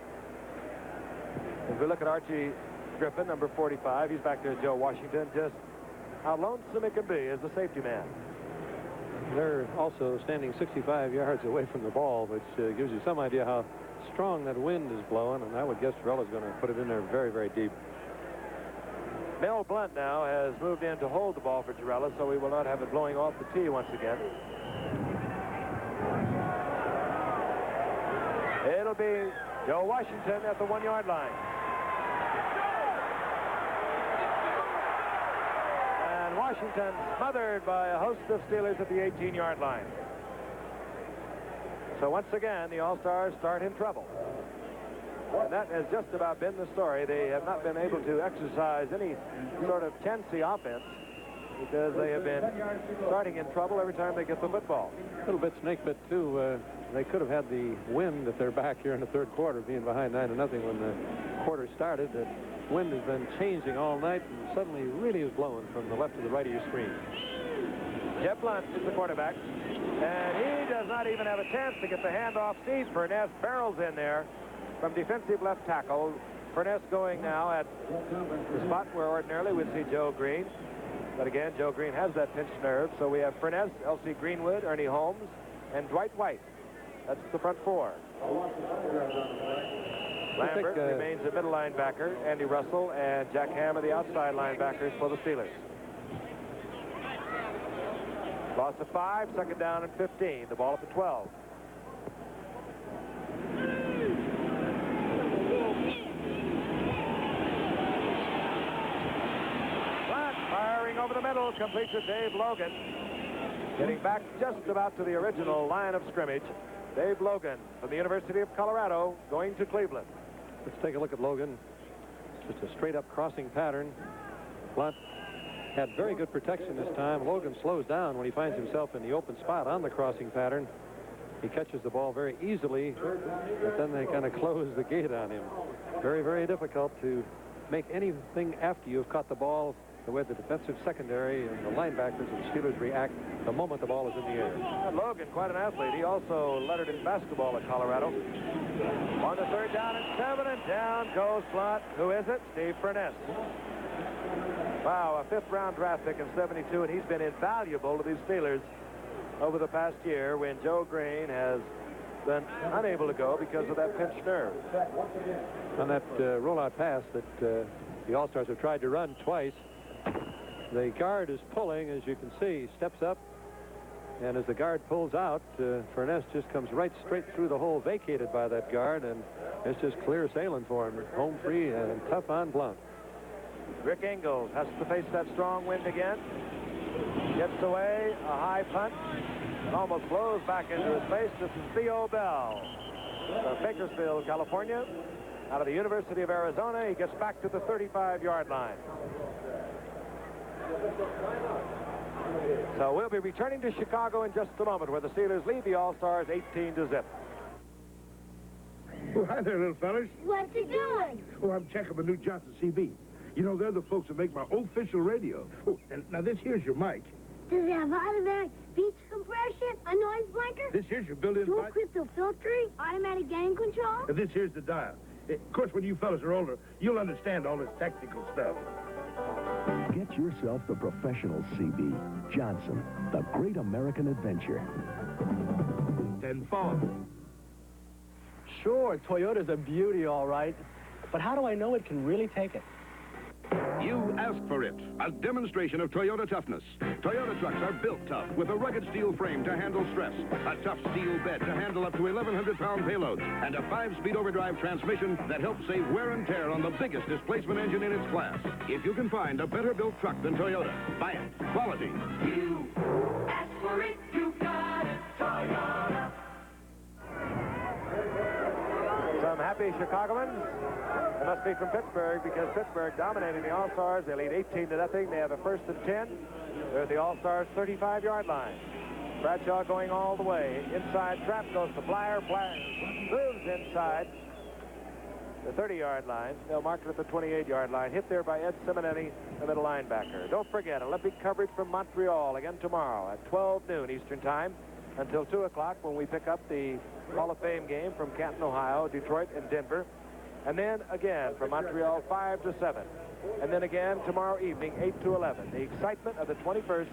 If we look at Archie Griffin, number 45, he's back there, Joe Washington, just how lonesome it can be as a safety man. They're also standing 65 yards away from the ball, which gives you some idea how strong that wind is blowing, and I would guess Girella's going to put it in there very, very deep. Mel Blunt now has moved in to hold the ball for Girella, so we will not have it blowing off the tee once again. It'll be Joe Washington at the 1-yard line. And Washington smothered by a host of Steelers at the 18-yard line. So once again, the All-Stars start in trouble. And that has just about been the story. They have not been able to exercise any sort of chancy offense because they have been starting in trouble every time they get the football. A little bit snake bit, too. They could have had the wind at their back here in the third quarter, being behind 9-0 when the quarter started. The wind has been changing all night and suddenly really is blowing from the left to the right of your screen. Jeff Blunt is the quarterback, and he does not even have a chance to get the handoff. Steve Furness barrels in there from defensive left tackle. Furness going now at the spot where ordinarily we'd see Joe Green. But again, Joe Green has that pinched nerve, so we have Furness, L.C. Greenwood, Ernie Holmes, and Dwight White. That's the front 4. Lambert remains the middle linebacker. Andy Russell and Jack Ham are the outside linebackers for the Steelers. Loss of 5, second down and 15. The ball at the 12. Blunt firing over the middle, completes to Dave Logan. Getting back just about to the original line of scrimmage. Dave Logan from the University of Colorado going to Cleveland. Let's take a look at Logan. Just a straight-up crossing pattern. Blunt had very good protection this time. Logan slows down when he finds himself in the open spot on the crossing pattern. He catches the ball very easily, but then they kind of close the gate on him. Very, very difficult to make anything after you've caught the ball the way the defensive secondary and the linebackers and Steelers react the moment the ball is in the air. And Logan, quite an athlete. He also lettered in basketball at Colorado. On the third down and 7, and down goes Blunt. Who is it? Steve Furness. Wow, a 5th-round draft pick in '72, and he's been invaluable to these Steelers over the past year when Joe Green has been unable to go because of that pinched nerve. On that rollout pass that the All-Stars have tried to run twice, the guard is pulling, as you can see, steps up, and as the guard pulls out, Furness just comes right straight through the hole vacated by that guard, and it's just clear sailing for him. Home free and tough on Blunt. Rick Ingalls has to face that strong wind again. Gets away, a high punt, and almost blows back into his face. This is Theo Bell from Bakersfield, California. Out of the University of Arizona, he gets back to the 35-yard line. So we'll be returning to Chicago in just a moment, where the Steelers lead the All-Stars 18-0. Oh, hi there, little fellas. What you doing? Oh, I'm checking the new Johnson CB. You know, they're the folks that make my official radio. Oh, and now this here's your mic. Does it have automatic speech compression, a noise blanker? This here's your built-in dual mic. crystal filtering, automatic gain control? And this here's the dial. Of course, when you fellas are older, you'll understand all this technical stuff. Get yourself the professional CB. Johnson, the great American adventure. 10-4. Sure, Toyota's a beauty, all right. But how do I know it can really take it? You asked for it. A demonstration of Toyota toughness. Toyota trucks are built tough with a rugged steel frame to handle stress, a tough steel bed to handle up to 1,100-pound payloads, and a 5-speed overdrive transmission that helps save wear and tear on the biggest displacement engine in its class. If you can find a better-built truck than Toyota, buy it. Quality. You ask for it, you got it, Toyota. Some happy Chicagoans. It must be from Pittsburgh, because Pittsburgh dominating the All-Stars. They lead 18-0. They have a first and 10. They're at the All-Stars' 35-yard line. Bradshaw going all the way. Inside trap goes to Flyer. Flyer moves inside the 30-yard line. They'll mark it at the 28-yard line. Hit there by Ed Simonetti, the middle linebacker. Don't forget, Olympic coverage from Montreal again tomorrow at 12 noon Eastern Time until 2 o'clock when we pick up the Hall of Fame game from Canton, Ohio, Detroit, and Denver. And then again from Montreal, 5 to 7. And then again tomorrow evening, 8 to 11. The excitement of the 21st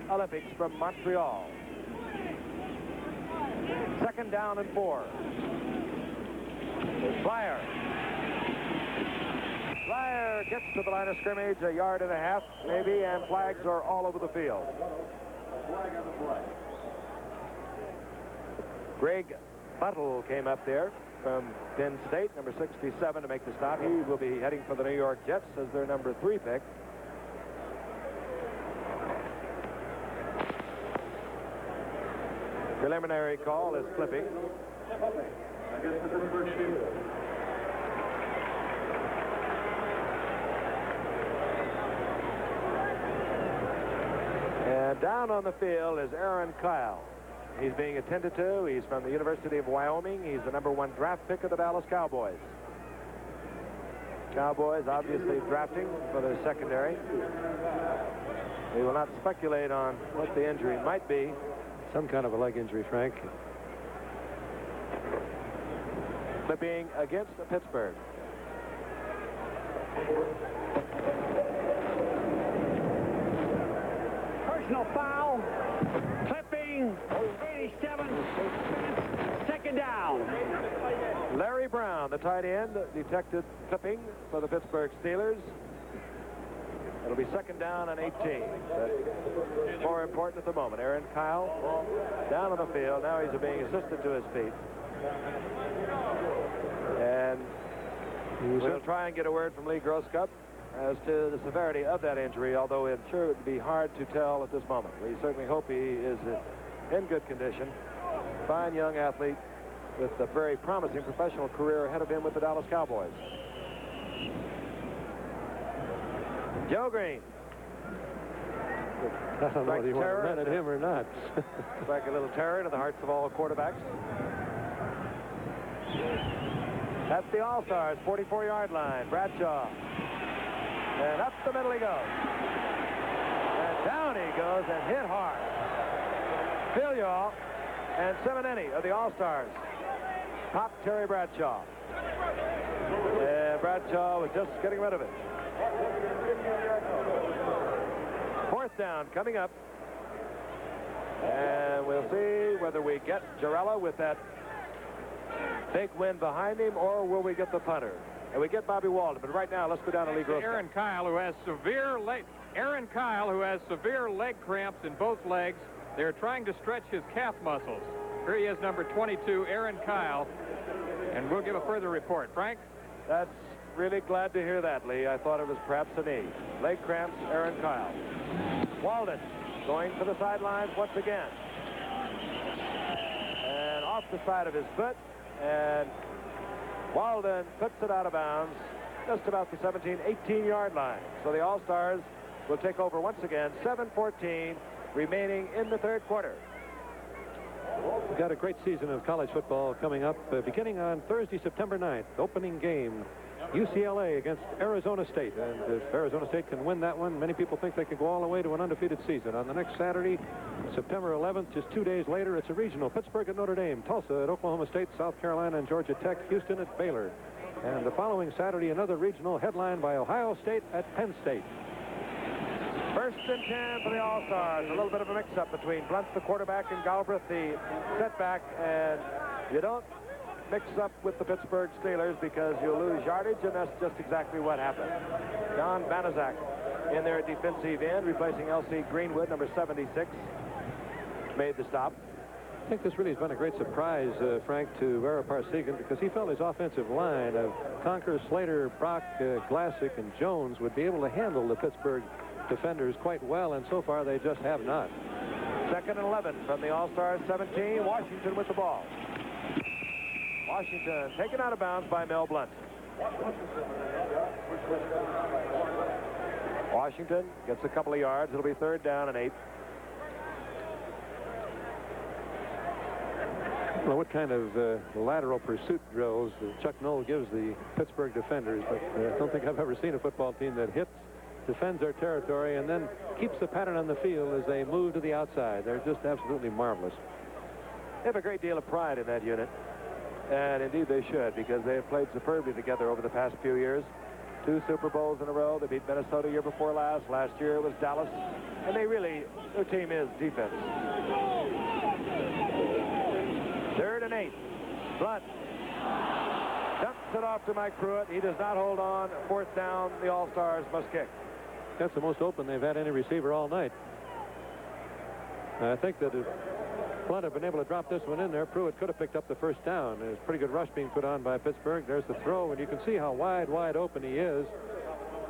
Olympics from Montreal. Second down and 4. Flyer. Flyer gets to the line of scrimmage, 1.5 yards, maybe, and flags are all over the field. Greg Buttle came up there from Penn State, number 67, to make the stop. He will be heading for the New York Jets as their number 3 pick. Preliminary call is flipping. And down on the field is Aaron Kyle. He's being attended to. He's from the University of Wyoming. He's the number 1 draft pick of the Dallas Cowboys. Cowboys obviously drafting for their secondary. We will not speculate on what the injury might be. Some kind of a leg injury, Frank. Flipping against Pittsburgh. Personal foul. Clipping. 87. Second down. Larry Brown, the tight end, detected clipping for the Pittsburgh Steelers. It'll be second down and 18. But more important at the moment. Aaron Kyle down on the field. Now he's being assisted to his feet. And we'll try and get a word from Lee Grosskopf as to the severity of that injury, although I'm sure it would be hard to tell at this moment. We certainly hope he is in good condition. Fine young athlete with a very promising professional career ahead of him with the Dallas Cowboys. Joe Green. I don't know whether you want to run at him or not. Like a little terror to the hearts of all quarterbacks. That's the All-Stars, 44-yard line. Bradshaw. And up the middle he goes. And down he goes and hit hard. Filial and Simonetti of the All-Stars popped Terry Bradshaw. And Bradshaw was just getting rid of it. 4th down coming up. And we'll see whether we get Jarrella with that big win behind him, or will we get the punter? And we get Bobby Walden. But right now, let's go down to Lee Grosskopf. Aaron Kyle, who has severe leg cramps in both legs. They're trying to stretch his calf muscles. Here he is, number 22, Aaron Kyle. And we'll give a further report. Frank? That's really glad to hear that, Lee. I thought it was perhaps a knee. Leg cramps, Aaron Kyle. Walden going to the sidelines once again. And off the side of his foot. And Walden puts it out of bounds just about the 17, 18-yard line. So the All-Stars will take over once again. 7:14 remaining in the 3rd quarter. We've got a great season of college football coming up, beginning on Thursday, September 9th. Opening game, UCLA against Arizona State. And if Arizona State can win that one, many people think they could go all the way to an undefeated season. On the next Saturday, September 11th, just 2 days later, it's a regional. Pittsburgh at Notre Dame, Tulsa at Oklahoma State, South Carolina and Georgia Tech, Houston at Baylor. And the following Saturday, another regional headlined by Ohio State at Penn State. First and 10 for the All-Stars. A little bit of a mix-up between Blunt, the quarterback, and Galbraith, the setback. And you don't mix up with the Pittsburgh Steelers because you'll lose yardage, and that's just exactly what happened. Don Banaszak in there at defensive end, replacing L.C. Greenwood, number 76, made the stop. I think this really has been a great surprise, Frank, to Vera Parsegan, because he felt his offensive line of Conker, Slater, Brock, Glassick, and Jones would be able to handle the Pittsburgh defenders quite well, and so far they just have not. Second and 11 from the All-Stars 17. Washington with the ball. Washington taken out of bounds by Mel Blunt. Washington gets a couple of yards. It'll be third down and 8. Well, what kind of lateral pursuit drills Chuck Noll gives the Pittsburgh defenders, but I don't think I've ever seen a football team that defends their territory, and then keeps the pattern on the field as they move to the outside. They're just absolutely marvelous. They have a great deal of pride in that unit, and indeed they should, because they have played superbly together over the past few years. 2 Super Bowls in a row. They beat Minnesota year before last. Last year it was Dallas, and their team is defense. Third and 8. Blunt dumps it off to Mike Pruitt. He does not hold on. Fourth down. The All-Stars must kick. That's the most open they've had any receiver all night. I think that if Blunt had been able to drop this one in there, Pruitt could have picked up the first down. There's a pretty good rush being put on by Pittsburgh. There's the throw, and you can see how wide open he is.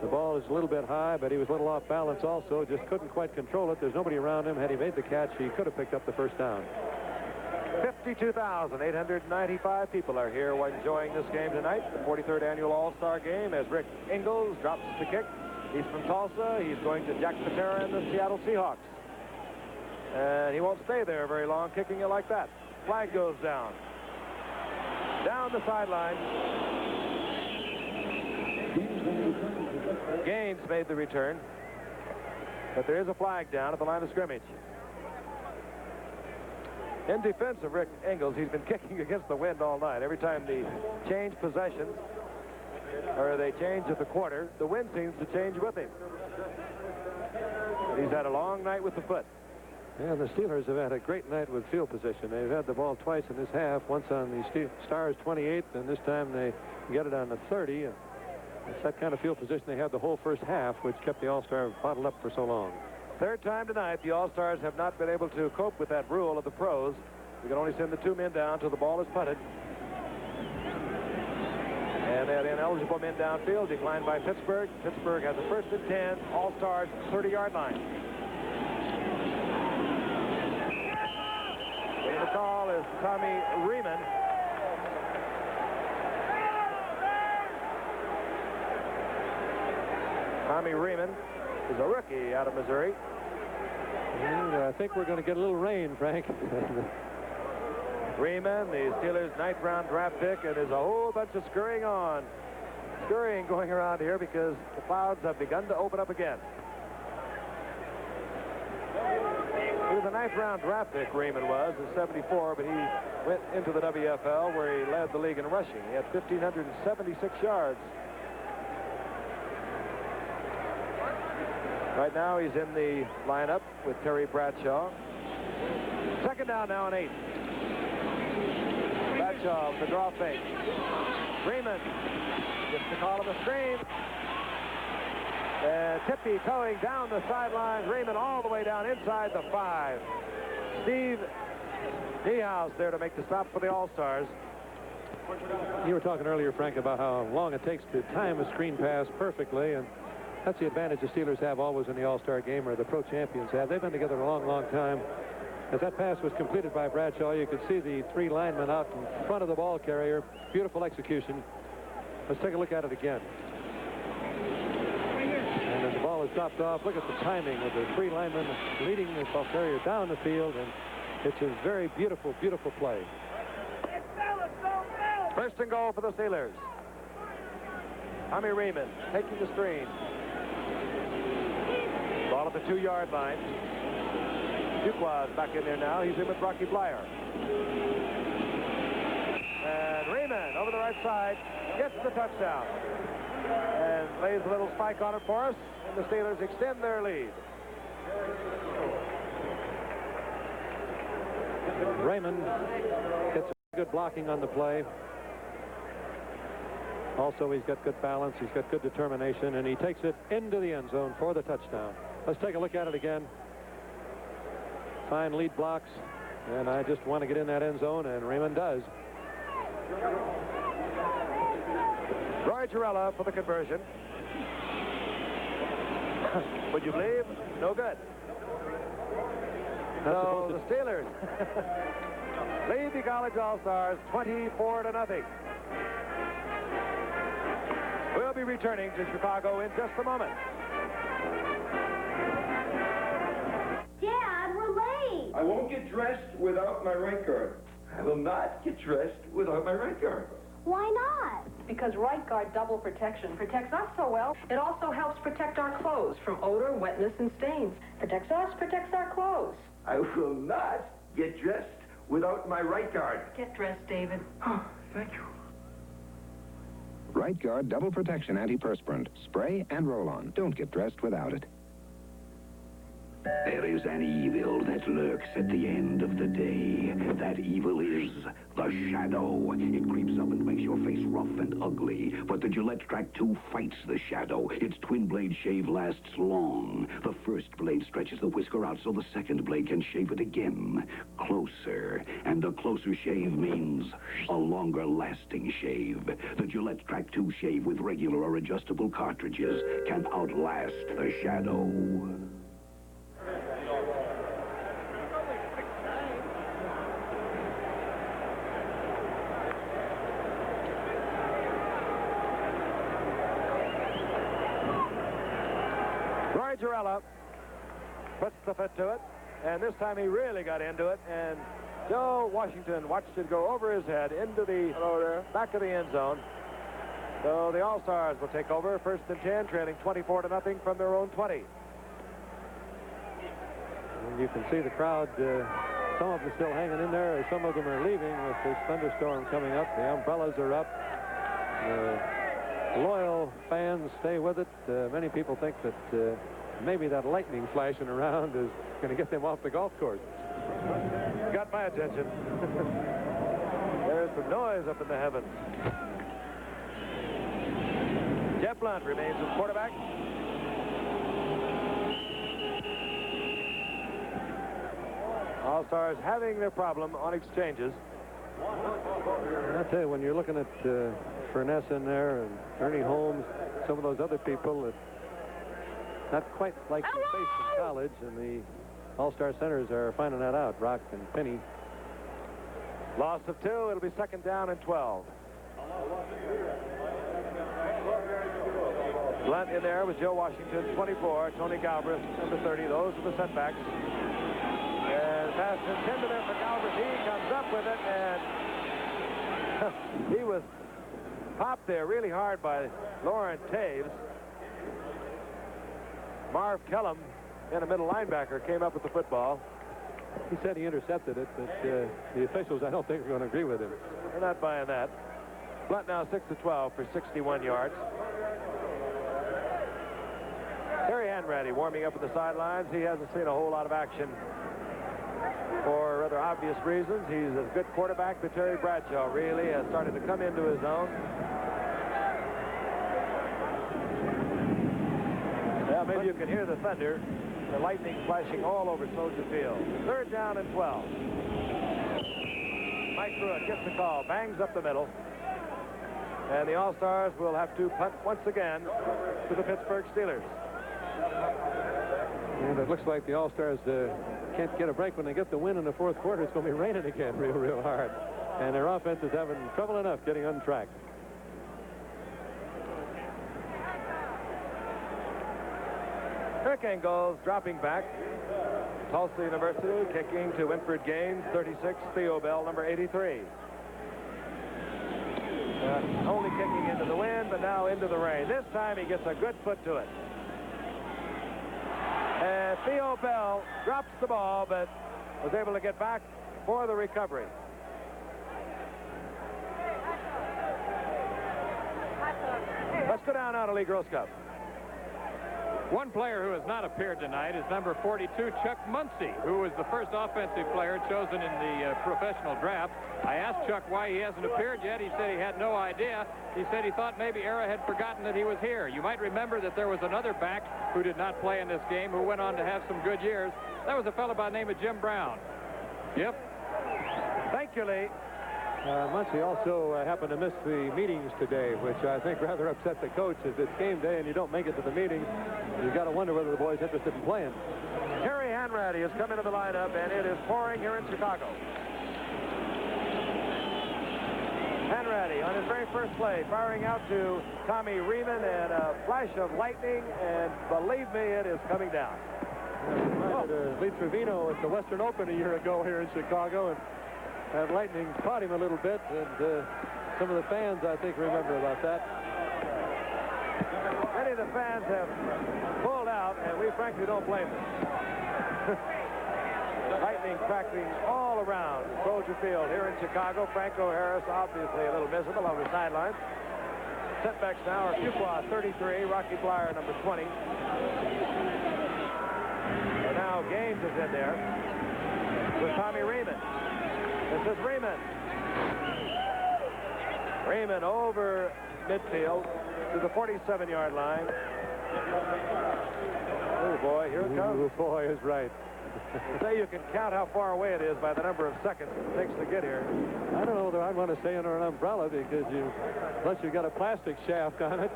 The ball is a little bit high, but he was a little off balance also. Just couldn't quite control it. There's nobody around him. Had he made the catch, he could have picked up the first down. 52,895 people are here enjoying this game tonight, the 43rd annual All-Star game, as Rick Ingalls drops the kick. He's from Tulsa. He's going to Jack Patera and the Seattle Seahawks. And he won't stay there very long, kicking it like that. Flag goes down. Down the sideline. Gaines made the return. But there is a flag down at the line of scrimmage. In defense of Rick Ingalls, he's been kicking against the wind all night. Every time they change possessions, or they change at the quarter, the wind seems to change with him. But he's had a long night with the foot. Yeah, the Steelers have had a great night with field position. They've had the ball twice in this half, once on the Stars 28, and this time they get it on the 30. It's that kind of field position they had the whole first half, which kept the All-Star bottled up for so long. Third time tonight, the All-Stars have not been able to cope with that rule of the pros. You can only send the 2 men down till the ball is punted. And they had ineligible men downfield, declined by Pittsburgh. Pittsburgh has a first and 10, All-Stars 30-yard line. The call is Tommy Riemann. Tommy Riemann is a rookie out of Missouri. And I think we're going to get a little rain, Frank. Riemann, the Steelers' 9th round draft pick, and there's a whole bunch of scurrying going around here because the clouds have begun to open up again. He was a 9th round draft pick, Riemann was, in 74, but he went into the WFL where he led the league in rushing. He had 1,576 yards. Right now he's in the lineup with Terry Bradshaw. Second down now and 8. Bradshaw with the draw fake. Riemann gets the call of the screen. And Tippy towing down the sideline. Riemann all the way down inside the 5. Steve Niehaus there to make the stop for the All-Stars. You were talking earlier, Frank, about how long it takes to time a screen pass perfectly, and that's the advantage the Steelers have always in the All-Star game, or the pro champions have. They've been together a long, long time. As that pass was completed by Bradshaw, you could see the 3 linemen out in front of the ball carrier. Beautiful execution. Let's take a look at it again. And as the ball is dropped off, look at the timing of the 3 linemen leading the ball carrier down the field, and It's a very beautiful, beautiful play. First and goal for the Steelers. Tommy Raymond taking the screen. Ball at the 2-yard line. Duquois back in there now. He's in with Rocky Blyer. And Raymond over the right side gets the touchdown. And lays a little spike on it for us. And the Steelers extend their lead. Raymond gets good blocking on the play. Also, he's got good balance. He's got good determination. And he takes it into the end zone for the touchdown. Let's take a look at it again. Fine lead blocks. And I just want to get in that end zone, and Raymond does. Roy Girella for the conversion. Would you believe? No good. So the Steelers lead the College All-Stars 24-0. We'll be returning to Chicago in just a moment. Dad, we're late. I won't get dressed without my right guard. I will not get dressed without my right guard. Why not? Because right guard double protection protects us so well, it also helps protect our clothes from odor, wetness, and stains. Protects us, protects our clothes. I will not get dressed without my right guard. Get dressed, David. Oh, thank you. Right Guard Double Protection Antiperspirant. Spray and roll on. Don't get dressed without it. There is an evil that lurks at the end of the day. That evil is the shadow. It creeps up and makes your face rough and ugly. But the Gillette Track 2 fights the shadow. Its twin blade shave lasts long. The first blade stretches the whisker out so the second blade can shave it again. Closer. And a closer shave means a longer lasting shave. The Gillette Track 2 shave with regular or adjustable cartridges can outlast the shadow. Roy Girella puts the foot to it, and this time he really got into it, and Joe Washington watched it go over his head into the back of the end zone. So the All-Stars will take over, 1st and 10, trailing 24-0 from their own 20. And you can see the crowd, some of them still hanging in there, some of them are leaving with this thunderstorm coming up. The umbrellas are up. The loyal fans stay with it. Many people think that maybe that lightning flashing around is going to get them off the golf course. Got my attention. There's some noise up in the heavens. Jeff Blunt remains as quarterback. All-Stars having their problem on exchanges. I tell you, when you're looking at Furness in there and Ernie Holmes, some of those other people that not quite like the face in college, and the All-Star centers are finding that out, Rock and Penny. Loss of 2. It'll be 2nd down and 12. Blunt in there with Joe Washington, 24. Tony Galbraith, number 30. Those are the setbacks. And pass intended there for Galbraith. He comes up with it, and he was popped there really hard by Lauren Taves. Marv Kellum, in a middle linebacker, came up with the football. He said he intercepted it, but the officials, I don't think, are going to agree with him. They're not buying that. Blunt now 6 of 12 for 61 yards. Terry Hanratty warming up at the sidelines. He hasn't seen a whole lot of action for rather obvious reasons. He's a good quarterback, but Terry Bradshaw really has started to come into his own. Well, maybe you can hear the thunder, the lightning flashing all over Soldier Field. 3rd down and 12. Mike Pruitt gets the call, bangs up the middle. And the All-Stars will have to punt once again to the Pittsburgh Steelers. And it looks like the All-Stars can't get a break when they get the win in the 4th quarter. It's going to be raining again real hard. And their offense is having trouble enough getting on track. Hurricane goes dropping back. Tulsa University, kicking to Winford Gaines, 36, Theo Bell, number 83. Only kicking into the wind, but now into the rain. This time he gets a good foot to it. And Theo Bell drops the ball, but was able to get back for the recovery. Let's go down now to Lee Gross Cup. One player who has not appeared tonight is number 42, Chuck Muncy, who was the first offensive player chosen in the professional draft. I asked Chuck why he hasn't appeared yet. He said he had no idea. He said he thought maybe Era had forgotten that he was here. You might remember that there was another back who did not play in this game who went on to have some good years. That was a fellow by the name of Jim Brown. Yep. Thank you, Lee. Muncy also happened to miss the meetings today, which I think rather upset the coach. As it's game day and you don't make it to the meeting, you got to wonder whether the boy's interested in playing. Terry Hanratty has come into the lineup, and it is pouring here in Chicago. Hanratty on his very first play, firing out to Tommy Riemann, and a flash of lightning, and believe me, it is coming down. Lee Trevino at the Western Open a year ago here in Chicago, and that lightning caught him a little bit, and some of the fans, I think, remember about that. Many of the fans have pulled out, and we frankly don't blame them. Lightning crackling all around Soldier Field here in Chicago. Franco Harris obviously a little miserable on the sidelines. Setbacks now are Fuqua, 33, Rocky Flyer, number 20. And now Gaines is in there with Tommy Riemann. This is Riemann. Riemann over midfield to the 47-yard line. Oh, boy, here it comes. Oh, boy is right. They say you can count how far away it is by the number of seconds it takes to get here. I don't know whether I'd want to stay under an umbrella because unless you've got a plastic shaft on it,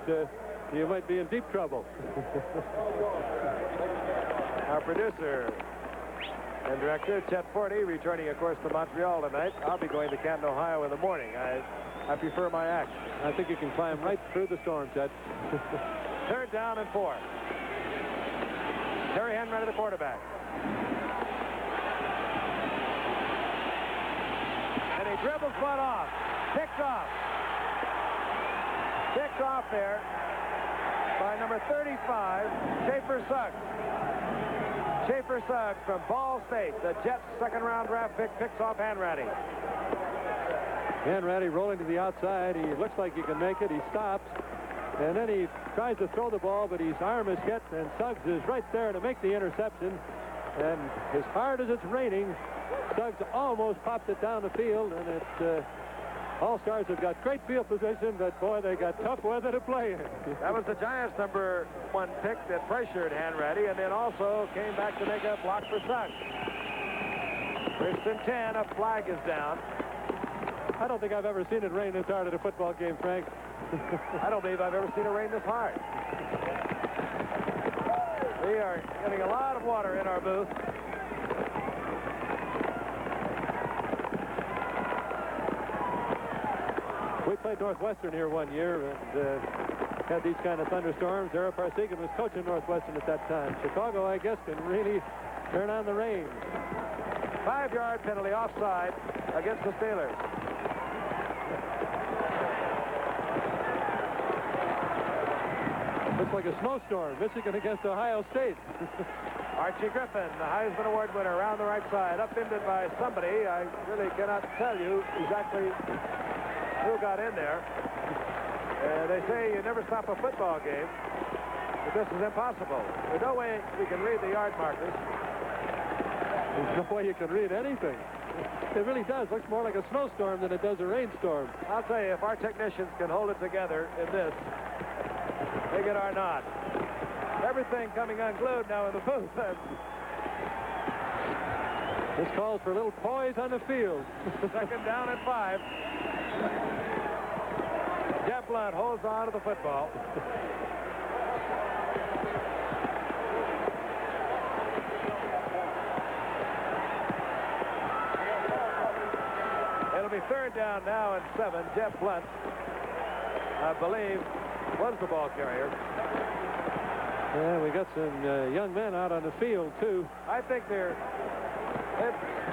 you might be in deep trouble. Our producer and director, Chet Forty, returning, of course, to Montreal tonight. I'll be going to Canton, Ohio in the morning. I prefer my act. I think you can climb right through the storm, Chet. 3rd down and 4. Terry Hanratty, the quarterback. And he dribbles one off. Picked off. Picked off there by number 35, Schaefer Suggs. Schaefer Suggs from Ball State, the Jets' second-round draft pick, picks off Hanratty. Hanratty rolling to the outside. He looks like he can make it. He stops, and then he tries to throw the ball, but his arm is hit, and Suggs is right there to make the interception. And as hard as it's raining, Suggs almost popped it down the field, and it's All-Stars have got great field position, but boy, they got tough weather to play in. That was the Giants' number 1 pick that pressured Hanratty, and then also came back to make a block for Suggs. 1st and 10, a flag is down. I don't think I've ever seen it rain this hard at a football game, Frank. I don't believe I've ever seen it rain this hard. We are getting a lot of water in our booth. We played Northwestern here one year and had these kind of thunderstorms. Ara Parsegan was coaching Northwestern at that time. Chicago, I guess, can really turn on the rain. 5-yard penalty offside against the Steelers. Looks like a snowstorm. Michigan against Ohio State. Archie Griffin, the Heisman Award winner, around the right side, upended by somebody. I really cannot tell you exactly who got in there. They say you never stop a football game, but this is impossible. There's no way we can read the yard markers. There's no way you can read anything. It really does. Looks more like a snowstorm than it does a rainstorm. I'll tell you, if our technicians can hold it together in this, they get our nod. Everything coming unglued now in the booth. This calls for a little poise on the field. 2nd down and 5. Jeff Blunt holds on to the football. It'll be 3rd down now and 7. Jeff Blunt, I believe, was the ball carrier. Yeah, we got some young men out on the field, too. I think they're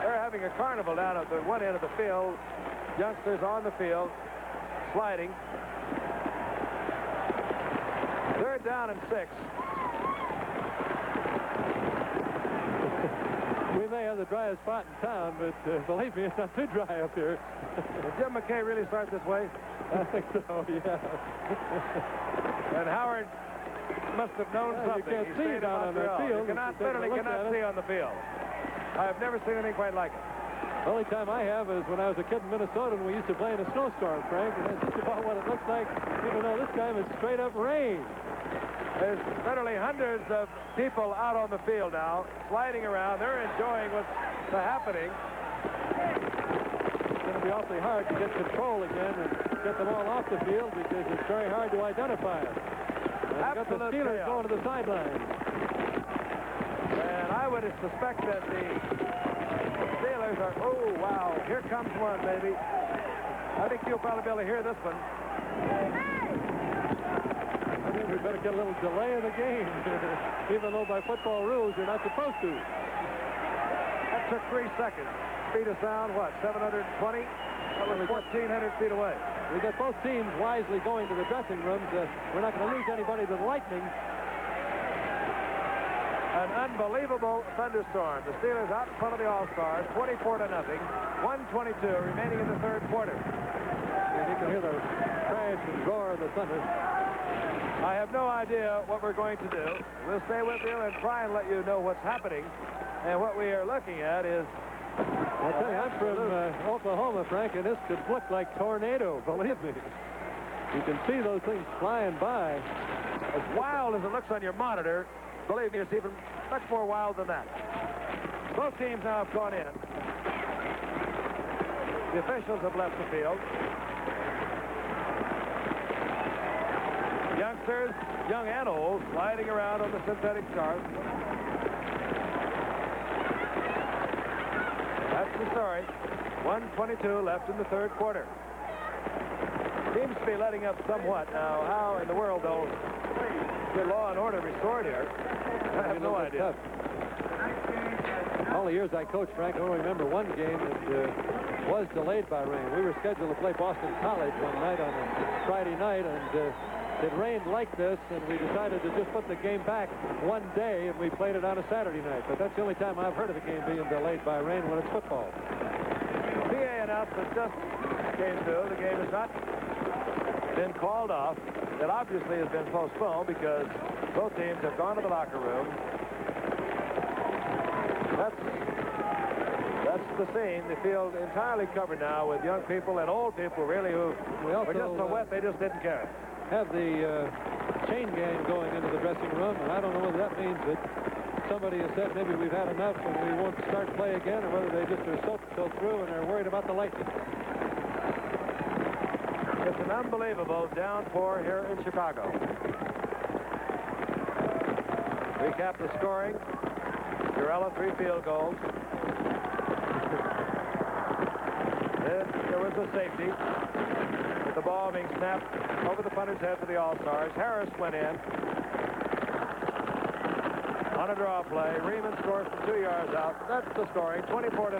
having a carnival down at the one end of the field. Youngsters on the field, sliding. 3rd down and 6. We may have the driest spot in town, but believe me, it's not too dry up here. Did Jim McKay really start this way? I think so, yeah. And Howard must have known something. You can't see down on that field. You literally cannot see on the field. I have never seen anything quite like it. The only time I have is when I was a kid in Minnesota and we used to play in a snowstorm, Frank, and that's just about what it looks like, even though this time it's straight up rain. There's literally hundreds of people out on the field now, sliding around. They're enjoying what's happening. It's going to be awfully hard to get control again and get them all off the field because it's very hard to identify them. We've got the Steelers going to the sideline. And I would suspect that the Steelers are, oh, wow, here comes one, baby. I think you'll probably be able to hear this one. I think we better get a little delay in the game, even though by football rules you're not supposed to. That took 3 seconds. Speed of sound, what, 720? That was 1,400 feet away. We got both teams wisely going to the dressing rooms. We're not going to lose anybody to the lightning. An unbelievable thunderstorm. The Steelers out in front of the All-Stars, 24-0. 1:22 remaining in the 3rd quarter. And you can hear the crash and roar of the thunder. I have no idea what we're going to do. We'll stay with you and try and let you know what's happening. And what we are looking at is... I tell you, I'm from Oklahoma, Frank, and this could look like tornado, believe me. You can see those things flying by. As wild as it looks on your monitor, believe me, it's even much more wild than that. Both teams now have gone in. The officials have left the field. Youngsters, young and old, sliding around on the synthetic cars. That's the story. 1:22 left in the 3rd quarter. Seems to be letting up somewhat. Now, how in the world, though, get law and order restored here? I have no idea. All the years I coached, Frank, I only remember one game that was delayed by rain. We were scheduled to play Boston College one night on a Friday night, and it rained like this, and we decided to just put the game back one day, and we played it on a Saturday night. But that's the only time I've heard of a game being delayed by rain when it's football. PA announcement just came through. The game has not been called off. It obviously has been postponed because both teams have gone to the locker room. That's the scene. The field entirely covered now with young people and old people, really, who were just so wet they just didn't care. Have the chain gang going into the dressing room, and I don't know whether that means that somebody has said maybe we've had enough and we won't start play again, or whether they just are so through and they're worried about the lightning. It's an unbelievable downpour here in Chicago. Recap the scoring. Urella, 3 field goals. Then there was a safety, with the ball being snapped over the punter's head for the All-Stars. Harris went in on a draw play. Riemann scores from 2 yards out. That's the scoring, 24-0.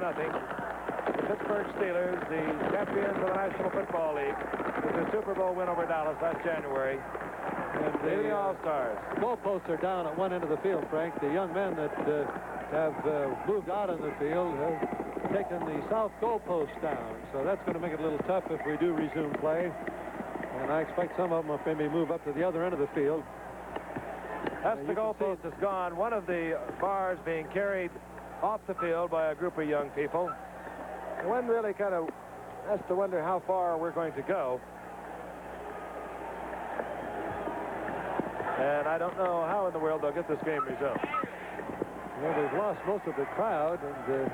The Pittsburgh Steelers, the champions of the National Football League, with their Super Bowl win over Dallas last January. And the All-Stars. Goalposts are down at one end of the field, Frank. The young men that have moved out in the field have taken the south goalposts down. So that's going to make it a little tough if we do resume play. And I expect some of them will maybe move up to the other end of the field. That's the goalpost is gone. One of the bars being carried off the field by a group of young people. One really kind of has to wonder how far we're going to go. And I don't know how in the world they'll get this game resumed. Well, they've lost most of the crowd, and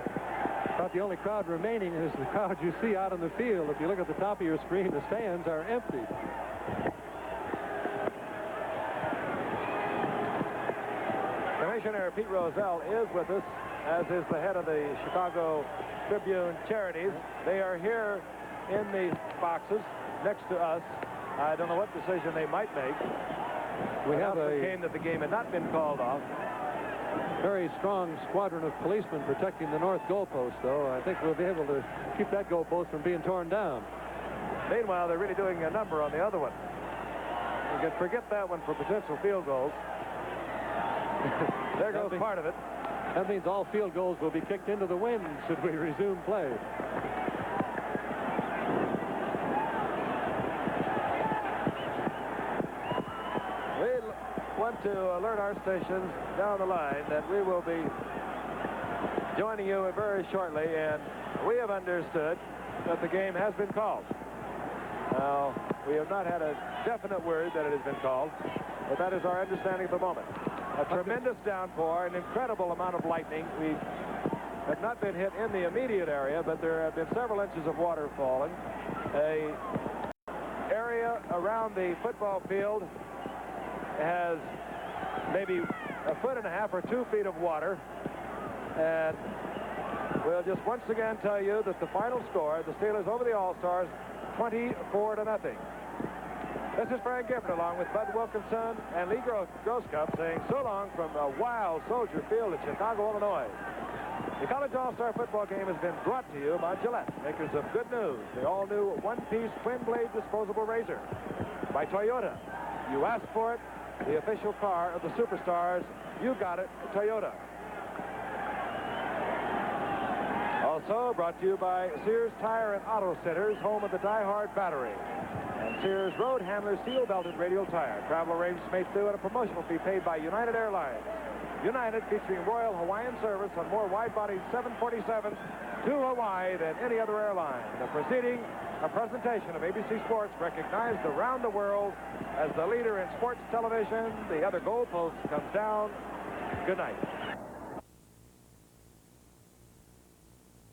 about the only crowd remaining is the crowd you see out in the field. If you look at the top of your screen, the stands are empty. Commissioner Pete Rozelle is with us, as is the head of the Chicago Tribune Charities. They are here in the boxes next to us. I don't know what decision they might make. We have came that the game had not been called off. Very strong squadron of policemen protecting the north goalpost, though. I think we'll be able to keep that goalpost from being torn down. Meanwhile, they're really doing a number on the other one. You can forget that one for potential field goals. There goes part of it. That means all field goals will be kicked into the wind should we resume play. We want to alert our stations down the line that we will be joining you very shortly, and we have understood that the game has been called. Now, we have not had a definite word that it has been called, but that is our understanding at the moment. A tremendous downpour, an incredible amount of lightning. We have not been hit in the immediate area, but there have been several inches of water falling. A area around the football field has maybe 1.5 feet or 2 feet of water. And we'll just once again tell you that the final score, the Steelers over the All-Stars, 24-0. This is Frank Gifford along with Bud Wilkinson and Lee Grosskopf saying so long from a wild Soldier Field in Chicago, Illinois. The College All-Star football game has been brought to you by Gillette, makers of Good News, the all-new one-piece twin-blade disposable razor. By Toyota. You asked for it, the official car of the Superstars. You got it, Toyota. Also brought to you by Sears Tire and Auto Centers, home of the Die-Hard battery. And Sears Road Handler steel-belted radial tire. Travel arrangements made through and a promotional fee paid by United Airlines. United featuring Royal Hawaiian service on more wide-body 747 to Hawaii than any other airline. The proceeding, a presentation of ABC Sports, recognized around the world as the leader in sports television. The other goalpost comes down. Good night.